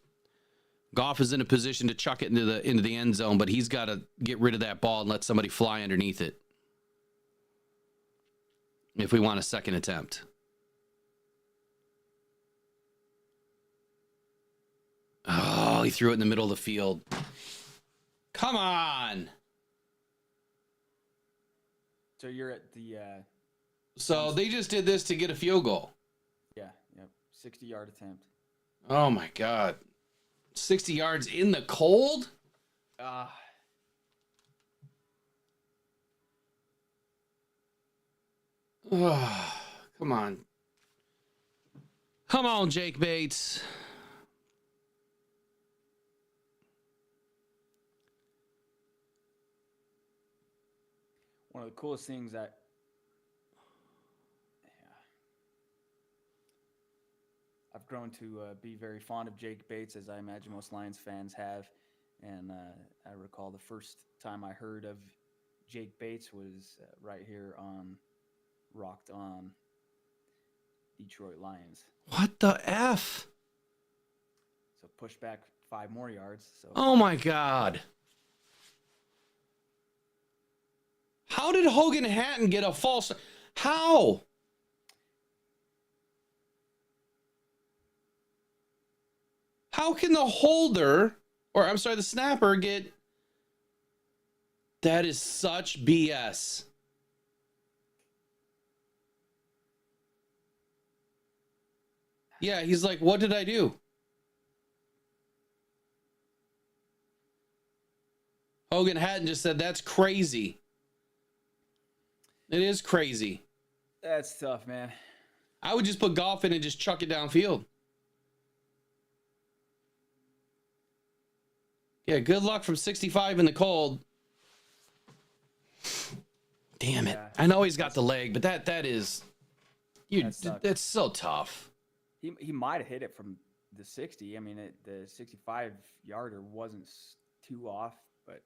Goff is in a position to chuck it into the end zone, but he's got to get rid of that ball and let somebody fly underneath it if we want a second attempt. Oh, he threw it in the middle of the field. Come on. So you're at the... So they just did this to get a field goal. Yeah, 60-yard attempt. Oh, my God. 60 yards in the cold? Come on. Come on, Jake Bates. One of the coolest things that I've grown to be very fond of Jake Bates, as I imagine most Lions fans have. And I recall the first time I heard of Jake Bates was right here on Rocked On Detroit Lions. What the F? So push back 5 more yards. So Oh, my God. How did Hogan Hatton get a false? How? How can the holder, or I'm sorry, the snapper get? That is such BS. Yeah, he's like, what did I do? Hogan Hatton just said, that's crazy. It is crazy. that's tough, man. I would just put Goff in and just chuck it downfield. Yeah, good luck from 65 in the cold. Damn it. Yeah. I know he's got the leg, but that is That that's so tough. He might have hit it from the 60. I mean, the 65-yarder wasn't too off, but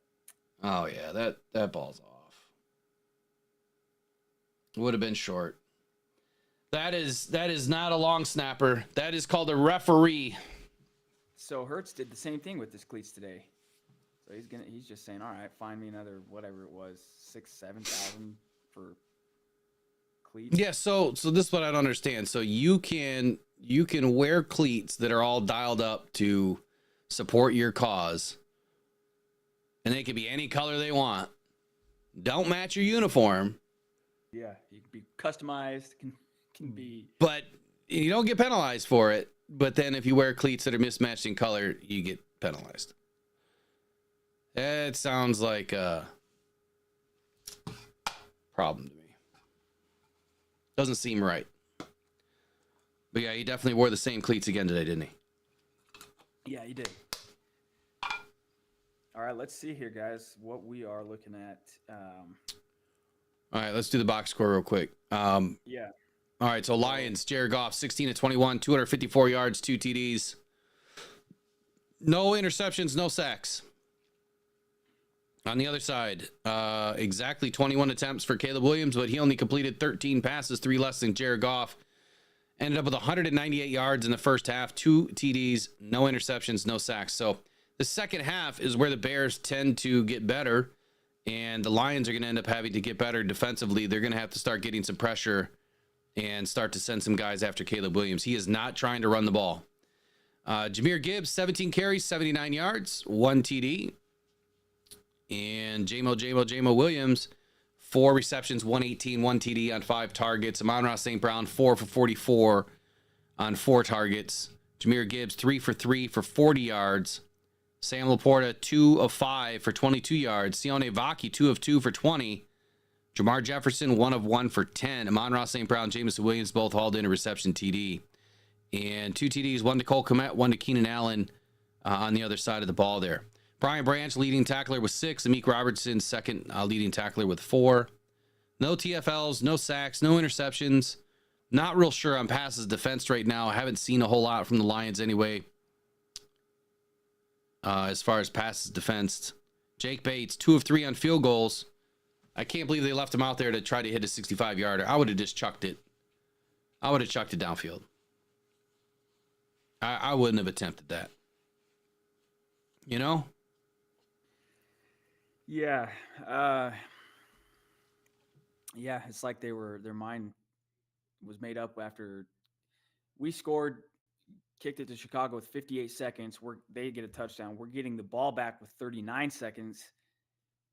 Oh yeah, that ball's off. Would have been short. That is not a long snapper. That is called a referee. so Hurts did the same thing with his cleats today. So he's just saying, all right, find me another whatever it was, 6,000-7,000 for cleats. Yeah, so this is what I don't understand. So you can wear cleats that are all dialed up to support your cause, and they can be any color they want. Don't match your uniform. Yeah, you can be customized, can be. But you don't get penalized for it. But then if you wear cleats that are mismatched in color, you get penalized. It sounds like a problem to me. Doesn't seem right. But yeah, he definitely wore the same cleats again today, didn't he? Yeah, he did. All right, let's see here, guys, what we are looking at. All right, let's do the box score real quick. Yeah. All right, so Lions, Jared Goff, 16 of 21, 254 yards, 2 TDs. No interceptions, no sacks. On the other side, exactly 21 attempts for Caleb Williams, but he only completed 13 passes, 3 less than Jared Goff. Ended up with 198 yards in the first half, 2 TDs, no interceptions, no sacks. So the second half is where the Bears tend to get better, and the Lions are going to end up having to get better defensively. They're going to have to start getting some pressure and start to send some guys after Caleb Williams. He is not trying to run the ball. Jahmyr Gibbs, 17 carries, 79 yards, 1 TD. And Jamo Williams, 4 receptions, 118, 1 TD on 5 targets. Amon-Ra St. Brown, 4 for 44 on 4 targets. Jahmyr Gibbs, 3 for 3 for 40 yards. Sam Laporta, 2 of 5 for 22 yards. Sione Vaki, 2 of 2 for 20. Jamar Jefferson, 1 of 1 for 10. Amon-Ra St. Brown, Jameson Williams both hauled in a reception TD. And 2 TDs, 1 to Cole Kmet, 1 to Keenan Allen on the other side of the ball there. Brian Branch, leading tackler with 6. Amik Robertson, second leading tackler with 4. No TFLs, no sacks, no interceptions. Not real sure on passes defense right now. I haven't seen a whole lot from the Lions anyway. As far as passes defensed. Jake Bates, 2 of 3 on field goals. I can't believe they left him out there to try to hit a 65-yarder. I would have just chucked it. I would have chucked it downfield. I wouldn't have attempted that. You know? Yeah. Yeah, it's like their mind was made up after we scored, kicked it to Chicago with 58 seconds. They get a touchdown. We're getting the ball back with 39 seconds.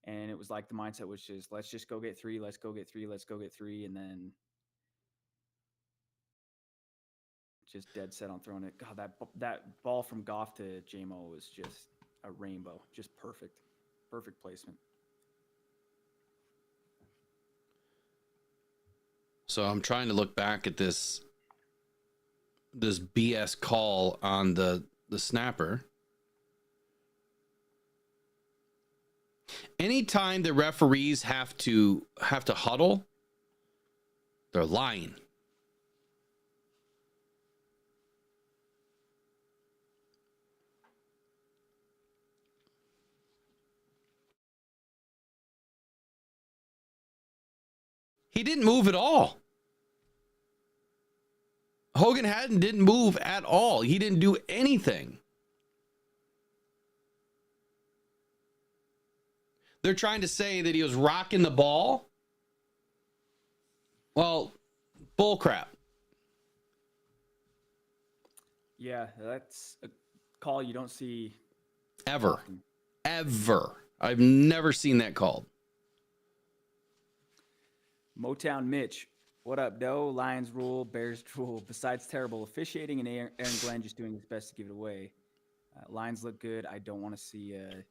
And it was like the mindset was just, let's just go get 3. Let's go get 3. Let's go get 3. And then just dead set on throwing it. God, that ball from Goff to Jamo was just a rainbow. Just perfect. Perfect placement. So I'm trying to look back at this BS call on the snapper. Anytime the referees have to huddle, they're lying. He didn't move at all. Hogan Haddon didn't move at all. He didn't do anything. They're trying to say that he was rocking the ball. Well, bull crap. Yeah, that's a call you don't see Ever. I've never seen that called. Motown Mitch, what up, Doe? Lions rule, Bears rule. Besides terrible officiating and Aaron Glenn just doing his best to give it away. Lions look good. I don't want to see a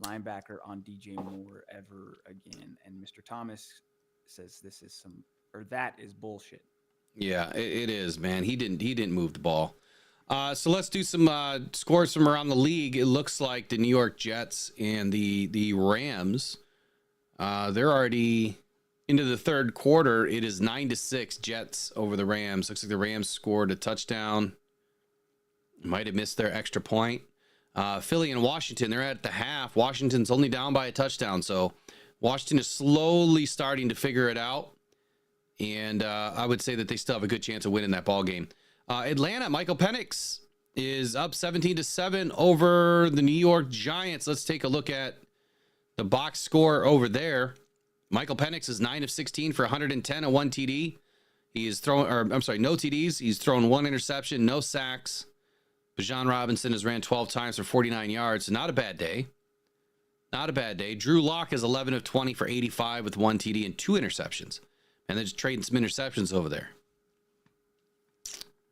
linebacker on DJ Moore ever again. And Mr. Thomas says that is bullshit. Yeah, it is, man. He didn't move the ball. So let's do some scores from around the league. It looks like the New York Jets and the Rams, they're already into the third quarter. It is 9-6 Jets over the Rams. Looks like the Rams scored a touchdown. Might have missed their extra point. Philly and Washington, they're at the half. Washington's only down by a touchdown. So Washington is slowly starting to figure it out. And I would say that they still have a good chance of winning that ball game. Atlanta, Michael Penix is up 17-7 over the New York Giants. Let's take a look at the box score over there. Michael Penix is 9 of 16 for 110 and 1 TD. He is throwing, no TDs. He's thrown 1 interception, no sacks. Bijan Robinson has ran 12 times for 49 yards. Not a bad day. Not a bad day. Drew Lock is 11 of 20 for 85 with 1 TD and 2 interceptions. And they're just trading some interceptions over there.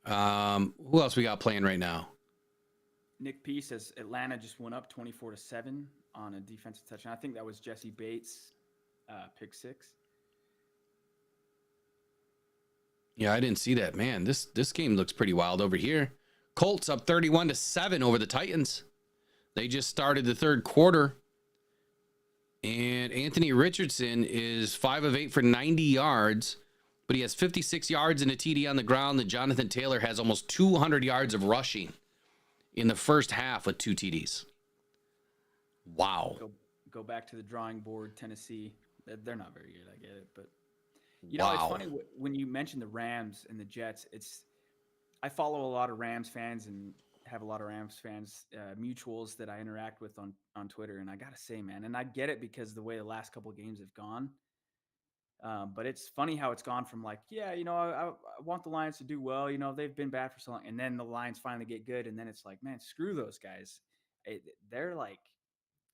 Who else we got playing right now? Nick P says Atlanta just went up 24-7 on a defensive touchdown. I think that was Jesse Bates' pick 6. Yeah, I didn't see that. Man, this game looks pretty wild over here. Colts up 31-7 over the Titans. They just started the third quarter. And Anthony Richardson is 5 of 8 for 90 yards, but he has 56 yards and a TD on the ground. And Jonathan Taylor has almost 200 yards of rushing in the first half with 2 TDs. Wow. Go back to the drawing board, Tennessee. They're not very good, I get it. But, it's funny when you mention the Rams and the Jets. I follow a lot of Rams fans and have a lot of Rams fans, mutuals that I interact with on Twitter. And I got to say, man, and I get it because the way the last couple of games have gone. But it's funny how it's gone from like, I want the Lions to do well. They've been bad for so long. And then the Lions finally get good. And then it's like, man, screw those guys. They're like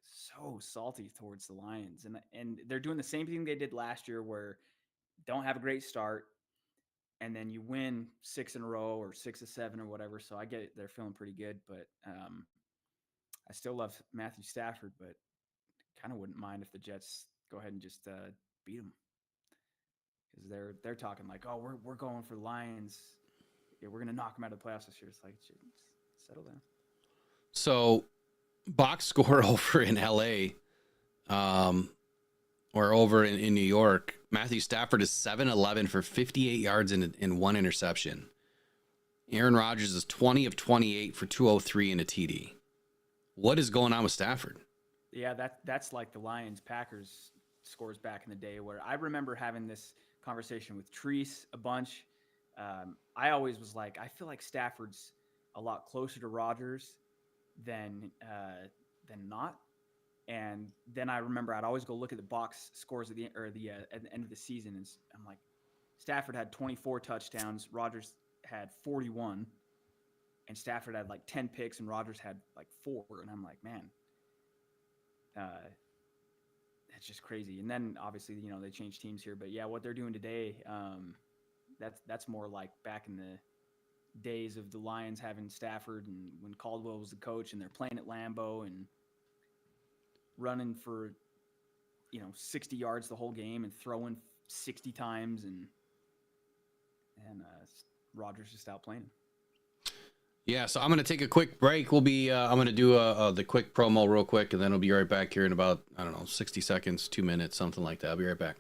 so salty towards the Lions, and they're doing the same thing they did last year, where don't have a great start, and then you win 6 in a row or 6 of 7 or whatever. So I get it. They're feeling pretty good, but I still love Matthew Stafford, but kind of wouldn't mind if the Jets go ahead and just beat them, because they're talking like, oh, we're going for the Lions. Yeah, we're gonna knock them out of the playoffs this year. It's like, just settle down. So, box score over in LA, or over in New York, Matthew Stafford is 7-11 for 58 yards and 1 interception. Aaron Rodgers is 20 of 28 for 203 and a TD. What is going on with Stafford? Yeah, that's like the Lions Packers scores back in the day, where I remember having this conversation with Treese a bunch. I always was like, I feel like Stafford's a lot closer to Rodgers than not. And then I remember I'd always go look at the box scores at the end of the season, and I'm like, Stafford had 24 touchdowns, Rodgers had 41, and Stafford had like 10 picks, and Rodgers had like 4. And I'm like, man, that's just crazy. And then obviously, they changed teams here, but yeah, what they're doing today, that's more like back in the days of the Lions having Stafford, and when Caldwell was the coach, and they're playing at Lambeau and running for 60 yards the whole game and throwing 60 times, and Rodgers just outplaying him. Yeah, so I'm going to take a quick break. I'm going to do the quick promo real quick, and then I'll be right back here in about, 60 seconds, 2 minutes, something like that. I'll be right back.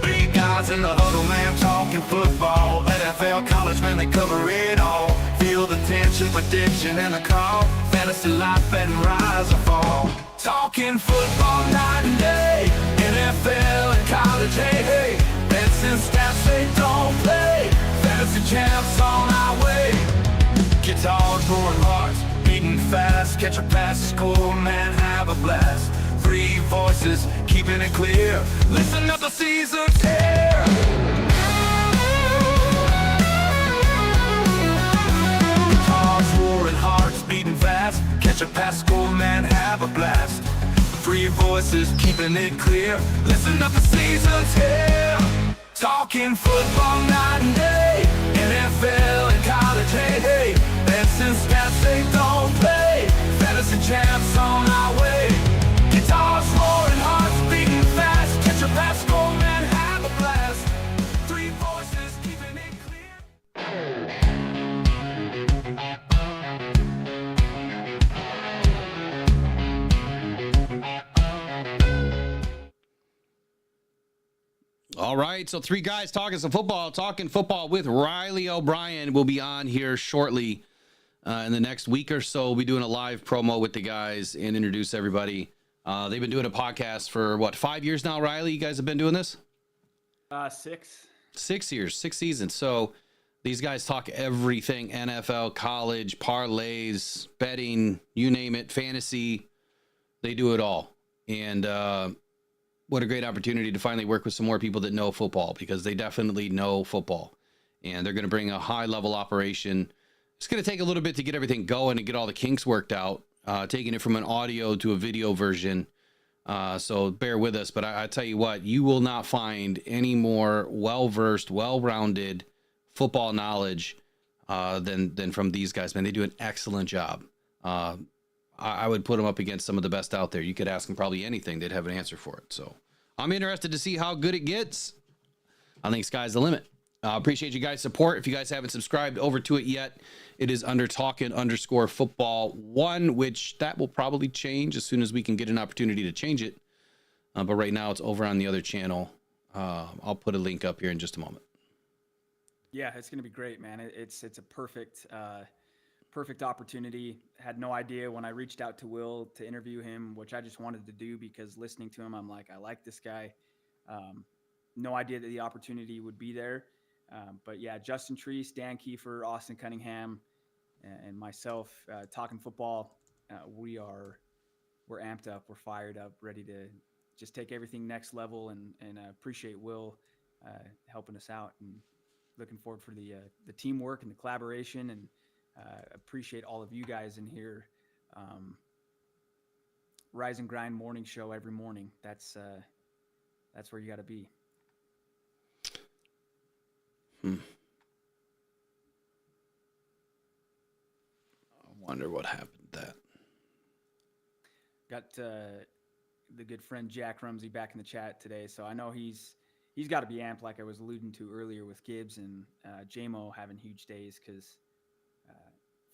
3 guys in the huddle, man, talking football. NFL, college, man, they cover it all. Feel the tension, prediction, and the call. Fantasy life, and rise or fall. Talking football night and day. NFL and college, hey, hey. Bets and stats, they don't play. Fantasy champs on our way. Guitars, roaring hearts, beating fast. Catch a pass, score, man, have a blast. 3 voices, keeping it clear. Listen up, the season's here. Guitars, roaring hearts, beating fast. Catch a pass, score, man, have a blast. 3 voices, keeping it clear. Listen up, the season's here. Talking football night and day. NFL and college, hey, hey. Bets and stats, they don't play. Fantasy champs on our way. Guitars, roaring hearts, beating fast. Catch a pass, score, man, have a blast. 3 voices, keeping it clear. All right, so 3 guys talking football with Riley O'Brien will be on here shortly in the next week or so. We'll be doing a live promo with the guys and introduce everybody. They've been doing a podcast for, 5 years now, Riley? You guys have been doing this? 6. 6 years, 6 seasons. So these guys talk everything, NFL, college, parlays, betting, you name it, fantasy. They do it all. And what a great opportunity to finally work with some more people that know football, because they definitely know football. And they're going to bring a high-level operation. It's going to take a little bit to get everything going and get all the kinks worked out, taking it from an audio to a video version. So bear with us. But I tell you what, you will not find any more well-versed, well-rounded football knowledge than from these guys, man. They do an excellent job. I would put them up against some of the best out there. You could ask them probably anything. They'd have an answer for it. So I'm interested to see how good it gets. I think sky's the limit. Appreciate you guys' support. If you guys haven't subscribed over to it yet, it is under Talkin_Football 1, which that will probably change as soon as we can get an opportunity to change it. But right now it's over on the other channel. I'll put a link up here in just a moment. Yeah, it's going to be great, man. It's a perfect opportunity. Had no idea when I reached out to Will to interview him, which I just wanted to do because listening to him, I'm like, I like this guy. No idea that the opportunity would be there. But yeah, Justin Treese, Dan Kiefer, Austin Cunningham, and myself, talking football. We're amped up, we're fired up, ready to just take everything next level, and appreciate Will helping us out, and looking forward for the teamwork and the collaboration, and appreciate all of you guys in here. Rise and Grind morning show every morning. That's where you got to be. I wonder what happened to that. Got the good friend Jack Rumsey back in the chat today, so I know he's got to be amped, like I was alluding to earlier with Gibbs and JMO having huge days because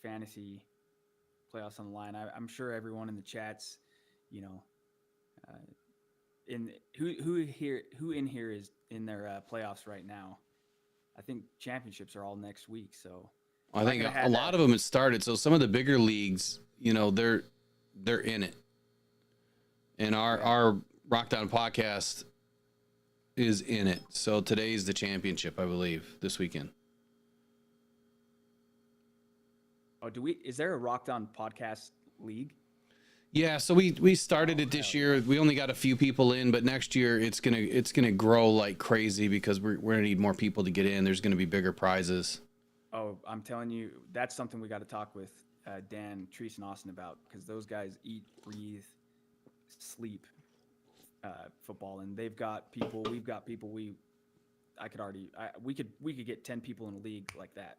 fantasy playoffs on the line. I'm sure everyone in the chats, in who in here is in their playoffs right now. I think championships are all next week, so I think a lot of them have started. So some of the bigger leagues, they're in it. And our Rock Down podcast is in it. So today's the championship, I believe, this weekend. Oh, is there a Rock Down podcast league? Yeah, so we started it this year. We only got a few people in, but next year it's gonna grow like crazy because we're gonna need more people to get in. There's gonna be bigger prizes. Oh, I'm telling you, that's something we got to talk with Dan, Treese, and Austin about, because those guys eat, breathe, sleep football, and they've got people. We've got people. We could get 10 people in a league like that.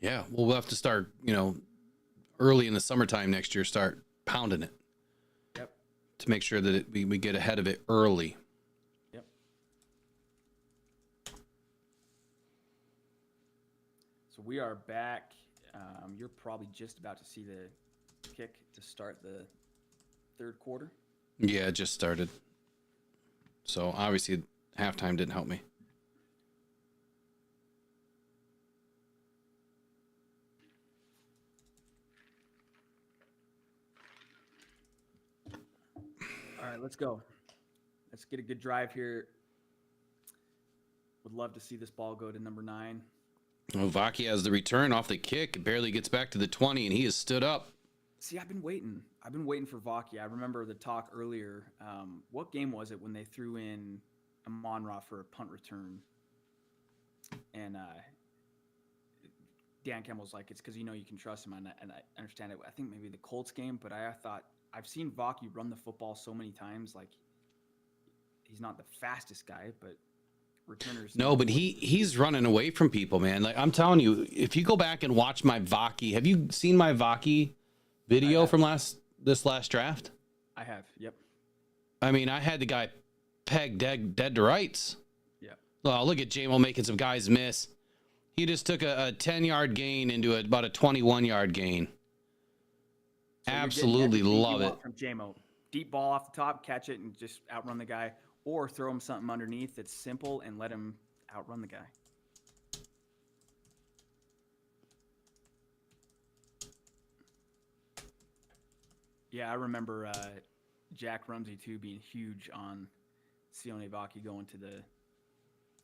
Yeah, well, we'll have to start, early in the summertime next year. Start pounding it. Yep. To make sure that we get ahead of it early. Yep. So we are back. You're probably just about to see the kick to start the third quarter. Yeah, it just started. So obviously halftime didn't help me. All right, let's go. Let's get a good drive here. Would love to see this ball go to number 9. Oh, Vaki has the return off the kick. It barely gets back to the 20, and he has stood up. See, I've been waiting for Vaki. I remember the talk earlier. What game was it when they threw in Amon-Ra for a punt return? And Dan Campbell's like, it's because you can trust him, and I understand it. I think maybe the Colts game, but I thought I've seen Vaki run the football so many times. Like, he's not the fastest guy, but returners. No, but he's running away from people, man. Like, I'm telling you, if you go back and watch my Vaki, have you seen my Vaki video from this last draft? I have. Yep. I mean, I had the guy pegged dead to rights. Yeah. Well, look at JMO making some guys miss. He just took a 10-yard gain into about a 21-yard gain. So absolutely love it. From JMO, deep ball off the top, catch it, and just outrun the guy, or throw him something underneath that's simple and let him outrun the guy. Yeah, I remember Jack Rumsey too being huge on Sione Vaki going to the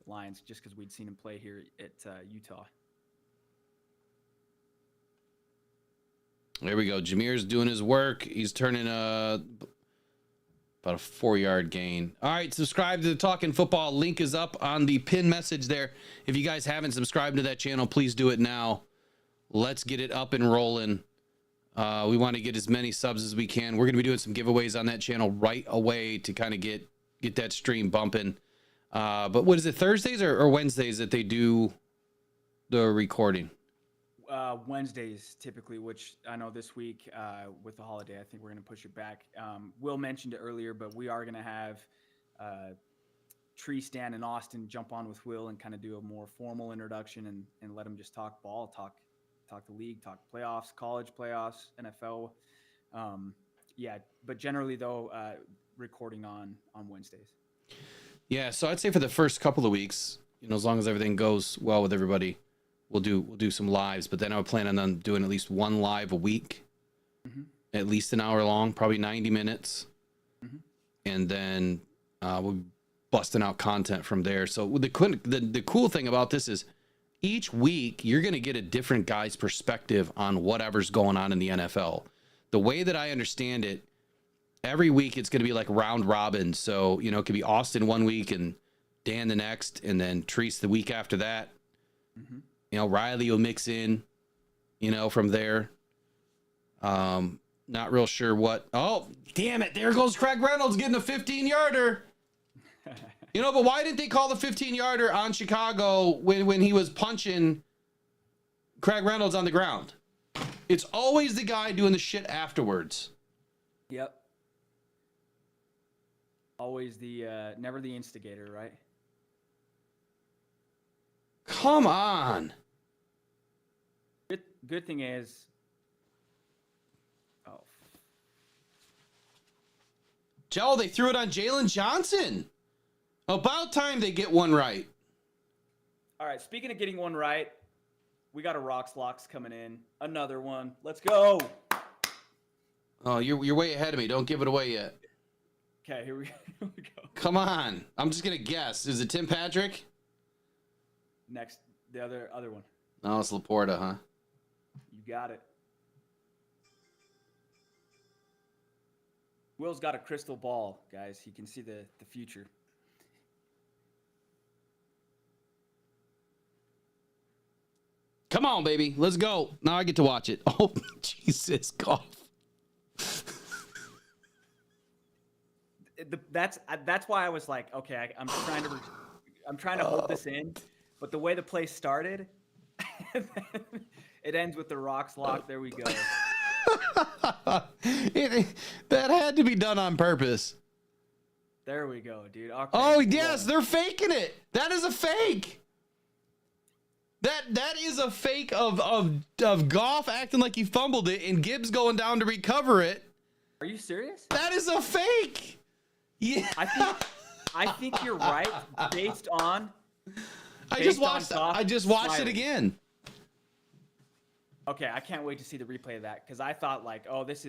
Lions just because we'd seen him play here at Utah. There we go. Jameer's doing his work. He's turning about a 4-yard gain. All right, subscribe to the Talking Football. Link is up on the pin message there. If you guys haven't subscribed to that channel, please do it now. Let's get it up and rolling. We want to get as many subs as we can. We're going to be doing some giveaways on that channel right away to kind of get that stream bumping. But what is it, Thursdays or Wednesdays that they do the recording? Wednesdays typically, which I know this week with the holiday, I think we're going to push it back. Will mentioned it earlier, but we are going to have Tree, Stan, and Austin jump on with Will and kind of do a more formal introduction and let him just talk ball, talk the league, talk playoffs, college playoffs, NFL. Yeah, but generally though, recording on Wednesdays. Yeah, so I'd say for the first couple of weeks, as long as everything goes well with everybody, we'll do some lives. But then I would plan on doing at least one live a week, at least an hour long, probably 90 minutes, and then we'll be busting out content from there. So the cool thing about this is each week you're going to get a different guy's perspective on whatever's going on in the NFL. The way that I understand it, every week it's going to be like round robin. So, it could be Austin one week and Dan the next, and then Treese the week after that. You know, Riley will mix in, you know, from there. Not real sure what. Oh, damn it. There goes Craig Reynolds getting a 15-yarder. You know, but why didn't they call the 15-yarder on Chicago when he was punching Craig Reynolds on the ground? It's always the guy doing the shit afterwards. Yep. Always the never the instigator, right? Come on. Good thing is, Joe, they threw it on Jalen Johnson. About time they get one right. All right, speaking of getting one right, we got a Rocks Locks coming in. Another one. Let's go. Oh, you're way ahead of me. Don't give it away yet. Okay, here we go. Come on. I'm just going to guess. Is it Tim Patrick? Next, the other one. No, it's Laporta, huh? You got it. Will's got a crystal ball, guys. He can see the future. Come on, baby. Let's go. Now I get to watch it. Oh, Jesus, golf. That's why I was like, okay, I'm trying to hold this in, but the way the play started, it ends with the Rocks lock. There we go. That had to be done on purpose. There we go, dude. Okay, Oh, cool. yes, they're faking it. That is a fake. That is a fake of Goff acting like he fumbled it and Gibbs going down to recover it. Are you serious? That is a fake. Yeah. I think you're right based on. I just watched it again. Okay, I can't wait to see the replay of that because I thought like, oh, this.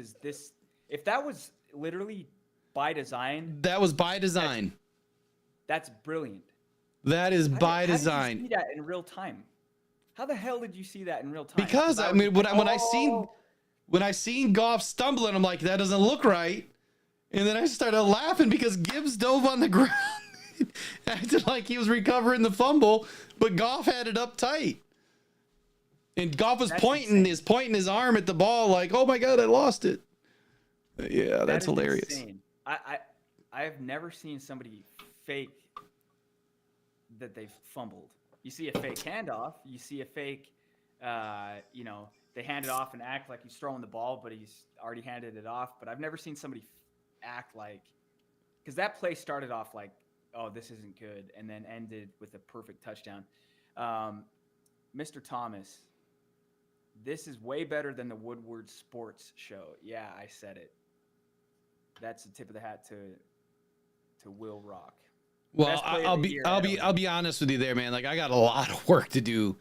If that was literally by design. That was by design. That's brilliant. That is by design. How did you see that in real time? How the hell did you see that in real time? Because I mean, when I seen Goff stumbling, I'm like, that doesn't look right. And then I started laughing because Gibbs dove on the ground, acted like he was recovering the fumble, but Goff had it up tight. And Goff was pointing his arm at the ball like, oh my God, I lost it. Yeah, that's hilarious. Insane. I have never seen somebody fake that they've fumbled. You see a fake handoff. You see a fake, they hand it off and act like he's throwing the ball, but he's already handed it off. But I've never seen somebody act like, because that play started off like, oh, this isn't good, and then ended with a perfect touchdown. Mr. Thomas, this is way better than the Woodward Sports Show. Yeah, I said it. That's the tip of the hat to Will Rock. Well, I'll be honest with you there, man. Like, I got a lot of work to do.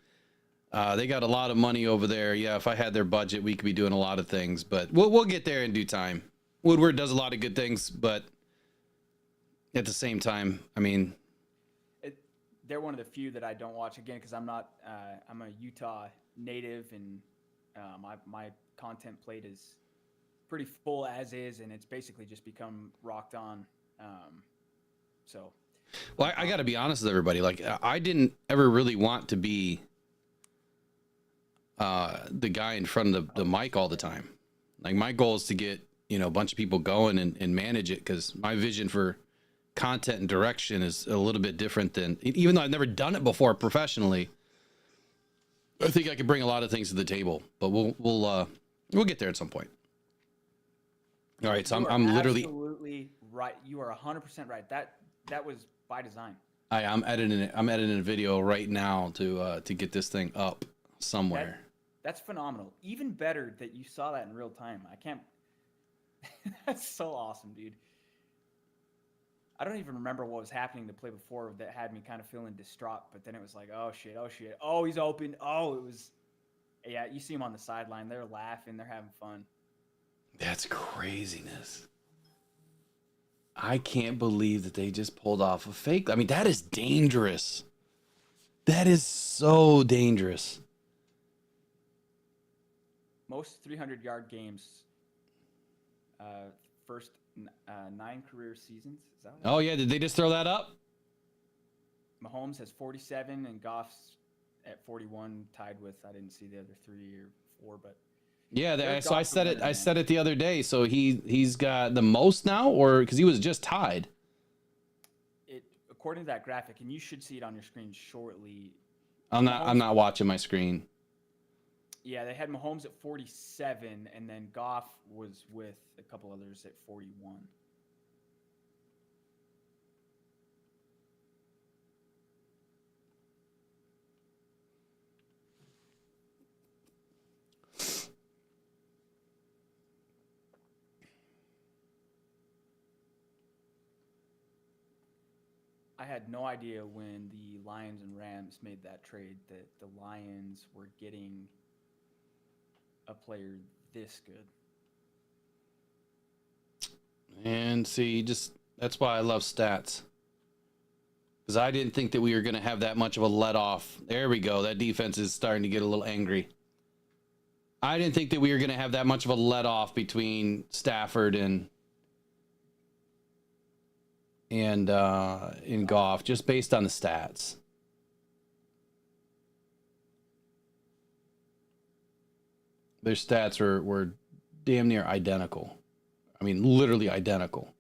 They got a lot of money over there. Yeah, if I had their budget, we could be doing a lot of things, but we'll get there in due time. Woodward does a lot of good things, but at the same time, I mean, they're one of the few that I don't watch again because I'm a Utah native, and my content plate is pretty full as is, and it's basically just become rocked on. So. Well, I got to be honest with everybody. Like, I didn't ever really want to be the guy in front of the mic all the time. Like, my goal is to get, a bunch of people going and manage it, because my vision for content and direction is a little bit different than, even though I've never done it before professionally, I think I could bring a lot of things to the table, but we'll get there at some point. All right. So I'm literally absolutely right. You are 100% right. That was by design. I'm editing a video right now to get this thing up somewhere. That's phenomenal. Even better that you saw that in real time. I can't. That's so awesome, dude. I don't even remember what was happening the play before that had me kind of feeling distraught, but then it was like, oh shit, oh he's open, oh it was, yeah. You see him on the sideline, they're laughing, they're having fun. That's craziness. I can't believe that they just pulled off a fake. I mean, that is dangerous. That is so dangerous. Most 300-yard games, first 9 career seasons. Is that what oh, yeah. Did they just throw that up? Mahomes has 47 and Goff's at 41, tied with, I didn't see the other 3 or 4, but Yeah, Jared so I Goff's the said winner, it. I man. said it the other day. So he's got the most now, or because he was just tied. According to that graphic, and you should see it on your screen shortly. I'm not watching my screen. Yeah, they had Mahomes at 47, and then Goff was with a couple others at 41. I had no idea when the Lions and Rams made that trade that the Lions were getting a player this good. And see, that's why I love stats. Because I didn't think that we were going to have that much of a let off. There we go. That defense is starting to get a little angry. I didn't think that we were going to have that much of a let off between Stafford and in Goff, just based on the stats. Their stats were damn near identical. I mean, literally identical.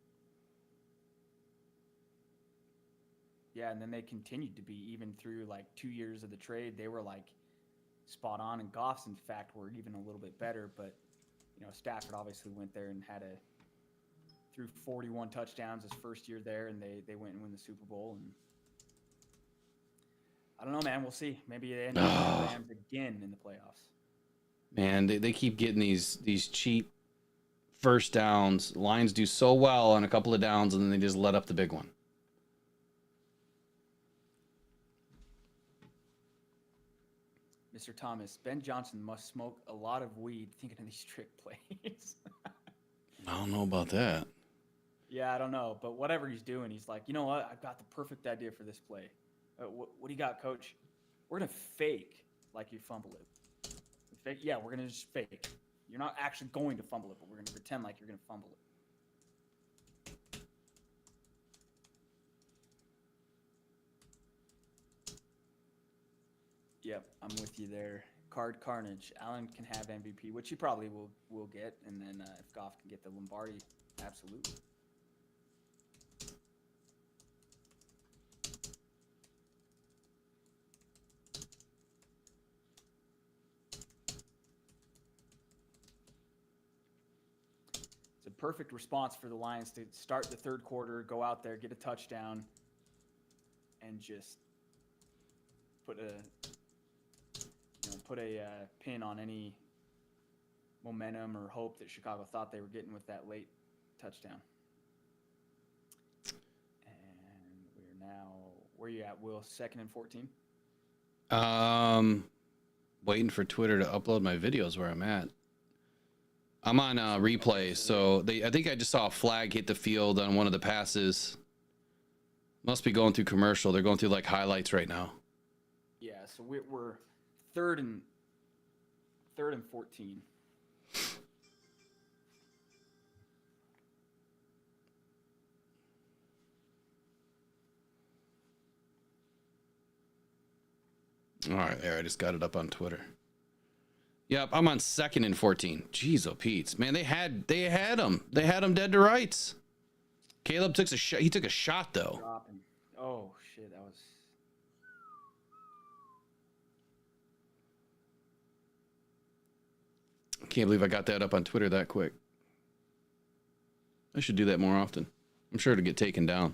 Yeah, and then they continued to be, even through like 2 years of the trade, they were like spot on. And Goff's, in fact, were even a little bit better. But, Stafford obviously went there and threw 41 touchdowns his first year there, and they went and win the Super Bowl. And I don't know, man. We'll see. Maybe they end up with the Rams again in the playoffs. Man, they keep getting these cheap first downs. Lions do so well on a couple of downs, and then they just let up the big one. Mr. Thomas, Ben Johnson must smoke a lot of weed thinking of these trick plays. I don't know about that. Yeah, I don't know. But whatever he's doing, he's like, you know what? I've got the perfect idea for this play. What do you got, coach? We're going to fake like you fumble it. Yeah, we're going to just fake. You're not actually going to fumble it, but we're going to pretend like you're going to fumble it. Yep, I'm with you there. Card Carnage. Allen can have MVP, which he probably will get, and then if Goff can get the Lombardi, absolutely. It's a perfect response for the Lions to start the third quarter, go out there, get a touchdown, and just put a pin on any momentum or hope that Chicago thought they were getting with that late touchdown. And we're now, where are you at, Will? 2nd and 14? Waiting for Twitter to upload my videos where I'm at. I'm on replay, so I think I just saw a flag hit the field on one of the passes. Must be going through commercial. They're going through like highlights right now. Yeah, so we're third and 14. All right, there. I just got it up on Twitter. Yep, I'm on 2nd and 14. Jeez, oh Pete's, man, they had him. They had him dead to rights. Caleb took a shot. He took a shot though. Dropping. Oh shit, that was. Can't believe I got that up on Twitter that quick. I should do that more often. I'm sure to get taken down.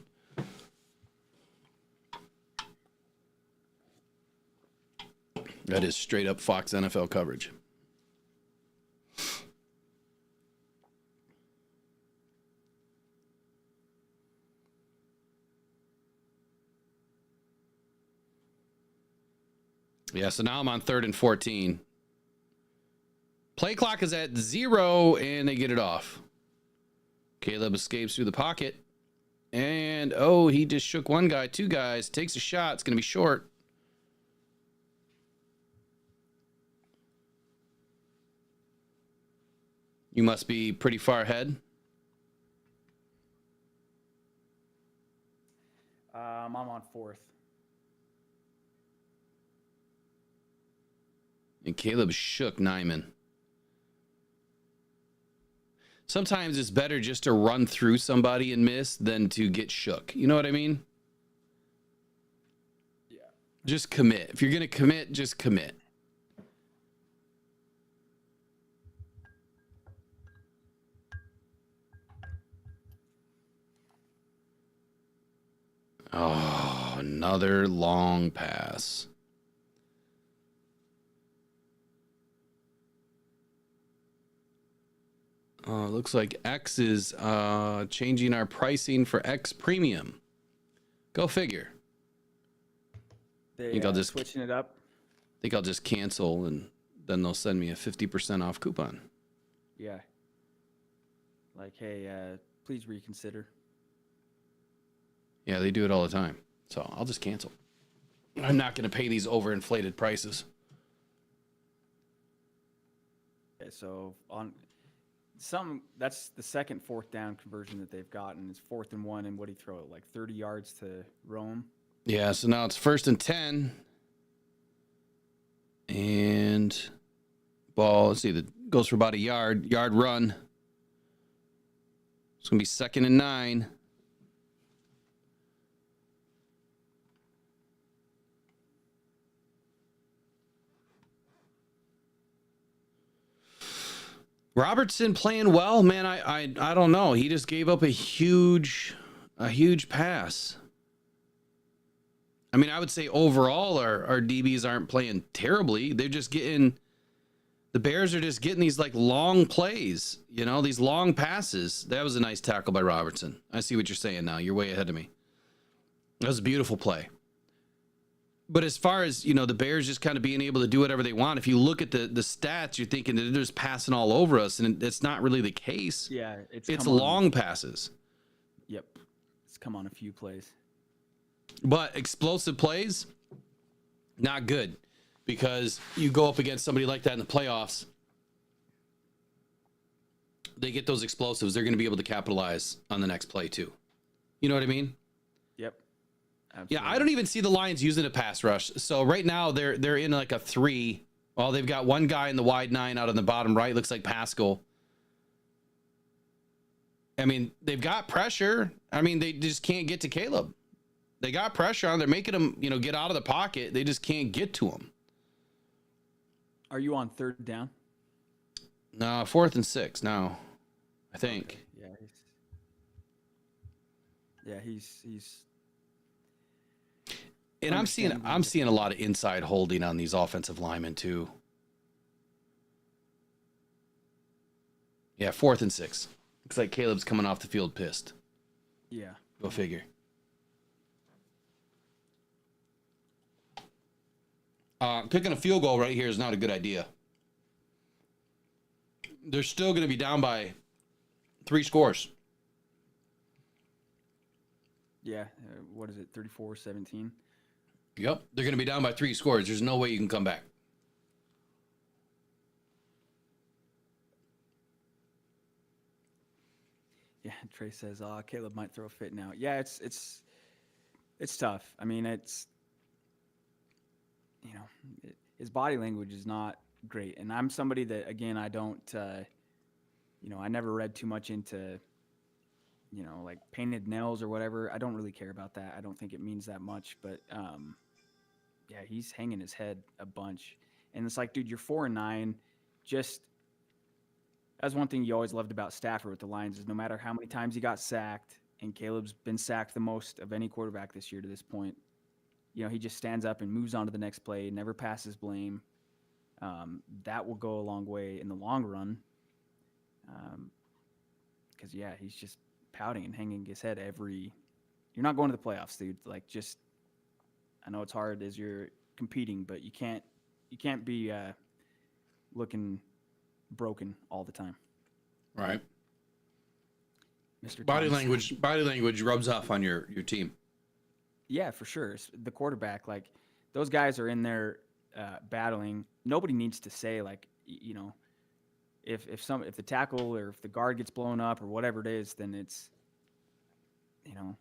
That is straight up Fox NFL coverage. Yeah, so now I'm on 3rd and 14. Play clock is at 0, and they get it off. Caleb escapes through the pocket. And, he just shook one guy, 2 guys. Takes a shot. It's going to be short. You must be pretty far ahead. I'm on 4th. And Caleb shook Nyman. Sometimes it's better just to run through somebody and miss than to get shook. You know what I mean? Yeah. Just commit. If you're going to commit, just commit. Oh, another long pass. Looks like X is changing our pricing for X Premium. Go figure. They Think I'll just switching it up. think I'll just cancel and then they'll send me a 50% off coupon. Yeah. Like, hey, please reconsider. Yeah, they do it all the time. So I'll just cancel. I'm not going to pay these overinflated prices. Okay, so on that's the second 4th down conversion that they've gotten. It's 4th and 1, and what do you throw it, like 30 yards to Rome? Yeah, so now it's 1st and 10. And ball, let's see, that goes for about a yard run. It's going to be 2nd and 9. Robertson playing well, man. I don't know. He just gave up a huge pass. I mean, I would say overall our DBs aren't playing terribly. They're just getting, the Bears are just getting these like long plays, you know, these long passes. That was a nice tackle by Robertson. I see what you're saying now. You're way ahead of me. That was a beautiful play. But as far as, you know, the Bears just kind of being able to do whatever they want, if you look at the stats, you're thinking that they're just passing all over us, and it's not really the case. Yeah, it's long passes. Yep. It's come on a few plays. But explosive plays, not good, because you go up against somebody like that in the playoffs. They get those explosives. They're going to be able to capitalize on the next play too. You know what I mean? Yep. Absolutely. Yeah, I don't even see the Lions using a pass rush. So right now they're in like a 3. Well, they've got one guy in the wide 9 out on the bottom right. Looks like Pascal. I mean, they've got pressure. I mean, they just can't get to Caleb. They got pressure on. They're making him, you know, get out of the pocket. They just can't get to him. Are you on 3rd down? No, 4th and 6 now, I think. Okay. Yeah, he's. And I'm seeing a lot of inside holding on these offensive linemen too. Yeah, 4th and 6. Looks like Caleb's coming off the field pissed. Yeah. Go figure. Kicking a field goal right here is not a good idea. They're still going to be down by 3 scores. Yeah. What is it? 34-17. Yep. They're going to be down by 3 scores. There's no way you can come back. Yeah. Trey says, Caleb might throw a fit now. Yeah, it's tough. I mean, it's, you know, his body language is not great. And I'm somebody that, again, I don't, you know, I never read too much into, you know, like painted nails or whatever. I don't really care about that. I don't think it means that much. But, yeah, he's hanging his head a bunch. And it's like, dude, you're 4-9. Just, that's one thing you always loved about Stafford with the Lions is no matter how many times he got sacked, and Caleb's been sacked the most of any quarterback this year to this point, you know, he just stands up and moves on to the next play, never passes blame. That will go a long way in the long run. Because, yeah, he's just pouting and hanging his head every – you're not going to the playoffs, dude. Like, just – I know it's hard as you're competing, but you can't be looking broken all the time. Right. Mr. Body Thomas. language rubs off on your team. Yeah, for sure. The quarterback, like, those guys are in there battling. Nobody needs to say, like, you know, if the tackle or if the guard gets blown up or whatever it is, then it's, you know,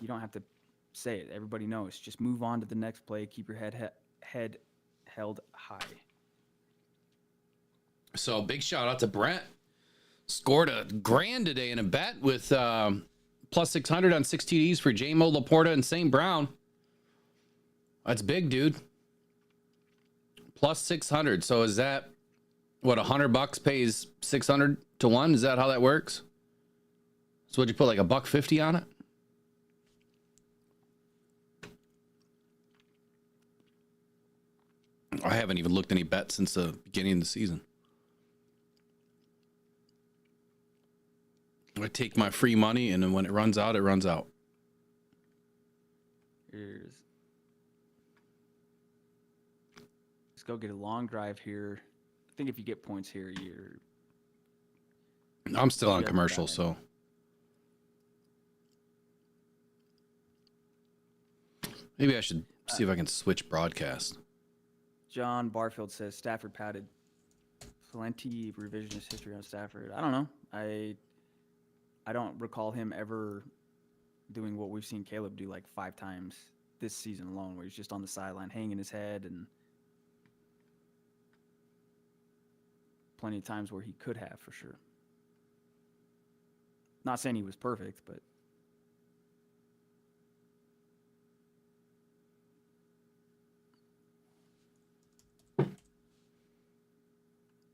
you don't have to say it. Everybody knows. Just move on to the next play. Keep your head held high. So big shout out to Brent. Scored $1,000 today in a bet with plus 600 on 6 TDs for J-Mo, Laporta, and St. Brown. That's big, dude. Plus 600. So is that what, $100 pays 600 to 1? Is that how that works? So would you put like $1.50 on it? I haven't even looked any bets since the beginning of the season. I take my free money, and then when it runs out, it runs out. Let's go get a long drive here. I think if you get points here, I'm still on commercial, so. Maybe I should see if I can switch broadcast. John Barfield says Stafford padded. Plenty of revisionist history on Stafford. I don't know. I don't recall him ever doing what we've seen Caleb do like 5 times this season alone, where he's just on the sideline hanging his head, and plenty of times where he could have, for sure. Not saying he was perfect, but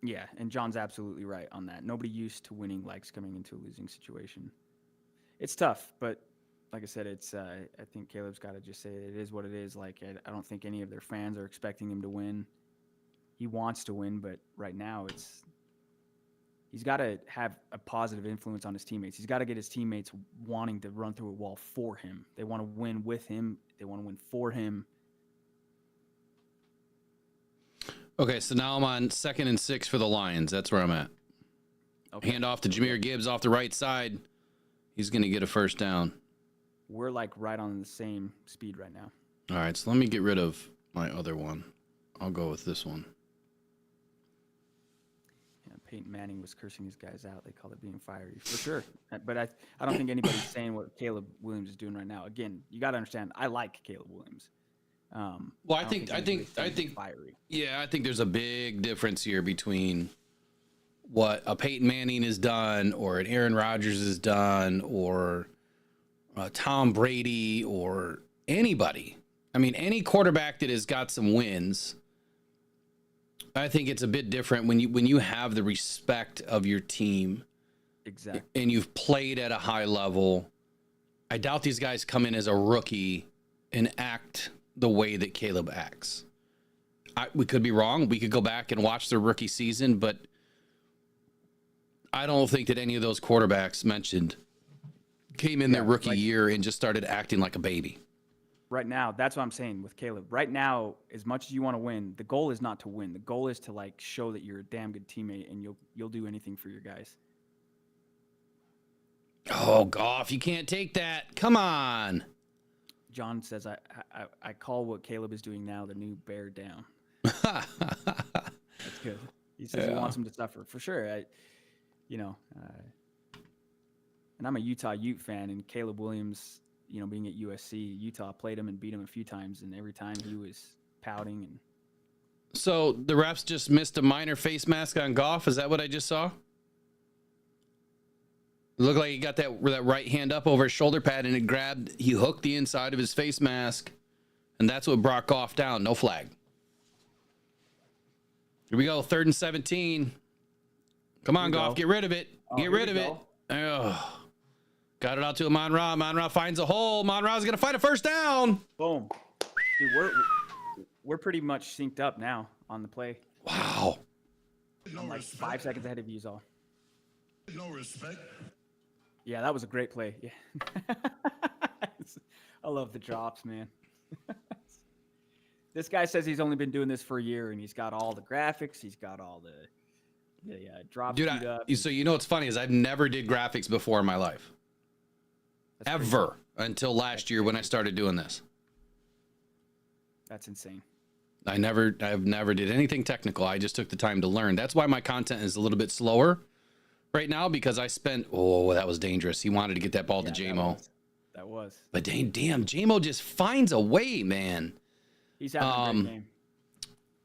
yeah, and John's absolutely right on that. Nobody used to winning likes coming into a losing situation. It's tough, but like I said, it's I think Caleb's got to just say it is what it is. Like, I don't think any of their fans are expecting him to win. He wants to win, but right now he's got to have a positive influence on his teammates. He's got to get his teammates wanting to run through a wall for him. They want to win with him. They want to win for him. Okay, so now I'm on 2nd and 6 for the Lions. That's where I'm at. Okay. Hand off to Jahmyr Gibbs off the right side. He's going to get a first down. We're like right on the same speed right now. All right, so let me get rid of my other one. I'll go with this one. Yeah, Peyton Manning was cursing his guys out. They called it being fiery, for sure. But I don't think anybody's saying what Caleb Williams is doing right now. Again, you got to understand, I like Caleb Williams. Well, I think fiery. Yeah, I think there's a big difference here between what a Peyton Manning has done, or an Aaron Rodgers has done, or Tom Brady, or anybody. I mean, any quarterback that has got some wins. I think it's a bit different when you have the respect of your team, exactly, and you've played at a high level. I doubt these guys come in as a rookie and act the way that Caleb acts. We could be wrong. We could go back and watch their rookie season, but I don't think that any of those quarterbacks mentioned came in their rookie year and just started acting like a baby. Right now, that's what I'm saying with Caleb. Right now, as much as you want to win, the goal is not to win. The goal is to like show that you're a damn good teammate and you'll do anything for your guys. Oh, Goff, you can't take that. Come on. John says, I call what Caleb is doing now the new bear down. That's good. He says he wants him to suffer. For sure. And I'm a Utah Ute fan, and Caleb Williams, being at USC, Utah played him and beat him a few times, and every time he was pouting. And so the refs just missed a minor face mask on Goff. Is that what I just saw? It looked like he got that right hand up over his shoulder pad, and he hooked the inside of his face mask, and that's what brought Goff down. No flag. Here we go, 3rd and 17. Come on, Goff, get rid of it. Get rid of it. Oh. Got it out to Amon-Ra. Amon-Ra finds a hole. Amon-Ra's going to find a first down. Boom. Dude, we're pretty much synced up now on the play. Wow. I'm like 5 seconds ahead of you all. No respect. Yeah, that was a great play. Yeah. I love the drops, man. This guy says he's only been doing this for a year, and he's got all the graphics. He's got all the drops. Dude, so what's funny is I've never did graphics before in my life. Ever. Until last year when I started doing this. That's insane. I've never did anything technical. I just took the time to learn. That's why my content is a little bit slower right now, because I spent, that was dangerous. He wanted to get that ball to J-Mo. That was. But damn, J-Mo just finds a way, man. He's having a great game.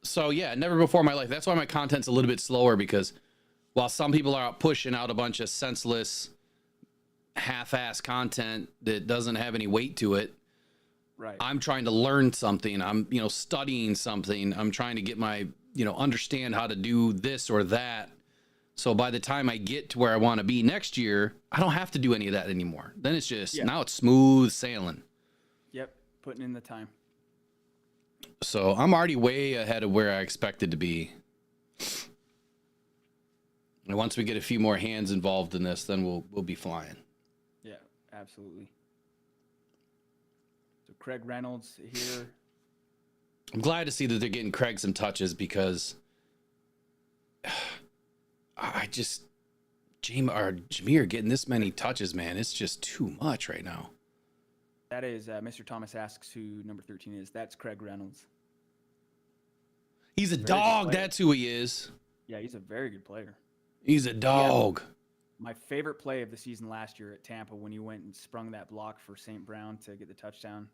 So yeah, never before in my life. That's why my content's a little bit slower, because while some people are out pushing out a bunch of senseless, half-ass content that doesn't have any weight to it, Right. I'm trying to learn something. I'm, studying something. I'm trying to get my, understand how to do this or that. So by the time I get to where I want to be next year, I don't have to do any of that anymore. Then it's just, now it's smooth sailing. Yep. Putting in the time. So I'm already way ahead of where I expected to be. And once we get a few more hands involved in this, then we'll be flying. Yeah, absolutely. So Craig Reynolds here. I'm glad to see that they're getting Craig some touches, because Jameer getting this many touches, man, it's just too much right now. That is, Mr. Thomas asks who number 13 is. That's Craig Reynolds. He's a dog. That's who he is. Yeah, he's a very good player. He's a dog. My favorite play of the season last year at Tampa, when he went and sprung that block for St. Brown to get the touchdown.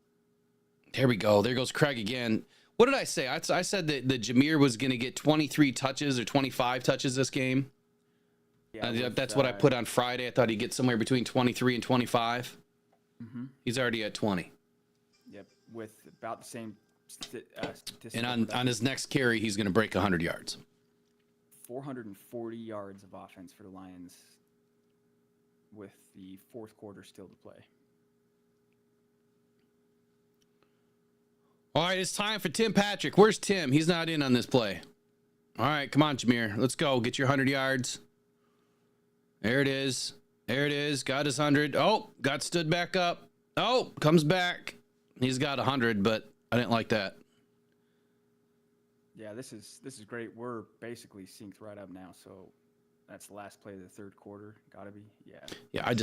There we go. There goes Craig again. What did I say? I said that Jameer was going to get 23 touches or 25 touches this game. Yeah, that's what I put on Friday. I thought he'd get somewhere between 23 and 25. Mm-hmm. He's already at 20. Yep, with about the same statistics. And on his next carry, he's going to break 100 yards. 440 yards of offense for the Lions with the fourth quarter still to play. All right, it's time for Tim Patrick. Where's Tim? He's not in on this play. All right, come on, Jameer. Let's go. Get your 100 yards. There it is. There it is. Got his 100. Oh, got stood back up. Oh, comes back. He's got 100, but I didn't like that. Yeah, this is great. We're basically synced right up now, so that's the last play of the third quarter. Gotta be. Yeah. Yeah,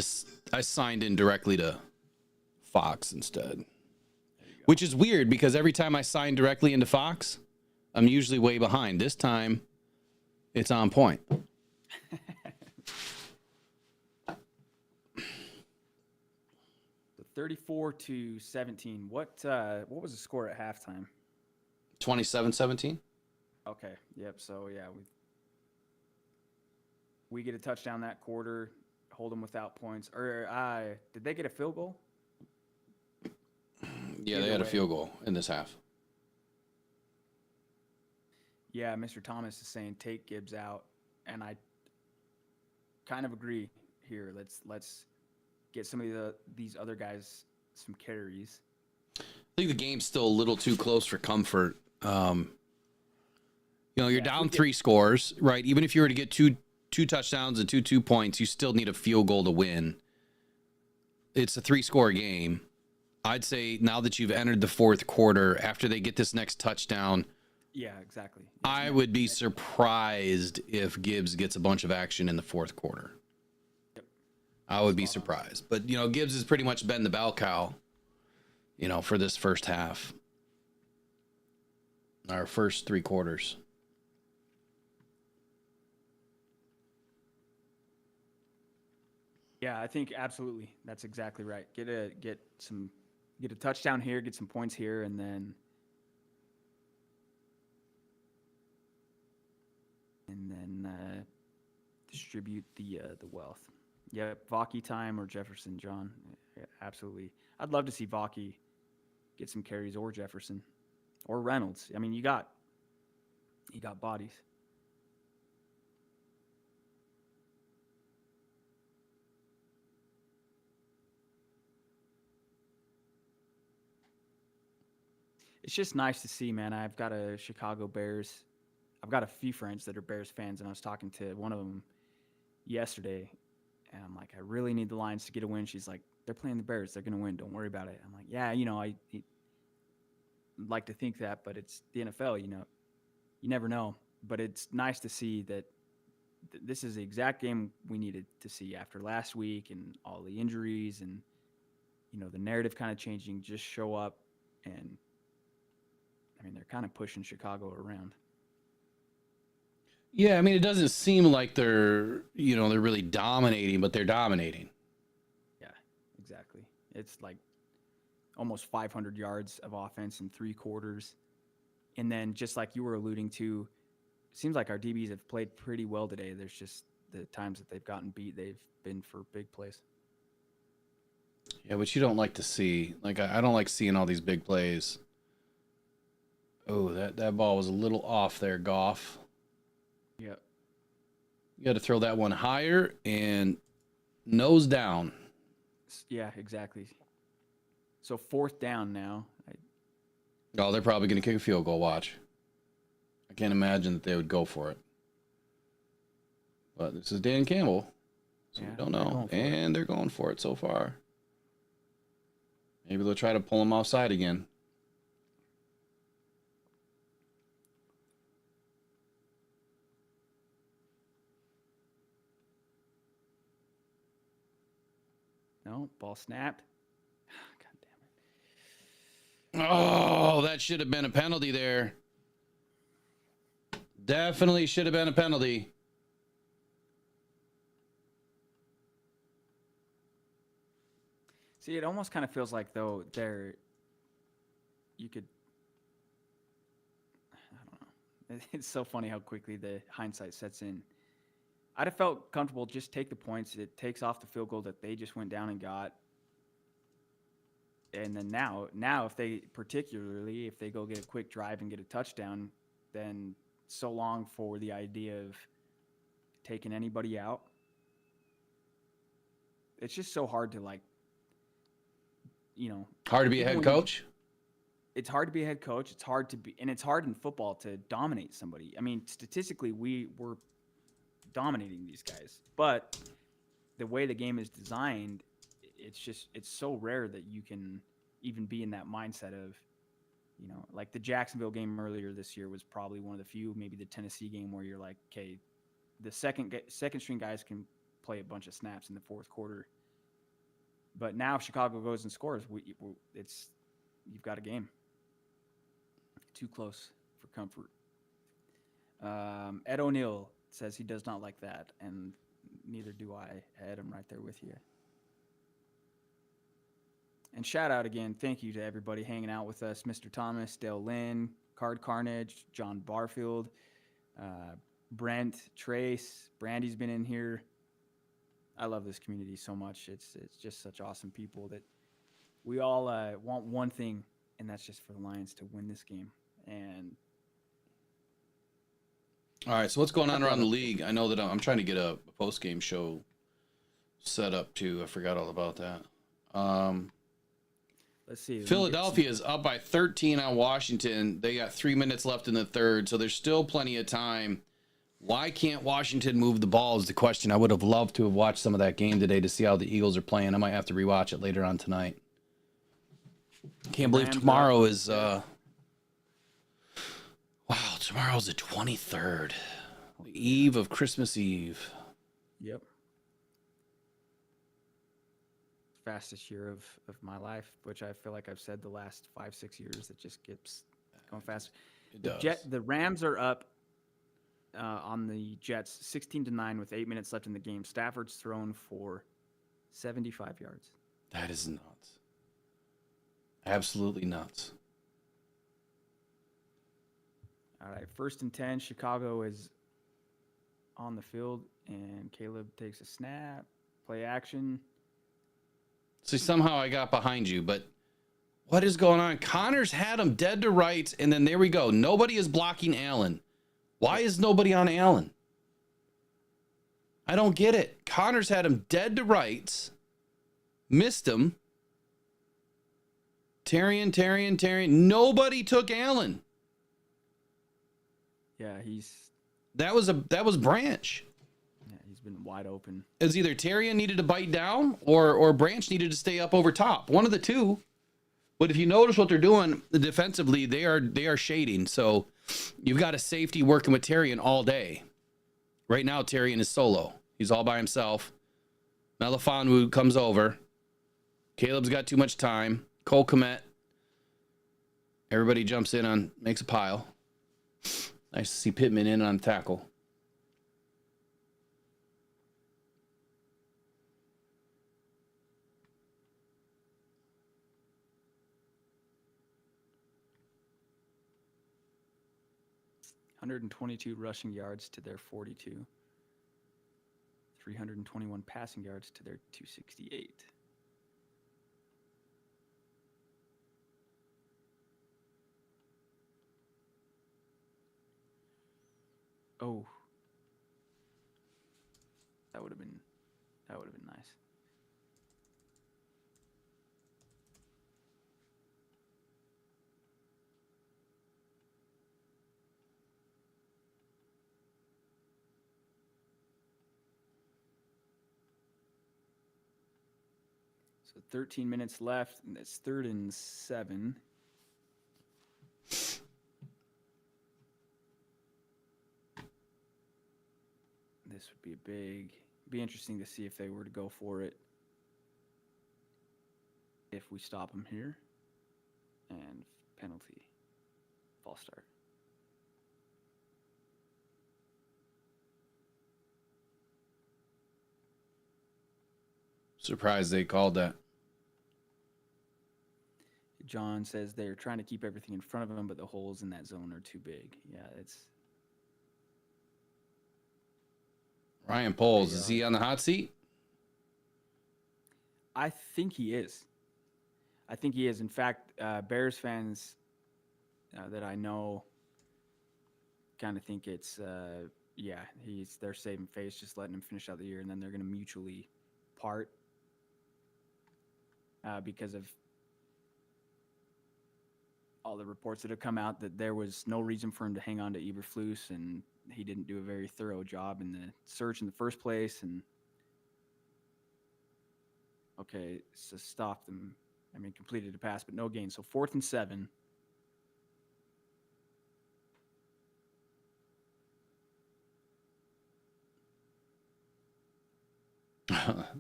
I signed in directly to Fox instead. Which is weird, because every time I sign directly into Fox, I'm usually way behind. This time, it's on point. So 34-17. What was the score at halftime? 27-17. Okay. Yep. So yeah, we get a touchdown that quarter, hold them without points. Or did they get a field goal? Yeah, they had a field goal in this half. Yeah, Mr. Thomas is saying take Gibbs out, and I kind of agree here. Let's get some of these other guys some carries. I think the game's still a little too close for comfort. You're down 3 scores, right? Even if you were to get two touchdowns and 2 points, you still need a field goal to win. It's a 3-score game. I'd say now that you've entered the fourth quarter, after they get this next touchdown, yeah, exactly. I would be surprised if Gibbs gets a bunch of action in the fourth quarter. Yep. I would be surprised. But, Gibbs has pretty much been the bell cow, for this first half. Our first 3 quarters. Yeah, I think absolutely. That's exactly right. Get a touchdown here, get some points here, and then distribute the wealth. Yeah, Vaki time or Jefferson, John. Yeah, absolutely. I'd love to see Vaki get some carries, or Jefferson or Reynolds. I mean, you got bodies. It's just nice to see, man. I've got a few friends that are Bears fans, and I was talking to one of them yesterday, and I'm like, I really need the Lions to get a win. She's like, they're playing the Bears. They're going to win. Don't worry about it. I'm like, yeah, I like to think that, but it's the NFL, you never know. But it's nice to see that this is the exact game we needed to see after last week and all the injuries and, the narrative kind of changing. Just show up, and they're kind of pushing Chicago around. Yeah, it doesn't seem like they're really dominating, but they're dominating. Yeah, exactly. It's like almost 500 yards of offense in 3 quarters. And then just like you were alluding to, it seems like our DBs have played pretty well today. There's just the times that they've gotten beat, they've been for big plays. Yeah, which you don't like to see. Like, I don't like seeing all these big plays. Oh, that ball was a little off there, Goff. Yep. You got to throw that one higher and nose down. Yeah, exactly. So 4th down now. Oh, they're probably going to kick a field goal. Watch. I can't imagine that they would go for it. But this is Dan Campbell, so we don't know. And they're going for it so far. Maybe they'll try to pull him offside again. No, ball snapped. God damn it. Oh, that should have been a penalty there. Definitely should have been a penalty. See, it almost kind of feels like, though, you could, I don't know. It's so funny how quickly the hindsight sets in. I'd have felt comfortable, just take the points. It takes off the field goal that they just went down and got. And then now if they go get a quick drive and get a touchdown, then so long for the idea of taking anybody out. It's just so hard to, like, hard to be a head coach. It's hard to be a head coach. It's hard to be, and it's hard in football to dominate somebody. I mean, statistically, we were dominating these guys, but the way the game is designed, it's so rare that you can even be in that mindset of, like the Jacksonville game earlier this year was probably one of the few, maybe the Tennessee game, where you're like, okay, the second string guys can play a bunch of snaps in the 4th quarter. But now if Chicago goes and scores, you've got a game. Too close for comfort. Ed O'Neill says he does not like that, and neither do I. Ed, I'm right there with you. And shout out again, thank you to everybody hanging out with us. Mr. Thomas, Dale Lynn, Card Carnage, John Barfield, Brent, Trace, Brandy's been in here. I love this community so much. It's just such awesome people that we all want one thing, and that's just for the Lions to win this game. And all right, so what's going on around the league? I know that I'm trying to get a post-game show set up too. I forgot all about that. Let's see. Philadelphia is up by 13 on Washington. They got 3 minutes left in the 3rd, so there's still plenty of time. Why can't Washington move the ball is the question. I would have loved to have watched some of that game today to see how the Eagles are playing. I might have to rewatch it later on tonight. Can't believe tomorrow is wow, tomorrow's the 23rd. The eve of Christmas Eve. Yep. Fastest year of my life, which I feel like I've said the last 5-6 years. It just keeps going fast. It does. The Rams are up on the Jets 16-9 with 8 minutes left in the game. Stafford's thrown for 75 yards. That is nuts. Absolutely nuts. All right, 1st and 10. Chicago is on the field, and Caleb takes a snap. Play action. See, somehow I got behind you, but what is going on? Connors had him dead to rights, and then there we go. Nobody is blocking Allen. Why is nobody on Allen? I don't get it. Connors had him dead to rights, missed him. Tarian. Nobody took Allen. Yeah, that was Branch. Yeah, he's been wide open. It's either Tarian needed to bite down or Branch needed to stay up over top. One of the two. But if you notice what they're doing defensively, they are shading. So you've got a safety working with Tarian all day. Right now, Tarian is solo. He's all by himself. Melifonwu comes over. Caleb's got too much time. Cole Kmet. Everybody jumps in makes a pile. Nice to see Pittman in on tackle. 122 rushing yards to their 42. 321 passing yards to their 268. Oh. That would have been nice. So 13 minutes left, and it's 3rd and 7. This would be interesting to see if they were to go for it. If we stop them here, and penalty, false start. Surprised they called that. John says they're trying to keep everything in front of them, but the holes in that zone are too big. Yeah, it's. Ryan Poles, is he on the hot seat? I think he is. In fact, Bears fans that I know kind of think it's, they're saving face, just letting him finish out the year, and then they're going to mutually part because of all the reports that have come out that there was no reason for him to hang on to Eberflus, and he didn't do a very thorough job in the search in the first place. And okay, so stopped them. I mean, completed a pass, but no gain. So 4th and 7.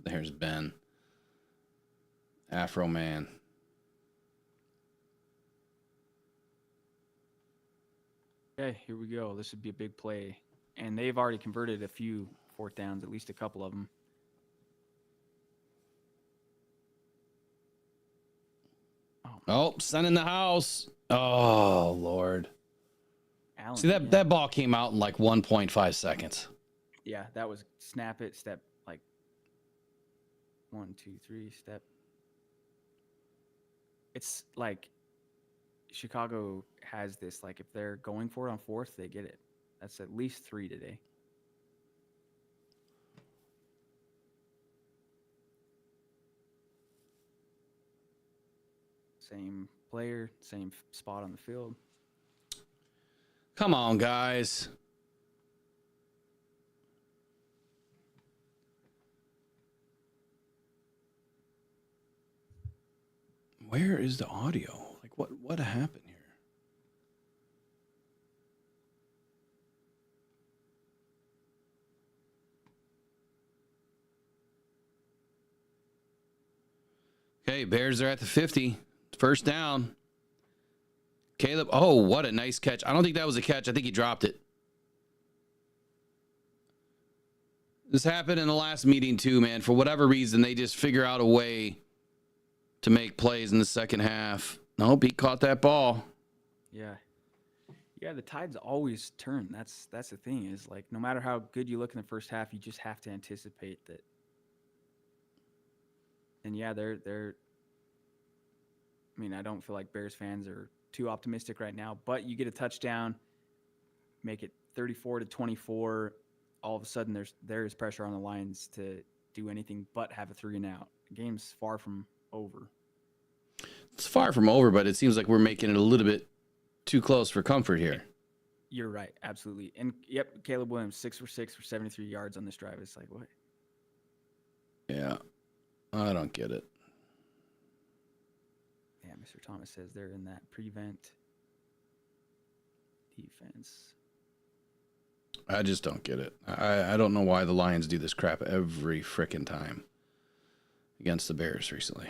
There's Ben. Afro Man. Okay, here we go. This would be a big play. And they've already converted a few 4th downs, at least a couple of them. Oh, sun in the house. Oh, Lord. Allen, See, that ball came out in like 1.5 seconds. Yeah, that was snap it, step, like 1, 2, 3, step. It's like Chicago has this, like if they're going for it on 4th, they get it. That's at least 3 today. Same player, same spot on the field. Come on, guys. Where is the audio? Like, what happened here? Okay, Bears are at the 50. 1st down. Caleb, oh, what a nice catch. I don't think that was a catch. I think he dropped it. This happened in the last meeting too, man. For whatever reason, they just figure out a way to make plays in the second half. Nope, he caught that ball. Yeah. Yeah, the tides always turn. That's the thing, is like no matter how good you look in the first half, you just have to anticipate that. And yeah, they're I mean, I don't feel like Bears fans are too optimistic right now, but you get a touchdown, make it 34-24. All of a sudden, there is pressure on the Lions to do anything but have a 3-and-out. The game's far from over. It's far from over, but it seems like we're making it a little bit too close for comfort here. You're right, absolutely. And yep, Caleb Williams 6 for 6 for 73 yards on this drive. It's like, what? Yeah, I don't get it. Yeah, Mr. Thomas says they're in that prevent defense. I just don't get it. I don't know why the Lions do this crap every frickin' time against the Bears recently.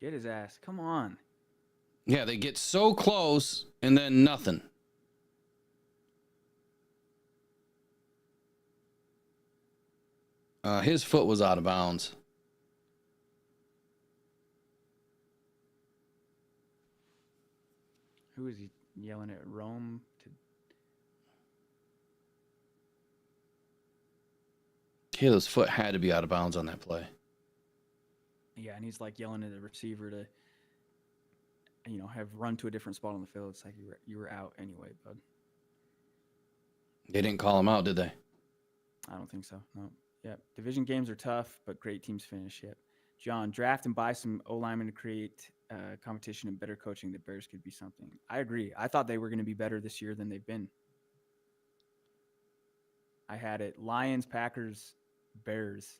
Get his ass. Come on. Yeah, they get so close and then nothing. His foot was out of bounds. Who is he yelling at? Rome to Caleb's foot had to be out of bounds on that play. Yeah, and he's like yelling at the receiver to, have run to a different spot on the field. It's like you were out anyway, bud. They didn't call him out, did they? I don't think so. No. Yep. Division games are tough, but great teams finish. Yep. John, draft and buy some O-linemen to create competition and better coaching. The Bears could be something. I agree. I thought they were going to be better this year than they've been. I had it Lions, Packers, Bears,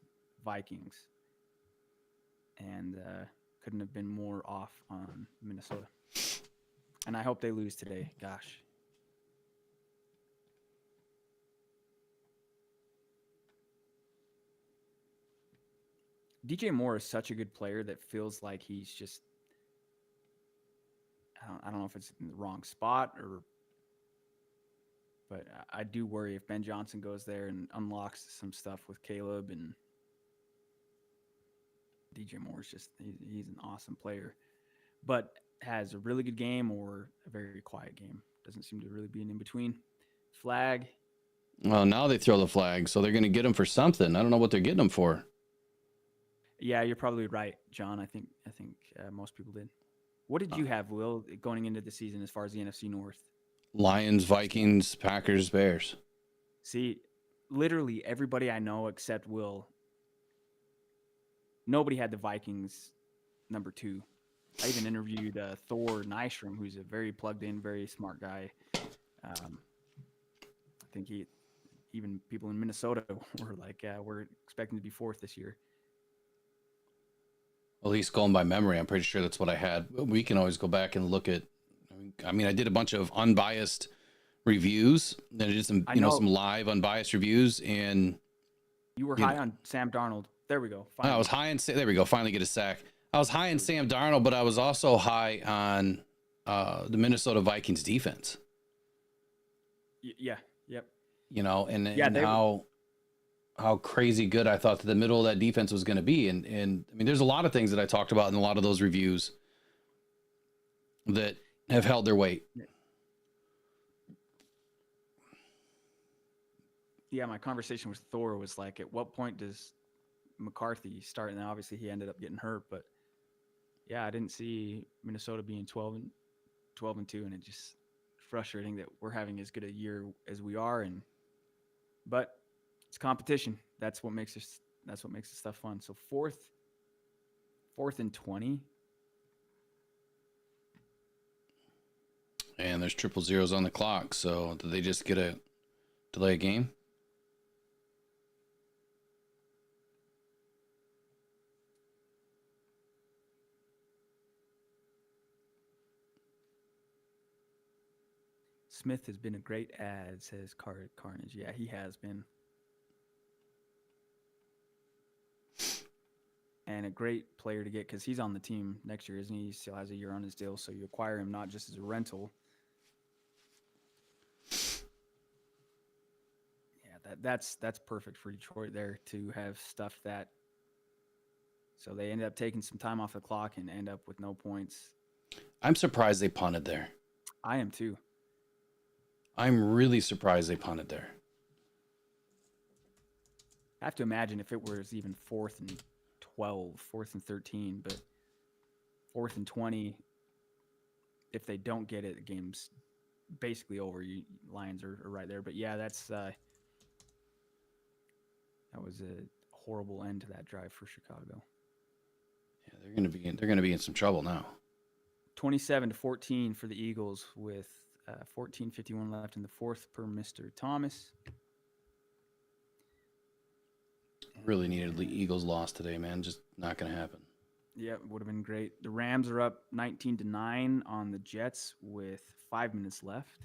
Vikings, and couldn't have been more off on Minnesota. And I hope they lose today. Gosh. DJ Moore is such a good player that feels like he's just, I don't know if it's in the wrong spot but I do worry if Ben Johnson goes there and unlocks some stuff with Caleb, and DJ Moore is just, he's an awesome player, but has a really good game or a very quiet game. Doesn't seem to really be an in-between. Flag. Well, now they throw the flag, so they're going to get him for something. I don't know what they're getting him for. Yeah, you're probably right, John. I think most people did. What did you have, Will, going into the season as far as the NFC North? Lions, Vikings, Packers, Bears. See, literally everybody I know except Will, nobody had the Vikings number 2. I even interviewed Thor Nystrom, who's a very plugged-in, very smart guy. I think even people in Minnesota were like, we're expecting to be 4th this year. At least going by memory, I'm pretty sure that's what I had. We can always go back and look at. I mean, I did a bunch of unbiased reviews. Then I did some, some live unbiased reviews, and you were high on Sam Darnold. There we go. Finally. I was high on. There we go. Finally get a sack. I was high on Sam Darnold, but I was also high on the Minnesota Vikings defense. Yeah. Yep. And how crazy good I thought that the middle of that defense was going to be. And I mean, there's a lot of things that I talked about in a lot of those reviews that have held their weight. Yeah, my conversation with Thor was like, at what point does McCarthy start? And then obviously he ended up getting hurt, but yeah, I didn't see Minnesota being 12-2, and it just frustrating that we're having as good a year as we are. But it's competition. That's what makes this stuff fun. So fourth and 20. And there's 000s on the clock. So did they just get a delay a game? Smith has been a great ad, says Carnage. Yeah, he has been. And a great player to get because he's on the team next year, isn't he? He still has a year on his deal, so you acquire him not just as a rental. Yeah, that's perfect for Detroit there to have stuff that. So they ended up taking some time off the clock and end up with no points. I'm surprised they punted there. I am too. I'm really surprised they punted there. I have to imagine if it was even 4th and 12, 4th and 13, but 4th and 20, if they don't get it, the game's basically over. Lions are right there. But yeah, that was a horrible end to that drive for Chicago. Yeah, they're gonna be in some trouble now. 27-14 for the Eagles with 14:51 left in the 4th per Mr. Thomas. Really needed the Eagles loss today, man. Just not going to happen. Yeah, it would have been great. The Rams are up 19-9 on the Jets with 5 minutes left.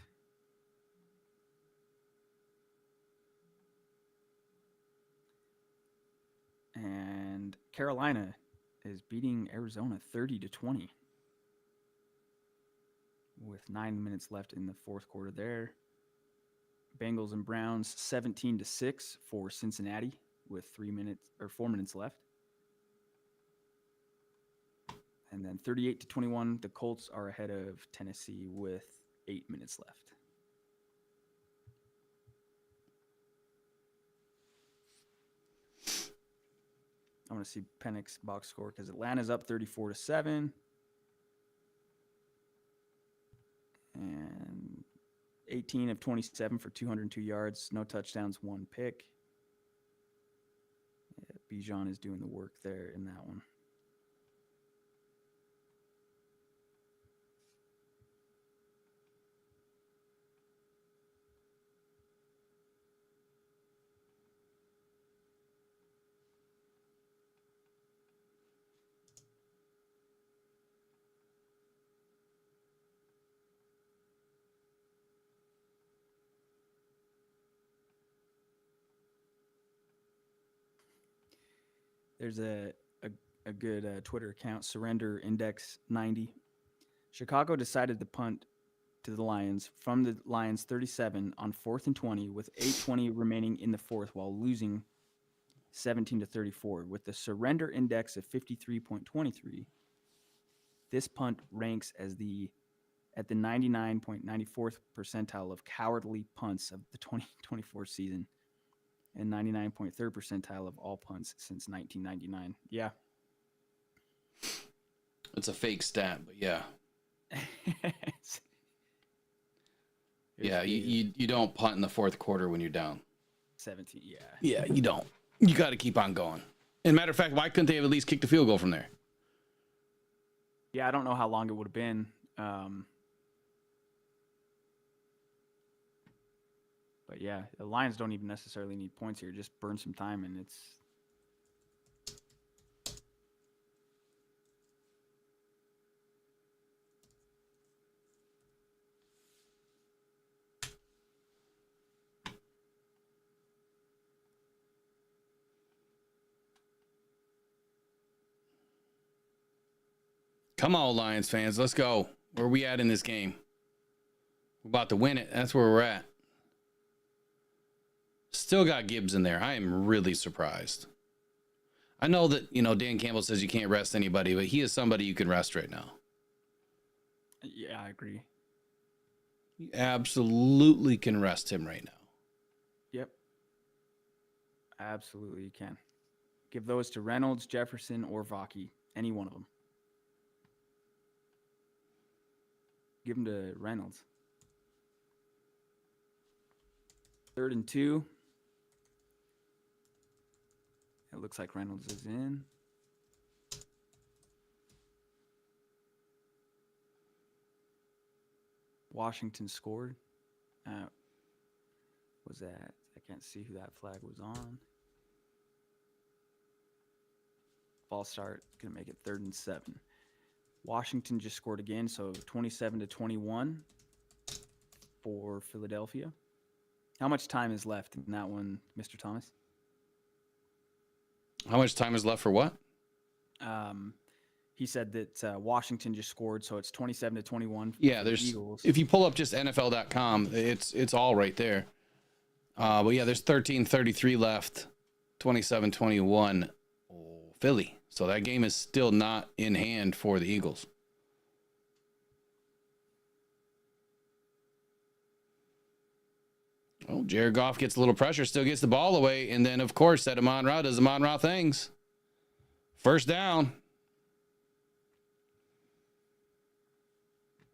And Carolina is beating Arizona 30-20 with 9 minutes left in the 4th quarter there. Bengals and Browns 17-6 for Cincinnati with 4 minutes left. And then 38-21, the Colts are ahead of Tennessee with 8 minutes left. I want to see Penix box score because Atlanta's up 34-7. And 18 of 27 for 202 yards, no touchdowns, 1 pick. Yeah, Bijan is doing the work there in that one. There's a good Twitter account, Surrender Index 90. Chicago decided to punt to the Lions from the Lions 37 on 4th and 20 with 8:20 remaining in the fourth while losing 17-34. With the surrender index of 53.23, this punt ranks as at the 99.94th percentile of cowardly punts of the 2024 season. And 99.3rd percentile of all punts since 1999. Yeah. It's a fake stat, but yeah. Yeah, you don't punt in the fourth quarter when you're down. 17, yeah. Yeah, you don't. You got to keep on going. And matter of fact, why couldn't they have at least kicked the field goal from there? Yeah, I don't know how long it would have been. But yeah, the Lions don't even necessarily need points here. Just burn some time, and it's... Come on, Lions fans. Let's go. Where are we at in this game? We're about to win it. That's where we're at. Still got Gibbs in there. I am really surprised. I know that, Dan Campbell says you can't rest anybody, but he is somebody you can rest right now. Yeah, I agree. You absolutely can rest him right now. Yep. Absolutely, you can. Give those to Reynolds, Jefferson, or Vaki. Any one of them. Give them to Reynolds. 3rd and 2. It looks like Reynolds is in. Washington scored. Was that? I can't see who that flag was on. False start. Going to make it 3rd and 7. Washington just scored again, so 27-21 for Philadelphia. How much time is left in that one, Mr. Thomas? How much time is left for what? He said that Washington just scored, so it's 27-21. Yeah, there's. Eagles. If you pull up just NFL.com, it's all right there. But yeah, there's 13:33 left, 27-21, Philly. So that game is still not in hand for the Eagles. Oh, Jared Goff gets a little pressure, still gets the ball away, and then, of course, that Amon-Ra does Amon-Ra things. First down.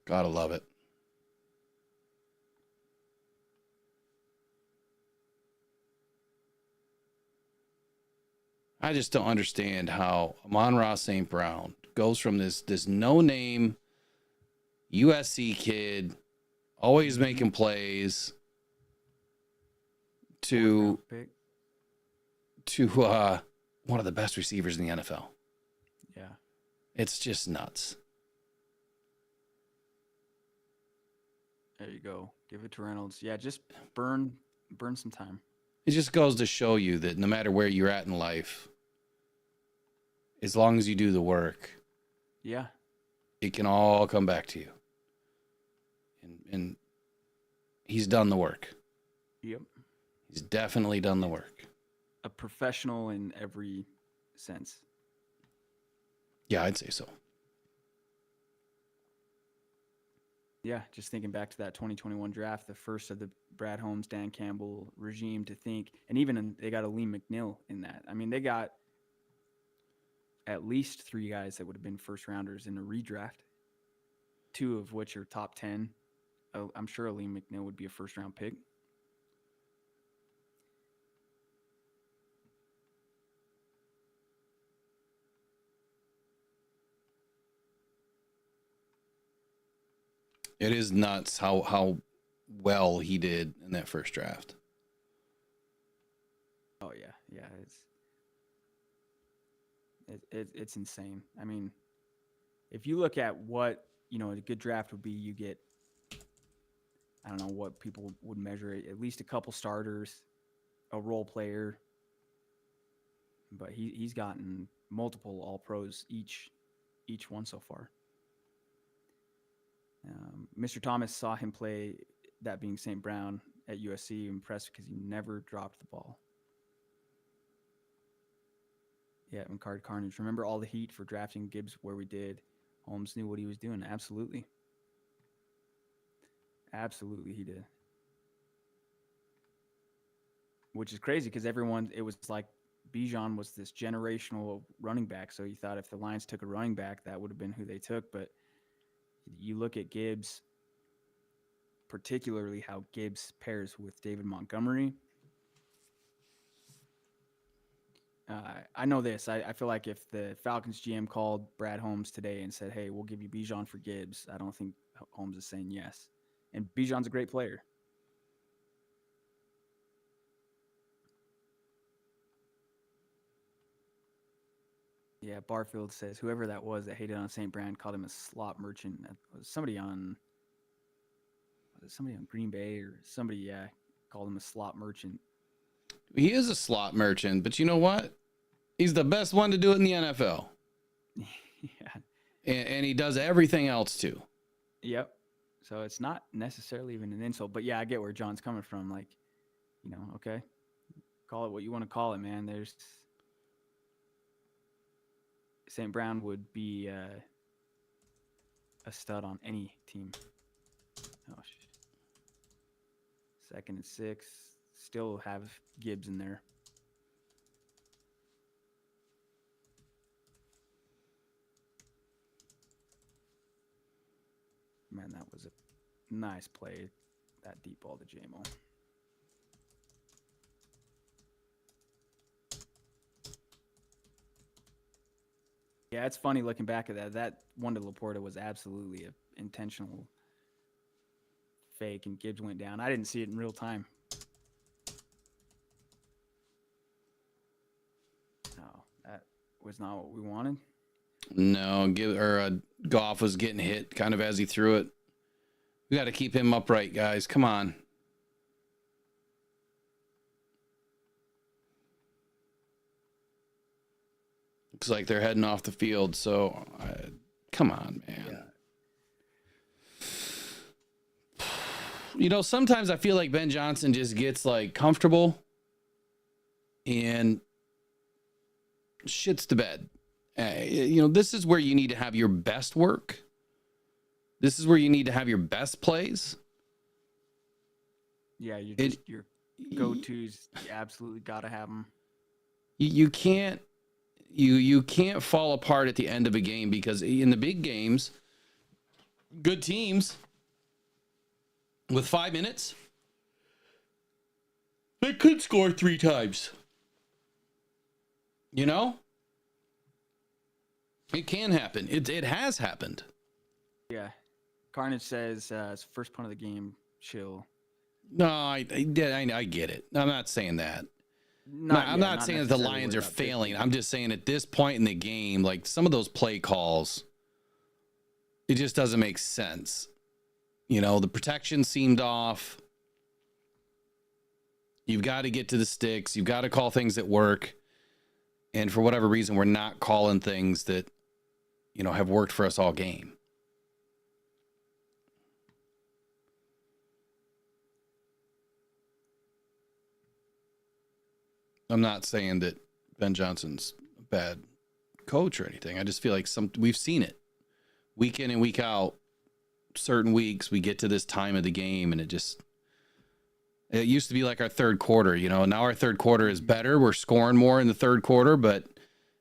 Gotta love it. I just don't understand how Amon-Ra St. Brown goes from this no-name USC kid, always making plays, to one of the best receivers in the NFL. Yeah. It's just nuts. There you go. Give it to Reynolds. Yeah, just burn some time. It just goes to show you that no matter where you're at in life, as long as you do the work, yeah, it can all come back to you. And he's done the work. Yep. He's definitely done the work. A professional in every sense. Yeah, I'd say so. Yeah, just thinking back to that 2021 draft, the first of the Brad Holmes, Dan Campbell regime to think, and even they got Aleem McNeil in that. I mean, they got at least 3 guys that would have been first rounders in a redraft, 2 of which are top 10. I'm sure Aleem McNeil would be a first round pick. It is nuts how well he did in that first draft. Oh yeah, it's insane. I mean, if you look at what a good draft would be, you get, I don't know what people would measure it, at least a couple starters, a role player, but he's gotten multiple All Pros each one so far. Mr. Thomas saw him play, that being St. Brown at USC, impressed because he never dropped the ball. Yeah, and Card Carnage. Remember all the heat for drafting Gibbs where we did. Holmes knew what he was doing. Absolutely. Absolutely, he did. Which is crazy because it was like Bijan was this generational running back. So you thought if the Lions took a running back, that would have been who they took. But you look at Gibbs, particularly how Gibbs pairs with David Montgomery. I know this. I feel like if the Falcons GM called Brad Holmes today and said, hey, we'll give you Bijan for Gibbs, I don't think Holmes is saying yes. And Bijan's a great player. Yeah, Barfield says whoever that was that hated on St. Brown called him a slot merchant. That was somebody on Green Bay or somebody, yeah, called him a slot merchant. He is a slot merchant, but you know what? He's the best one to do it in the NFL. Yeah. And he does everything else too. Yep. So it's not necessarily even an insult, but yeah, I get where John's coming from. Like, okay, call it what you want to call it, man. There's St. Brown would be a stud on any team. Oh, shit. 2nd and 6. Still have Gibbs in there. Man, that was a nice play. That deep ball to J-Mo. Yeah, it's funny looking back at that. That one to Laporta was absolutely an intentional fake, and Gibbs went down. I didn't see it in real time. Oh, that was not what we wanted. No, Goff was getting hit kind of as he threw it. We got to keep him upright, guys. Come on. Looks like they're heading off the field, so come on, man. Yeah. Sometimes I feel like Ben Johnson just gets like comfortable and shits the bed. This is where you need to have your best work. This is where you need to have your best plays. Yeah, your go-tos. You absolutely got to have them. You can't fall apart at the end of a game, because in the big games, good teams with 5 minutes, they could score 3 times. It can happen. It has happened. Yeah. Carnage says it's first punt of the game. Chill. No, I get it. I'm not saying that. I'm not saying that the Lions are failing. I'm just saying at this point in the game, like some of those play calls, it just doesn't make sense. The protection seemed off. You've got to get to the sticks. You've got to call things that work. And for whatever reason, we're not calling things that, have worked for us all game. I'm not saying that Ben Johnson's a bad coach or anything. I just feel like we've seen it week in and week out certain weeks we get to this time of the game and it used to be like our third quarter, now our third quarter is better. We're scoring more in the third quarter, but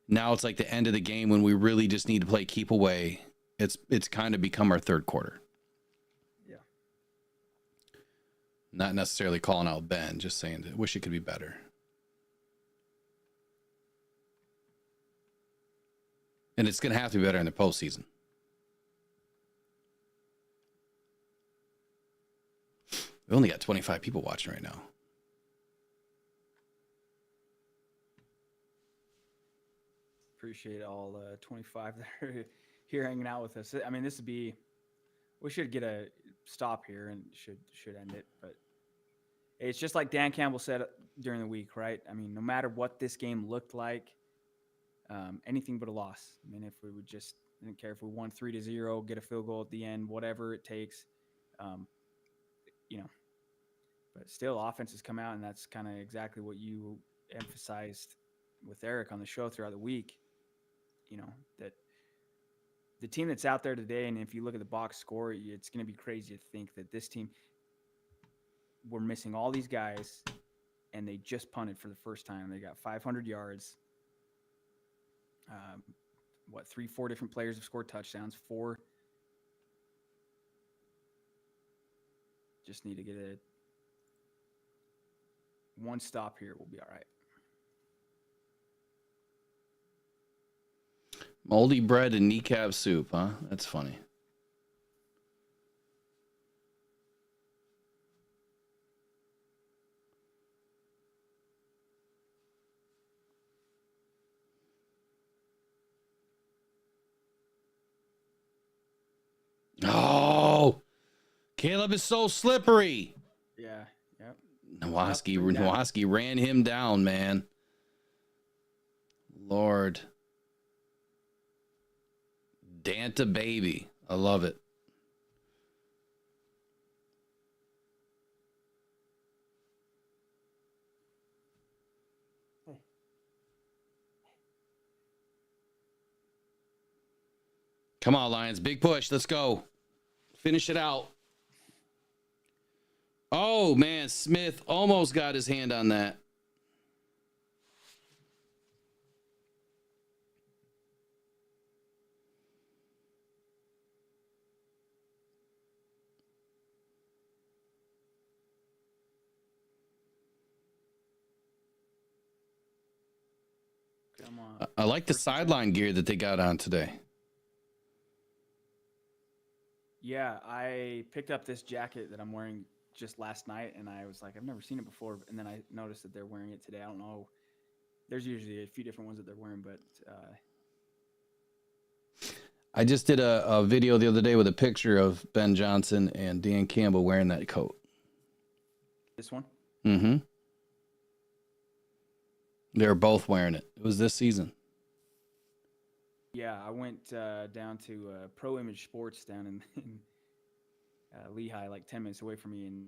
now it's like the end of the game when we really just need to play keep away. It's kind of become our third quarter. Yeah. Not necessarily calling out Ben, just saying that I wish it could be better. And it's going to have to be better in the postseason. We only got 25 people watching right now. Appreciate all 25 that are here hanging out with us. I mean, we should get a stop here and should end it. But it's just like Dan Campbell said during the week, right? I mean, no matter what this game looked like, anything but a loss. I mean, if we would just, I didn't care if we won 3-0, get a field goal at the end, whatever it takes, but still offense has come out, and that's kind of exactly what you emphasized with Eric on the show throughout the week, that the team that's out there today, and if you look at the box score, it's going to be crazy to think that this team, we're missing all these guys, and they just punted for the first time. They got 500 yards. 3-4 different players have scored touchdowns. 4 just need to get one stop here. We'll be all right. Moldy bread and kneecap soup, huh? That's funny. Oh, Caleb is so slippery. Yeah. Yep. Nowaski ran him down, man. Lord. Danta baby. I love it. Come on, Lions. Big push. Let's go. Finish it out. Oh, man. Smith almost got his hand on that. Come on. I like the sideline gear that they got on today. Yeah, I picked up this jacket that I'm wearing just last night, and I was like, I've never seen it before. And then I noticed that they're wearing it today. I don't know. There's usually a few different ones that they're wearing, but I just did a video the other day with a picture of Ben Johnson and Dan Campbell wearing that coat. This one? Mm-hmm. They were both wearing it. It was this season. Yeah, I went down to Pro Image Sports down in Lehigh, like 10 minutes away from me, and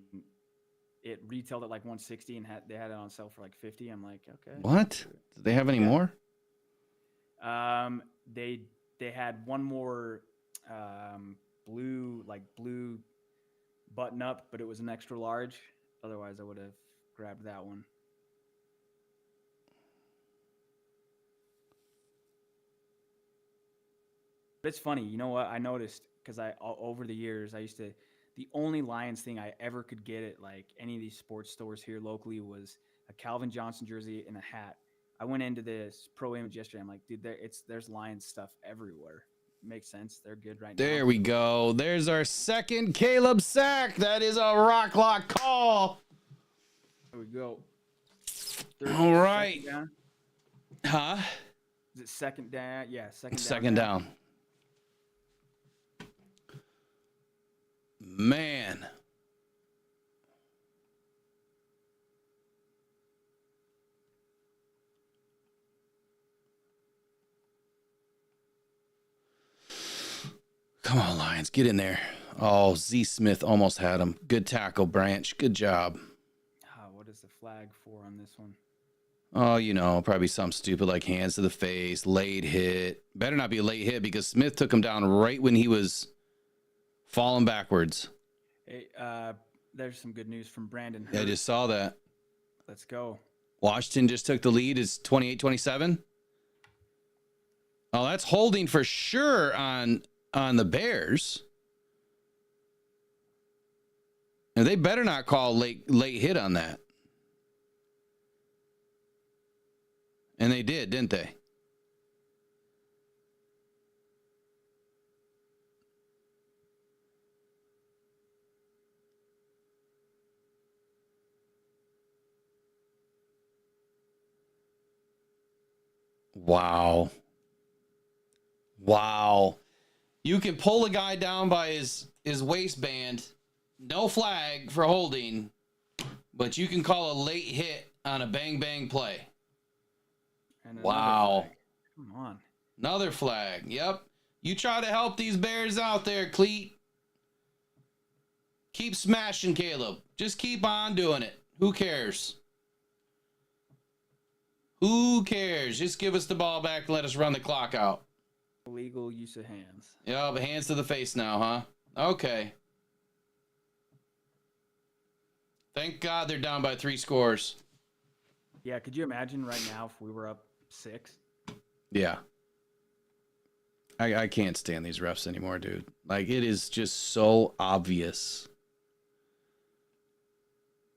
it retailed at like 160, and they had it on sale for like 50. I'm like, okay. What? Do they have any more? They had one more blue button up, but it was an extra large. Otherwise, I would have grabbed that one. But it's funny, you know what? I noticed because over the years, the only Lions thing I ever could get at like any of these sports stores here locally was a Calvin Johnson jersey and a hat. I went into this Pro Image yesterday. I'm like, dude, there's Lions stuff everywhere. Makes sense. They're good right now. There we go. There's our second Caleb sack. That is a rock lock call. There we go. All right. Down. Huh? Is it second down? Yeah, second down. Second down. Man. Come on, Lions. Get in there. Oh, Z Smith almost had him. Good tackle, Branch. Good job. What is the flag for on this one? Oh, probably something stupid like hands to the face, late hit. Better not be a late hit because Smith took him down right when he was falling backwards. Hey, there's some good news from Brandon. I Hurt. just saw that. Let's go. Washington just took the lead. It's 28-27. Oh, that's holding for sure on the Bears. And they better not call late hit on that. And they did, didn't they? Wow. Wow. You can pull a guy down by his waistband. No flag for holding, but you can call a late hit on a bang play. And Wow. flag. Come on. Another flag. Yep. You try to help these Bears out there, Cleat. Keep smashing, Caleb. Just keep on doing it. Who cares? Who cares? Just give us the ball back and let us run the clock out. Illegal use of hands. Yeah, but hands to the face now, huh? Okay. Thank God they're down by 3 scores. Yeah, could you imagine right now if we were up 6? Yeah. I can't stand these refs anymore, dude. Like, it is just so obvious.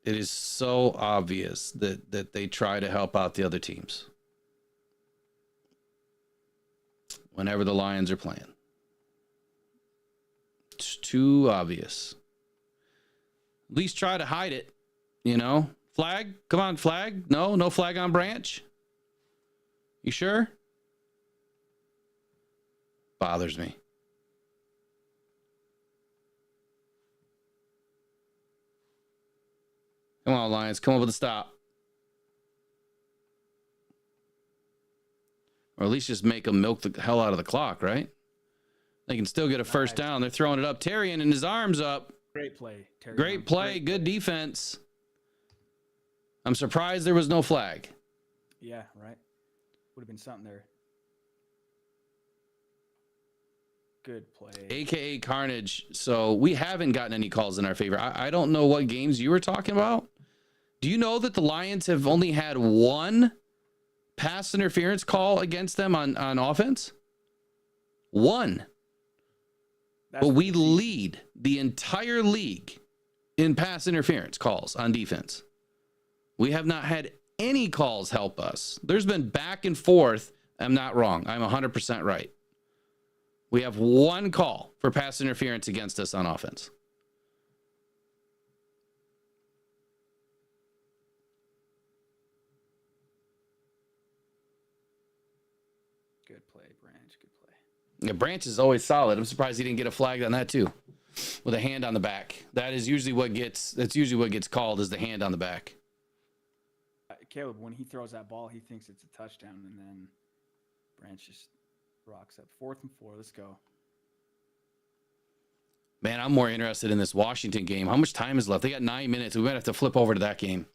It is so obvious that they try to help out the other teams whenever the Lions are playing. It's too obvious. At least try to hide it, you know? Flag? Come on, flag? No flag on Branch? You sure? Bothers me. Come on, Lions. Come up with a stop. Or at least just make them milk the hell out of the clock, right? They can still get a first down. They're throwing it up. Terrian and his arms up. Great play, Terry. Great play. Good defense. I'm surprised there was no flag. Yeah, right. Would have been something there. Good play. AKA Carnage. So we haven't gotten any calls in our favor. I don't know what games you were talking about. Do you know that the Lions have only had 1 pass interference call against them on offense? 1. But we lead the entire league in pass interference calls on defense. We have not had any calls help us. There's been back and forth. I'm not wrong. I'm 100% right. We have 1 call for pass interference against us on offense. Good play, Branch. Good play. Yeah, Branch is always solid. I'm surprised he didn't get a flag on that too, with a hand on the back. That's usually what gets called, is the hand on the back. Caleb, when he throws that ball, he thinks it's a touchdown, and then Branch just rocks up. 4th and 4. Let's go. Man, I'm more interested in this Washington game. How much time is left? They got 9 minutes. We might have to flip over to that game.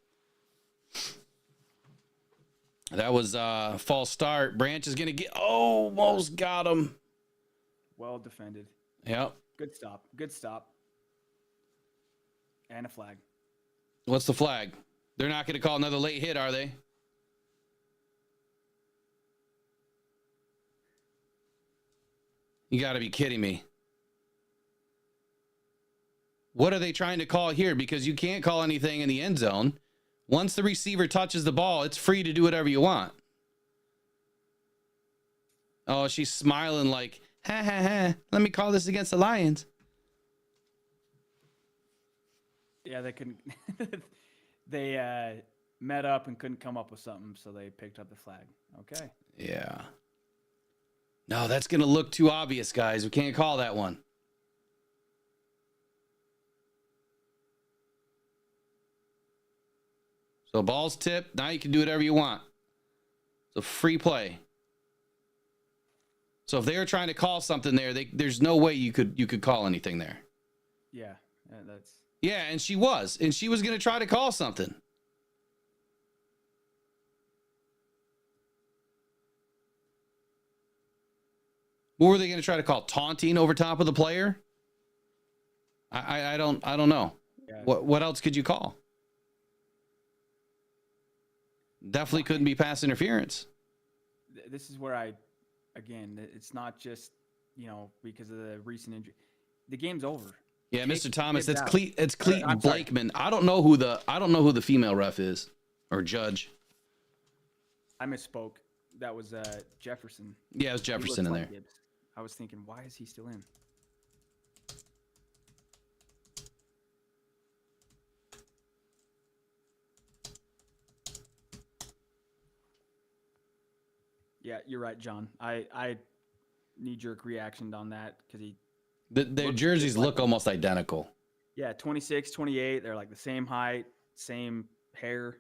That was a false start. Branch is going to get... almost got him. Well defended. Yep. Good stop. Good stop. And a flag. What's the flag? They're not going to call another late hit, are they? You got to be kidding me. What are they trying to call here? Because you can't call anything in the end zone. Once the receiver touches the ball, it's free to do whatever you want. Oh, she's smiling like, ha, ha, ha. Let me call this against the Lions. Yeah, they couldn't. They met up and couldn't come up with something, so they picked up the flag. Okay. Yeah. No, that's going to look too obvious, guys. We can't call that one. So ball's tipped. Now you can do whatever you want. It's a free play. So if they were trying to call something there, there's no way you could call anything there. Yeah, that's. Yeah, and she was going to try to call something. What were they going to try to call? Taunting over top of the player? I don't know. Yeah. What else could you call? Definitely couldn't be pass interference. This is where it's not just, because of the recent injury. The game's over. Yeah, Take Mr. Thomas, kids it's out. Cleet I'm sorry. Blakeman. I don't know who the female ref is or judge. I misspoke. That was Jefferson. Yeah, it was He Jefferson in looks like there. Gibbs. I was thinking, why is he still in? Yeah, you're right, John. I knee-jerk reaction on that because Their looks jerseys just like look him. almost identical. Yeah, 26, 28, they're like the same height, same hair.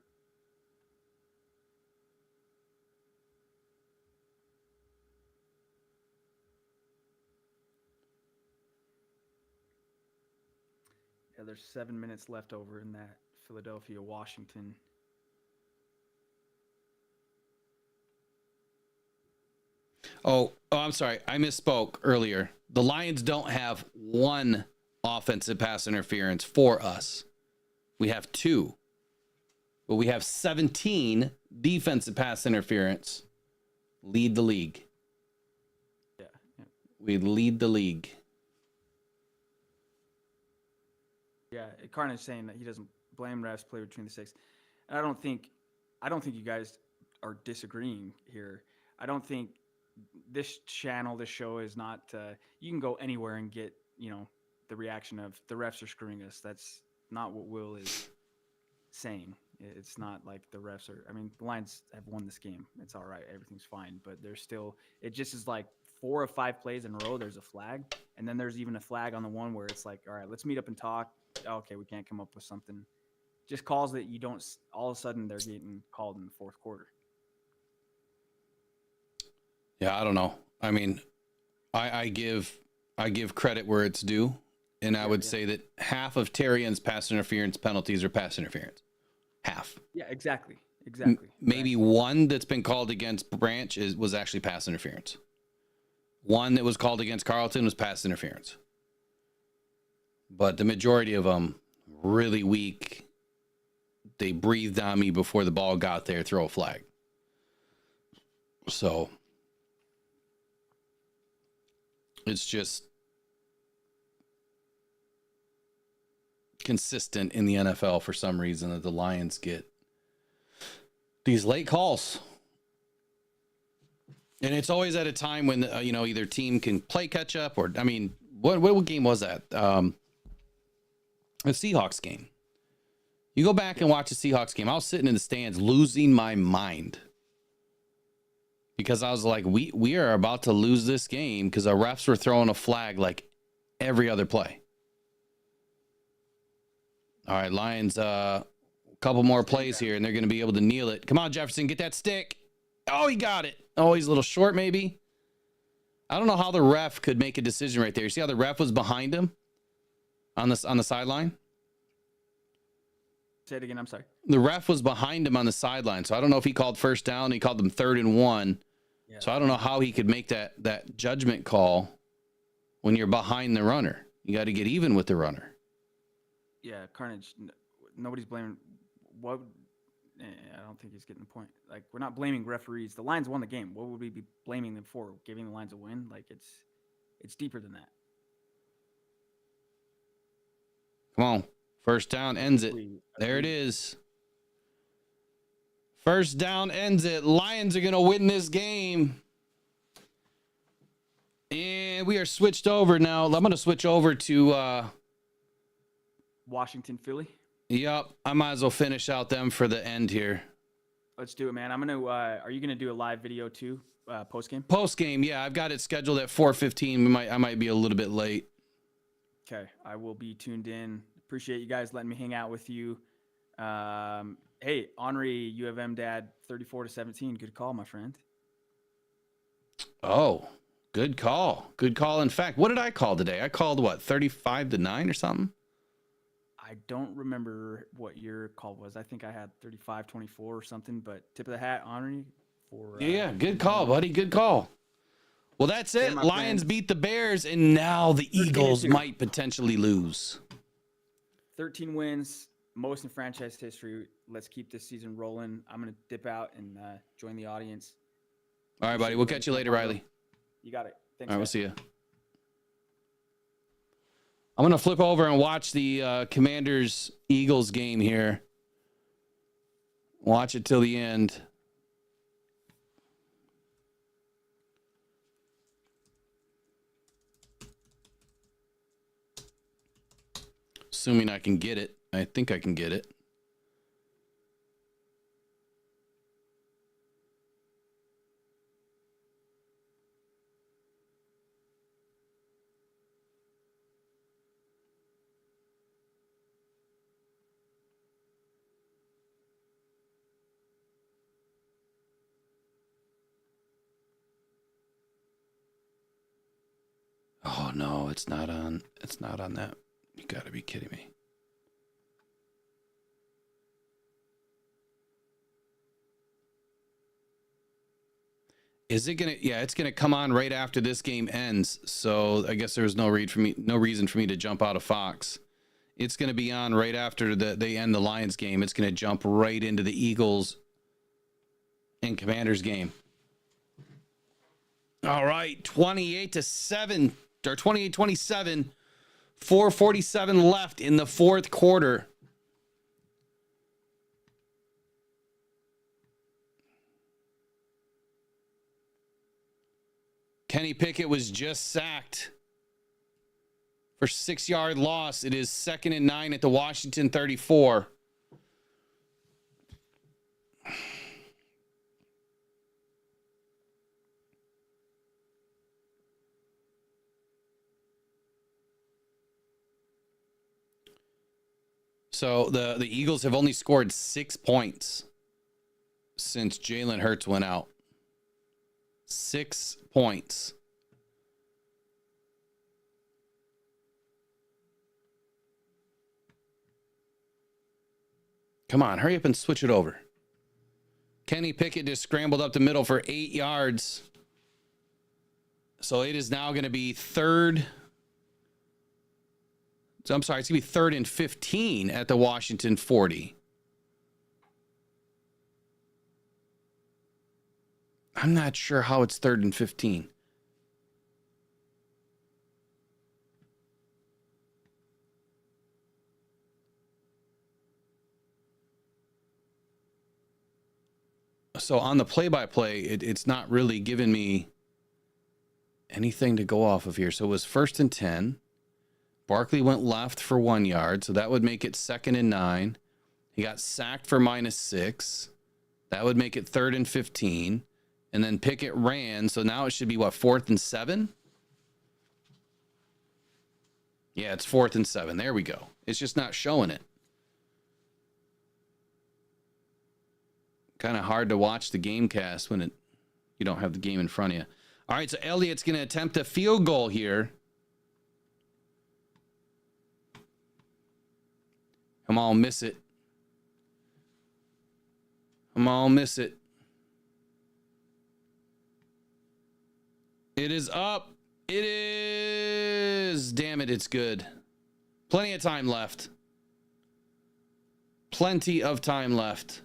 Yeah, there's 7 minutes left over in that Philadelphia-Washington. Oh, I'm sorry. I misspoke earlier. The Lions don't have one offensive pass interference for us. We have 2. But we have 17 defensive pass interference. Lead the league. Yeah. We lead the league. Yeah, Carnage saying that he doesn't blame refs, play between the six. And I don't think you guys are disagreeing here. I don't think this channel, this show is not. You can go anywhere and get the reaction of the refs are screwing us. That's not what Will is saying. It's not like the refs are. I mean, the Lions have won this game. It's all right. Everything's fine. But there's still. It just is like 4 or 5 plays in a row. There's a flag, and then there's even a flag on the one where it's like, all right, let's meet up and talk. Okay, we can't come up with something. Just calls that you don't. All of a sudden, they're getting called in the fourth quarter. Yeah, I don't know. I mean, I give credit where it's due, and I would say that half of Terrian's pass interference penalties are pass interference. Half. Yeah, exactly. Maybe one that's been called against Branch was actually pass interference. One that was called against Carlton was pass interference. But the majority of them really weak. They breathed on me before the ball got there, throw a flag. So it's just consistent in the NFL for some reason that the Lions get these late calls. And it's always at a time when, either team can play catch up or, I mean, what game was that? The Seahawks game. You go back and watch the Seahawks game. I was sitting in the stands losing my mind because I was like, we are about to lose this game because our refs were throwing a flag like every other play. All right, Lions, a couple more plays here, and they're going to be able to kneel it. Come on, Jefferson, get that stick. Oh, he got it. Oh, he's a little short, maybe. I don't know how the ref could make a decision right there. You see how the ref was behind him on the sideline? Say it again. I'm sorry. The ref was behind him on the sideline, so I don't know if he called first down. He called them 3rd and 1. Yeah. So I don't know how he could make that judgment call when you're behind the runner. You got to get even with the runner. Yeah, Carnage. Nobody's blaming. What? I don't think he's getting the point. Like, we're not blaming referees. The Lions won the game. What would we be blaming them for? Giving the Lions a win? Like, it's deeper than that. Come on. First down ends it. There it is. First down ends it. Lions are going to win this game. And we are switched over now. I'm going to switch over to Washington, Philly. Yep. I might as well finish out them for the end here. Let's do it, man. I'm going to are you going to do a live video too post game? Post game, yeah. I've got it scheduled at 4:15. I might be a little bit late. Okay. I will be tuned in. Appreciate you guys letting me hang out with you. Hey, Henri, U of M dad, 34-17. Good call, my friend. Oh, good call. Good call. In fact, what did I call today? I called 35-9 or something? I don't remember what your call was. I think I had 35-24 or something, but tip of the hat, Henri. Yeah, good call, buddy. Good call. Well, that's it. my Lions friend. beat the Bears, and now the Eagles 13-2. might potentially lose. 13 wins, most in franchise history. Let's keep this season rolling. I'm going to dip out and join the audience. All right, buddy. We'll catch you later, Riley. You got it. Thanks. All right, we'll guys. see you. I'm going to flip over and watch the Commanders-Eagles game here. Watch it till the end. Assuming I can get it. I think I can get it. Oh no, it's not on. It's not on that. You got to be kidding me. Is it gonna? Yeah, it's gonna come on right after this game ends. So I guess there was no reason for me to jump out of Fox. It's gonna be on right after they end the Lions game. It's gonna jump right into the Eagles and Commanders game. All right, 28-7 or 28-27, 4:47 left in the fourth quarter. Kenny Pickett was just sacked for 6-yard loss. It is 2nd and 9 at the Washington 34. So the Eagles have only scored 6 points since Jalen Hurts went out. 6 points. Come on, hurry up and switch it over. Kenny Pickett just scrambled up the middle for 8 yards. So it is now going to be third. So I'm sorry, it's going to be 3rd and 15 at the Washington 40. I'm not sure how it's 3rd and 15. So on the play-by-play, it's not really giving me anything to go off of here. So it was 1st and 10. Barkley went left for 1 yard, so that would make it 2nd and 9. He got sacked for -6. That would make it 3rd and 15. And then Pickett ran, so now it should be, what, 4th and 7? Yeah, it's 4th and 7. There we go. It's just not showing it. Kind of hard to watch the game cast when you don't have the game in front of you. All right, so Elliott's going to attempt a field goal here. Come on, miss it. Come on, miss it. It is up. It is. Damn it, it's good. Plenty of time left. Plenty of time left.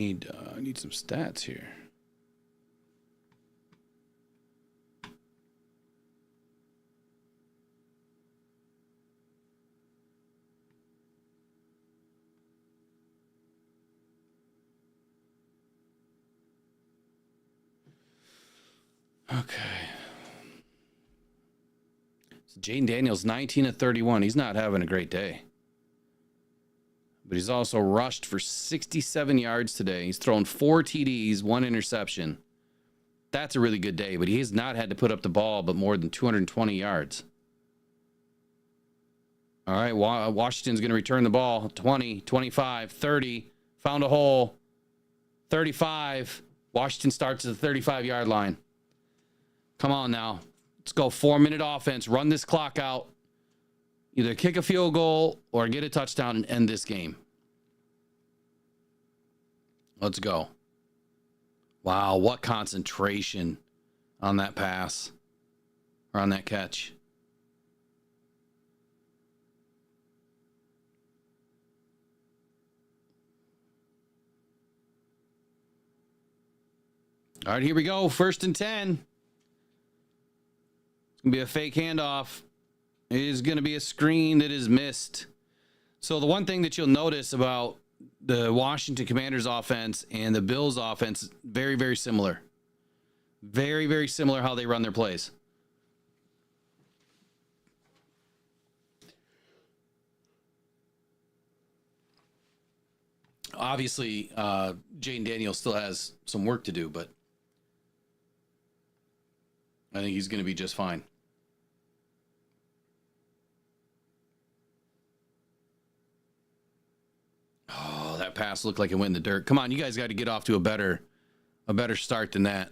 I need some stats here. Okay. So Jaden Daniels, 19 of 31. He's not having a great day. But he's also rushed for 67 yards today. He's thrown 4 TDs, 1 interception. That's a really good day, but he has not had to put up the ball but more than 220 yards. All right, Washington's going to return the ball. 20, 25, 30. Found a hole. 35. Washington starts at the 35-yard line. Come on now. Let's go 4-minute offense. Run this clock out. Either kick a field goal or get a touchdown and end this game. Let's go. Wow, what concentration on that pass or on that catch. All right, here we go. 1st and 10. It's going to be a fake handoff. It is going to be a screen that is missed. So the one thing that you'll notice about the Washington Commanders offense and the Bills offense, very, very similar. Very, very similar how they run their plays. Obviously, Jaden Daniels still has some work to do, but I think he's going to be just fine. Oh, that pass looked like it went in the dirt. Come on, you guys got to get off to a better start than that.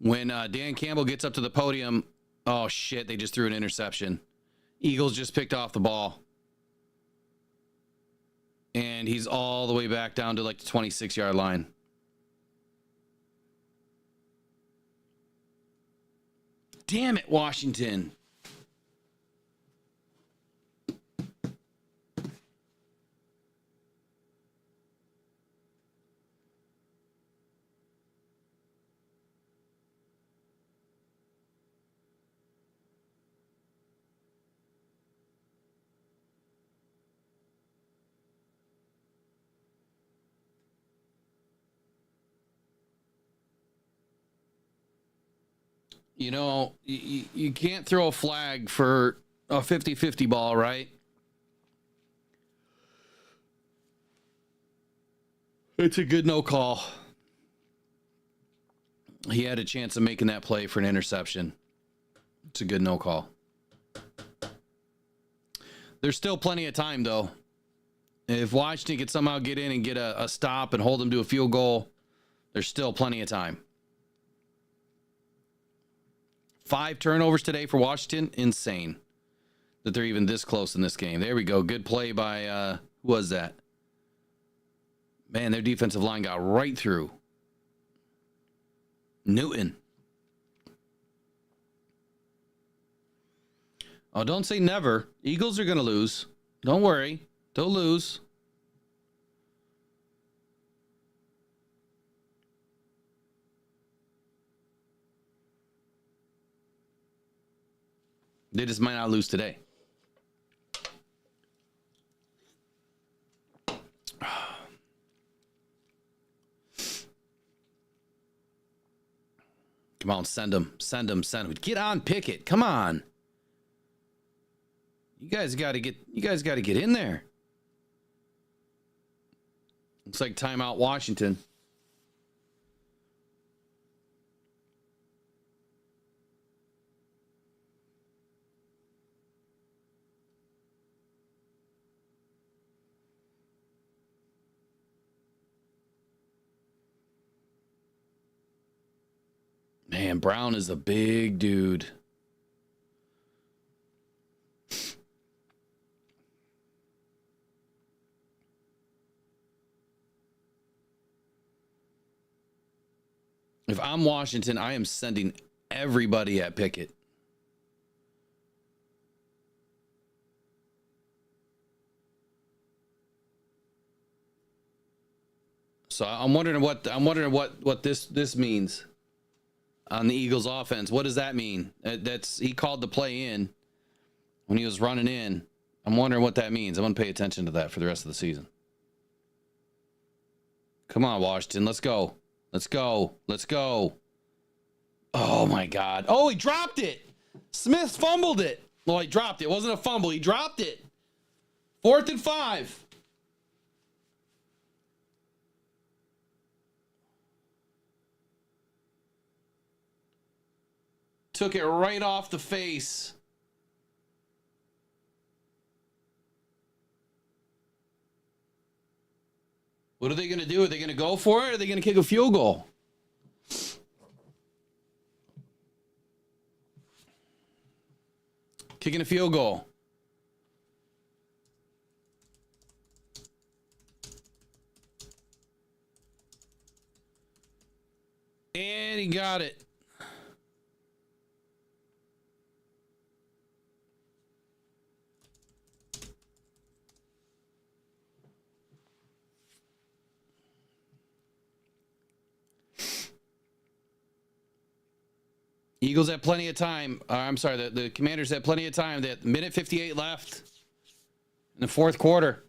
When Dan Campbell gets up to the podium, oh shit, they just threw an interception. Eagles just picked off the ball. And he's all the way back down to like the 26-yard line. Damn it, Washington. You know, you can't throw a flag for a 50-50 ball, right? It's a good no call. He had a chance of making that play for an interception. It's a good no call. There's still plenty of time, though. If Washington could somehow get in and get a stop and hold them to a field goal, there's still plenty of time. 5 turnovers today for Washington. Insane that they're even this close in this game. There we go. Good play by, who was that? Man, their defensive line got right through. Newton. Oh, don't say never. Eagles are going to lose. Don't worry. They'll lose. They just might not lose today. Come on, send them. Send them. Send them. Get on Pickett. Come on. You guys got to get in there. Looks like timeout Washington. Man, Brown is a big dude. If I'm Washington, I am sending everybody at Pickett. So I'm wondering what this means on the Eagles offense. What does that mean? He called the play in when he was running in. I'm wondering what that means. I'm going to pay attention to that for the rest of the season. Come on, Washington. Let's go. Let's go. Let's go. Oh, my God. Oh, he dropped it. Smith fumbled it. Well, he dropped it. It wasn't a fumble. He dropped it. 4th and 5. Took it right off the face. What are they going to do? Are they going to go for it? Or are they going to kick a field goal? Kicking a field goal. And he got it. Eagles had plenty of time. I'm sorry, the Commanders had plenty of time. They had minute 58 left in the fourth quarter.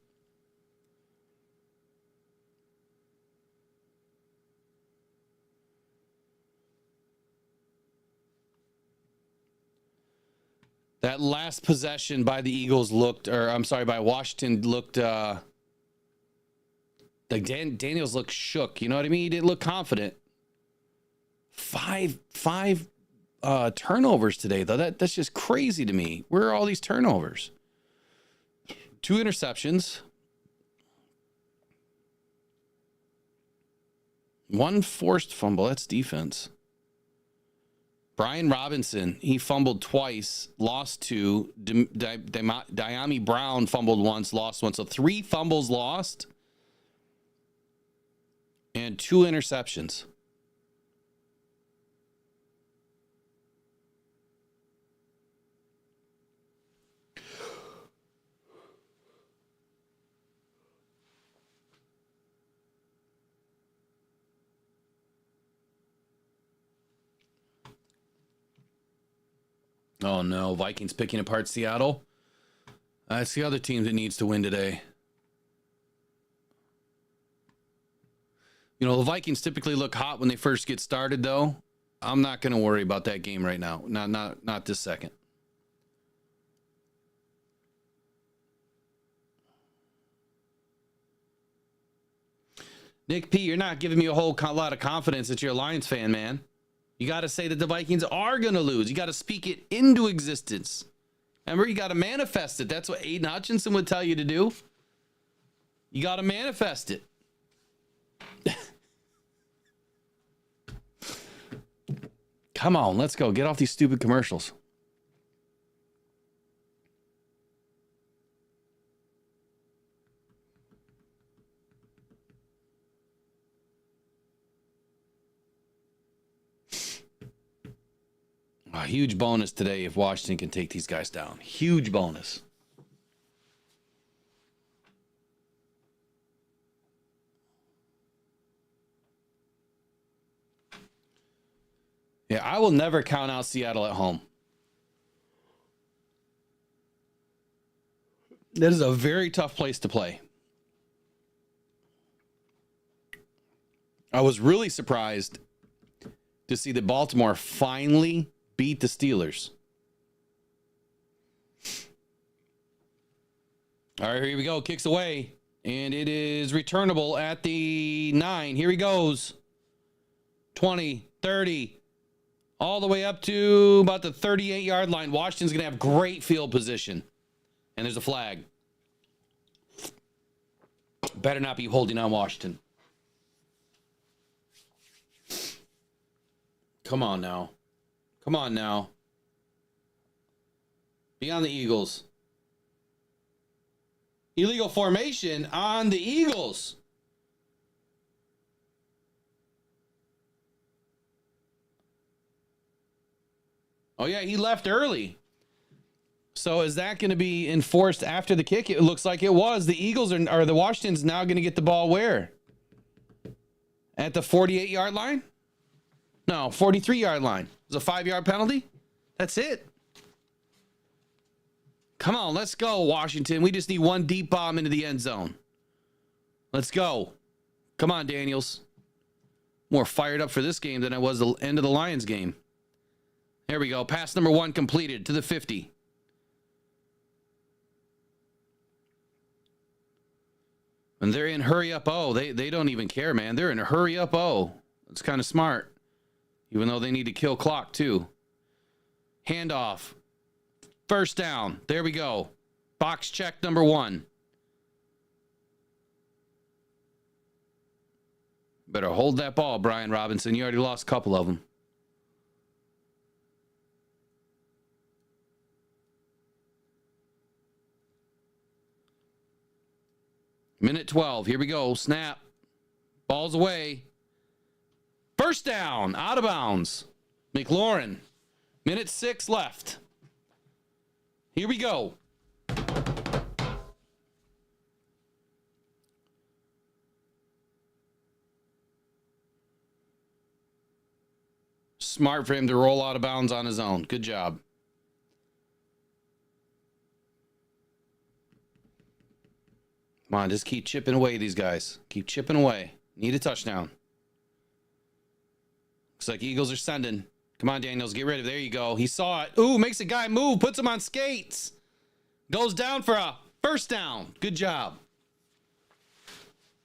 That last possession by the Eagles by Washington looked like Daniels looked shook. You know what I mean? He didn't look confident. Five turnovers today, though. That's just crazy to me. Where are all these turnovers? 2 interceptions. 1 forced fumble. That's defense. Brian Robinson, he fumbled twice, lost 2. Diami Brown fumbled once, lost 1. So 3 fumbles lost and 2 interceptions. Oh, no. Vikings picking apart Seattle. That's the other team that needs to win today. You know, the Vikings typically look hot when they first get started, though. I'm not going to worry about that game right now. Not this second. Nick P., you're not giving me a whole lot of confidence that you're a Lions fan, man. You got to say that the Vikings are going to lose. You got to speak it into existence. Remember, you got to manifest it. That's what Aiden Hutchinson would tell you to do. You got to manifest it. Come on, let's go. Get off these stupid commercials. A huge bonus today if Washington can take these guys down. Huge bonus. Yeah, I will never count out Seattle at home. That is a very tough place to play. I was really surprised to see that Baltimore finally beat the Steelers. All right, here we go. Kicks away. And it is returnable at the 9. Here he goes. 20, 30. All the way up to about the 38-yard line. Washington's going to have great field position. And there's a flag. Better not be holding on Washington. Come on now. Come on now. Be on the Eagles. Illegal formation on the Eagles. Oh, yeah, he left early. So is that going to be enforced after the kick? It looks like it was. The Eagles or the Washington's now going to get the ball where? At the 48-yard line? No, 43-yard line. It was a 5-yard penalty. That's it. Come on, let's go, Washington. We just need one deep bomb into the end zone. Let's go. Come on, Daniels. More fired up for this game than I was the end of the Lions game. There we go. Pass number 1 completed to the 50. And they're in hurry up. Oh, they don't even care, man. They're in a hurry up. Oh, it's kind of smart. Even though they need to kill clock too. Handoff. First down. There we go. Box check number 1. Better hold that ball, Brian Robinson. You already lost a couple of them. Minute 12. Here we go. Snap. Ball's away. First down. Out of bounds. McLaurin. Minute 6 left. Here we go. Smart for him to roll out of bounds on his own. Good job. Come on, just keep chipping away, these guys. Keep chipping away. Need a touchdown. Looks like Eagles are sending. Come on, Daniels, get rid of it. There you go. He saw it. Ooh, makes a guy move, puts him on skates. Goes down for a first down. Good job.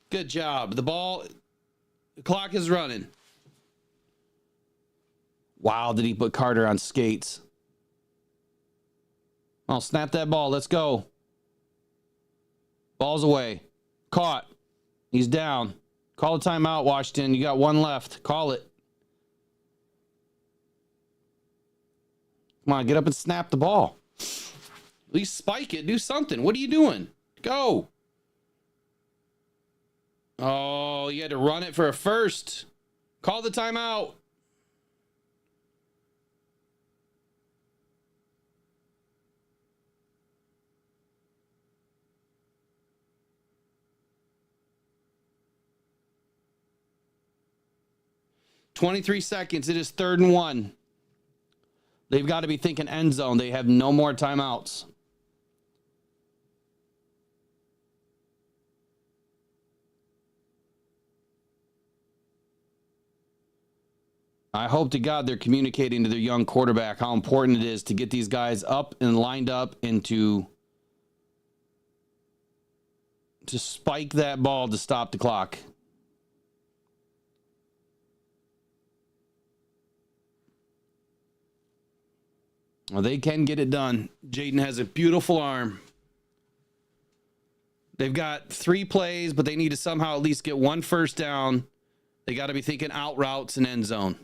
Good job. The clock is running. Wow, did he put Carter on skates? Oh, snap that ball. Let's go. Ball's away. Caught. He's down. Call a timeout, Washington. You got 1 left. Call it. Come on, get up and snap the ball. At least spike it. Do something. What are you doing? Go. Oh, you had to run it for a first. Call the timeout. $23 seconds. It is 3rd and 1. They've got to be thinking end zone. They have no more timeouts. I hope to God they're communicating to their young quarterback how important it is to get these guys up and lined up and to spike that ball to stop the clock. Well, they can get it done. Jaden has a beautiful arm. They've got 3 plays, but they need to somehow at least get 1 first down. They got to be thinking out routes and end zone.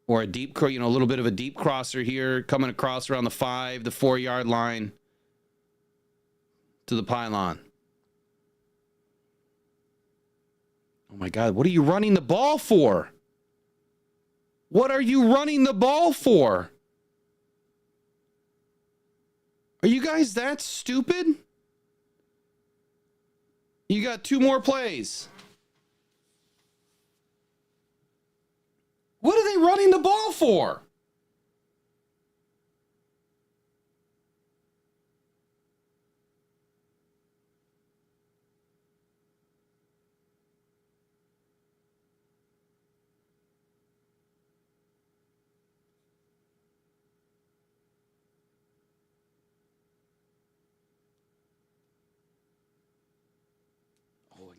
Or a deep, a little bit of a deep crosser here, coming across around the 5, the 4-yard line to the pylon. Oh my God, what are you running the ball for? What are you running the ball for? Are you guys that stupid? You got 2 more plays. What are they running the ball for?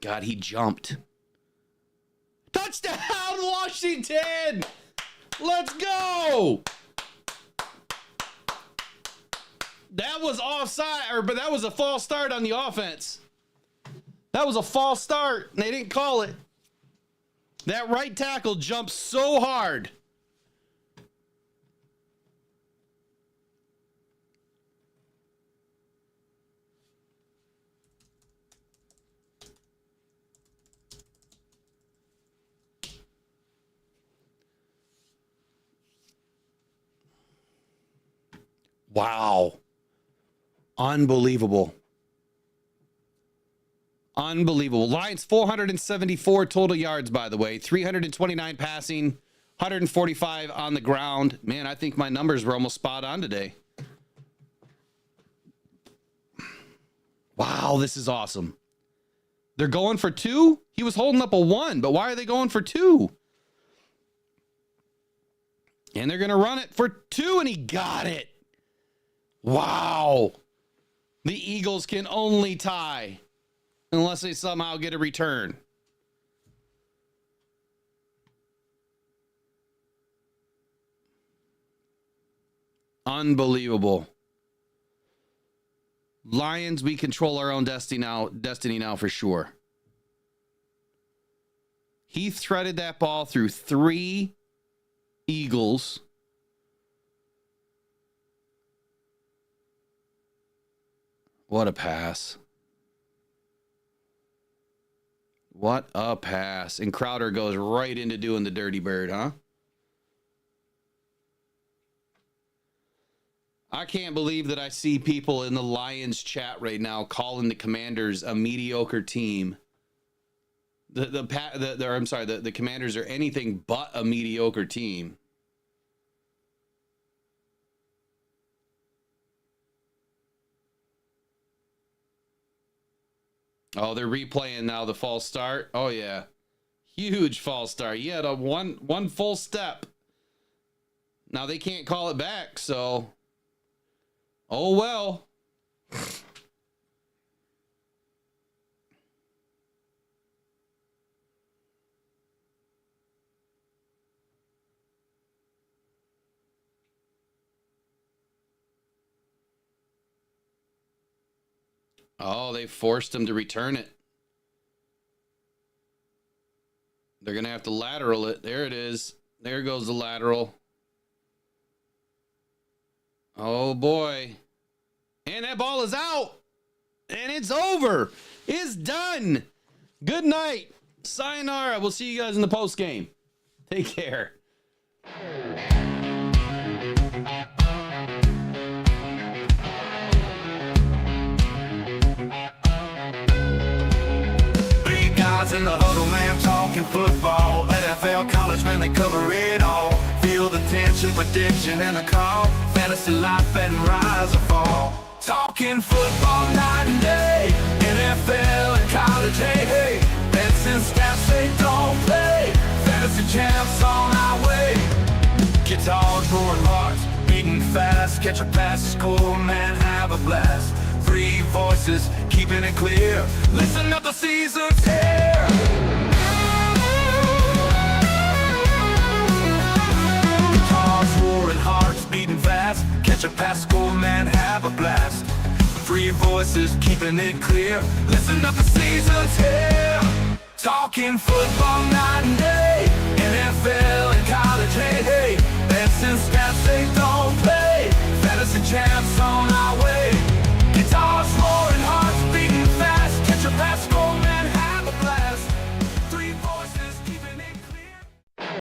God, he jumped. Touchdown, Washington! Let's go! That was offside, but that was a false start on the offense. That was a false start, and they didn't call it. That right tackle jumped so hard. Wow. Unbelievable. Unbelievable. Lions 474 total yards, by the way. 329 passing, 145 on the ground. Man, I think my numbers were almost spot on today. Wow, this is awesome. They're going for 2? He was holding up a 1, but why are they going for 2? And they're going to run it for 2, and he got it. Wow. The Eagles can only tie unless they somehow get a return. Unbelievable. Lions, we control our own destiny now for sure. He threaded that ball through 3 Eagles. What a pass. What a pass. And Crowder goes right into doing the dirty bird, huh? I can't believe that I see people in the Lions chat right now calling the Commanders a mediocre team. The Commanders are anything but a mediocre team. Oh, they're replaying now the false start. Oh yeah, huge false start. He had a one full step. Now they can't call it back, so oh well. Oh, they forced him to return it. They're going to have to lateral it. There it is. There goes the lateral. Oh, boy. And that ball is out. And it's over. It's done. Good night. Sayonara. We'll see you guys in the post game. Take care. In the huddle, man, talking football, NFL, college, man, they cover it all. Feel the tension, prediction, and the call. Fantasy life and rise or fall. Talking football night and day. NFL and college, hey, hey. Bets and stats, they don't play. Fantasy champs on our way. Guitars, roaring hearts, beating fast. Catch a pass, score, man, have a blast. 3 voices, keeping it clear. Listen up, the season's here. Guitars, roaring hearts, beating fast. Catch a pass, score, man, have a blast. 3 voices, keeping it clear. Listen up, the season's here. Talking football night and day. NFL and college, hey, hey. Bets and stats, they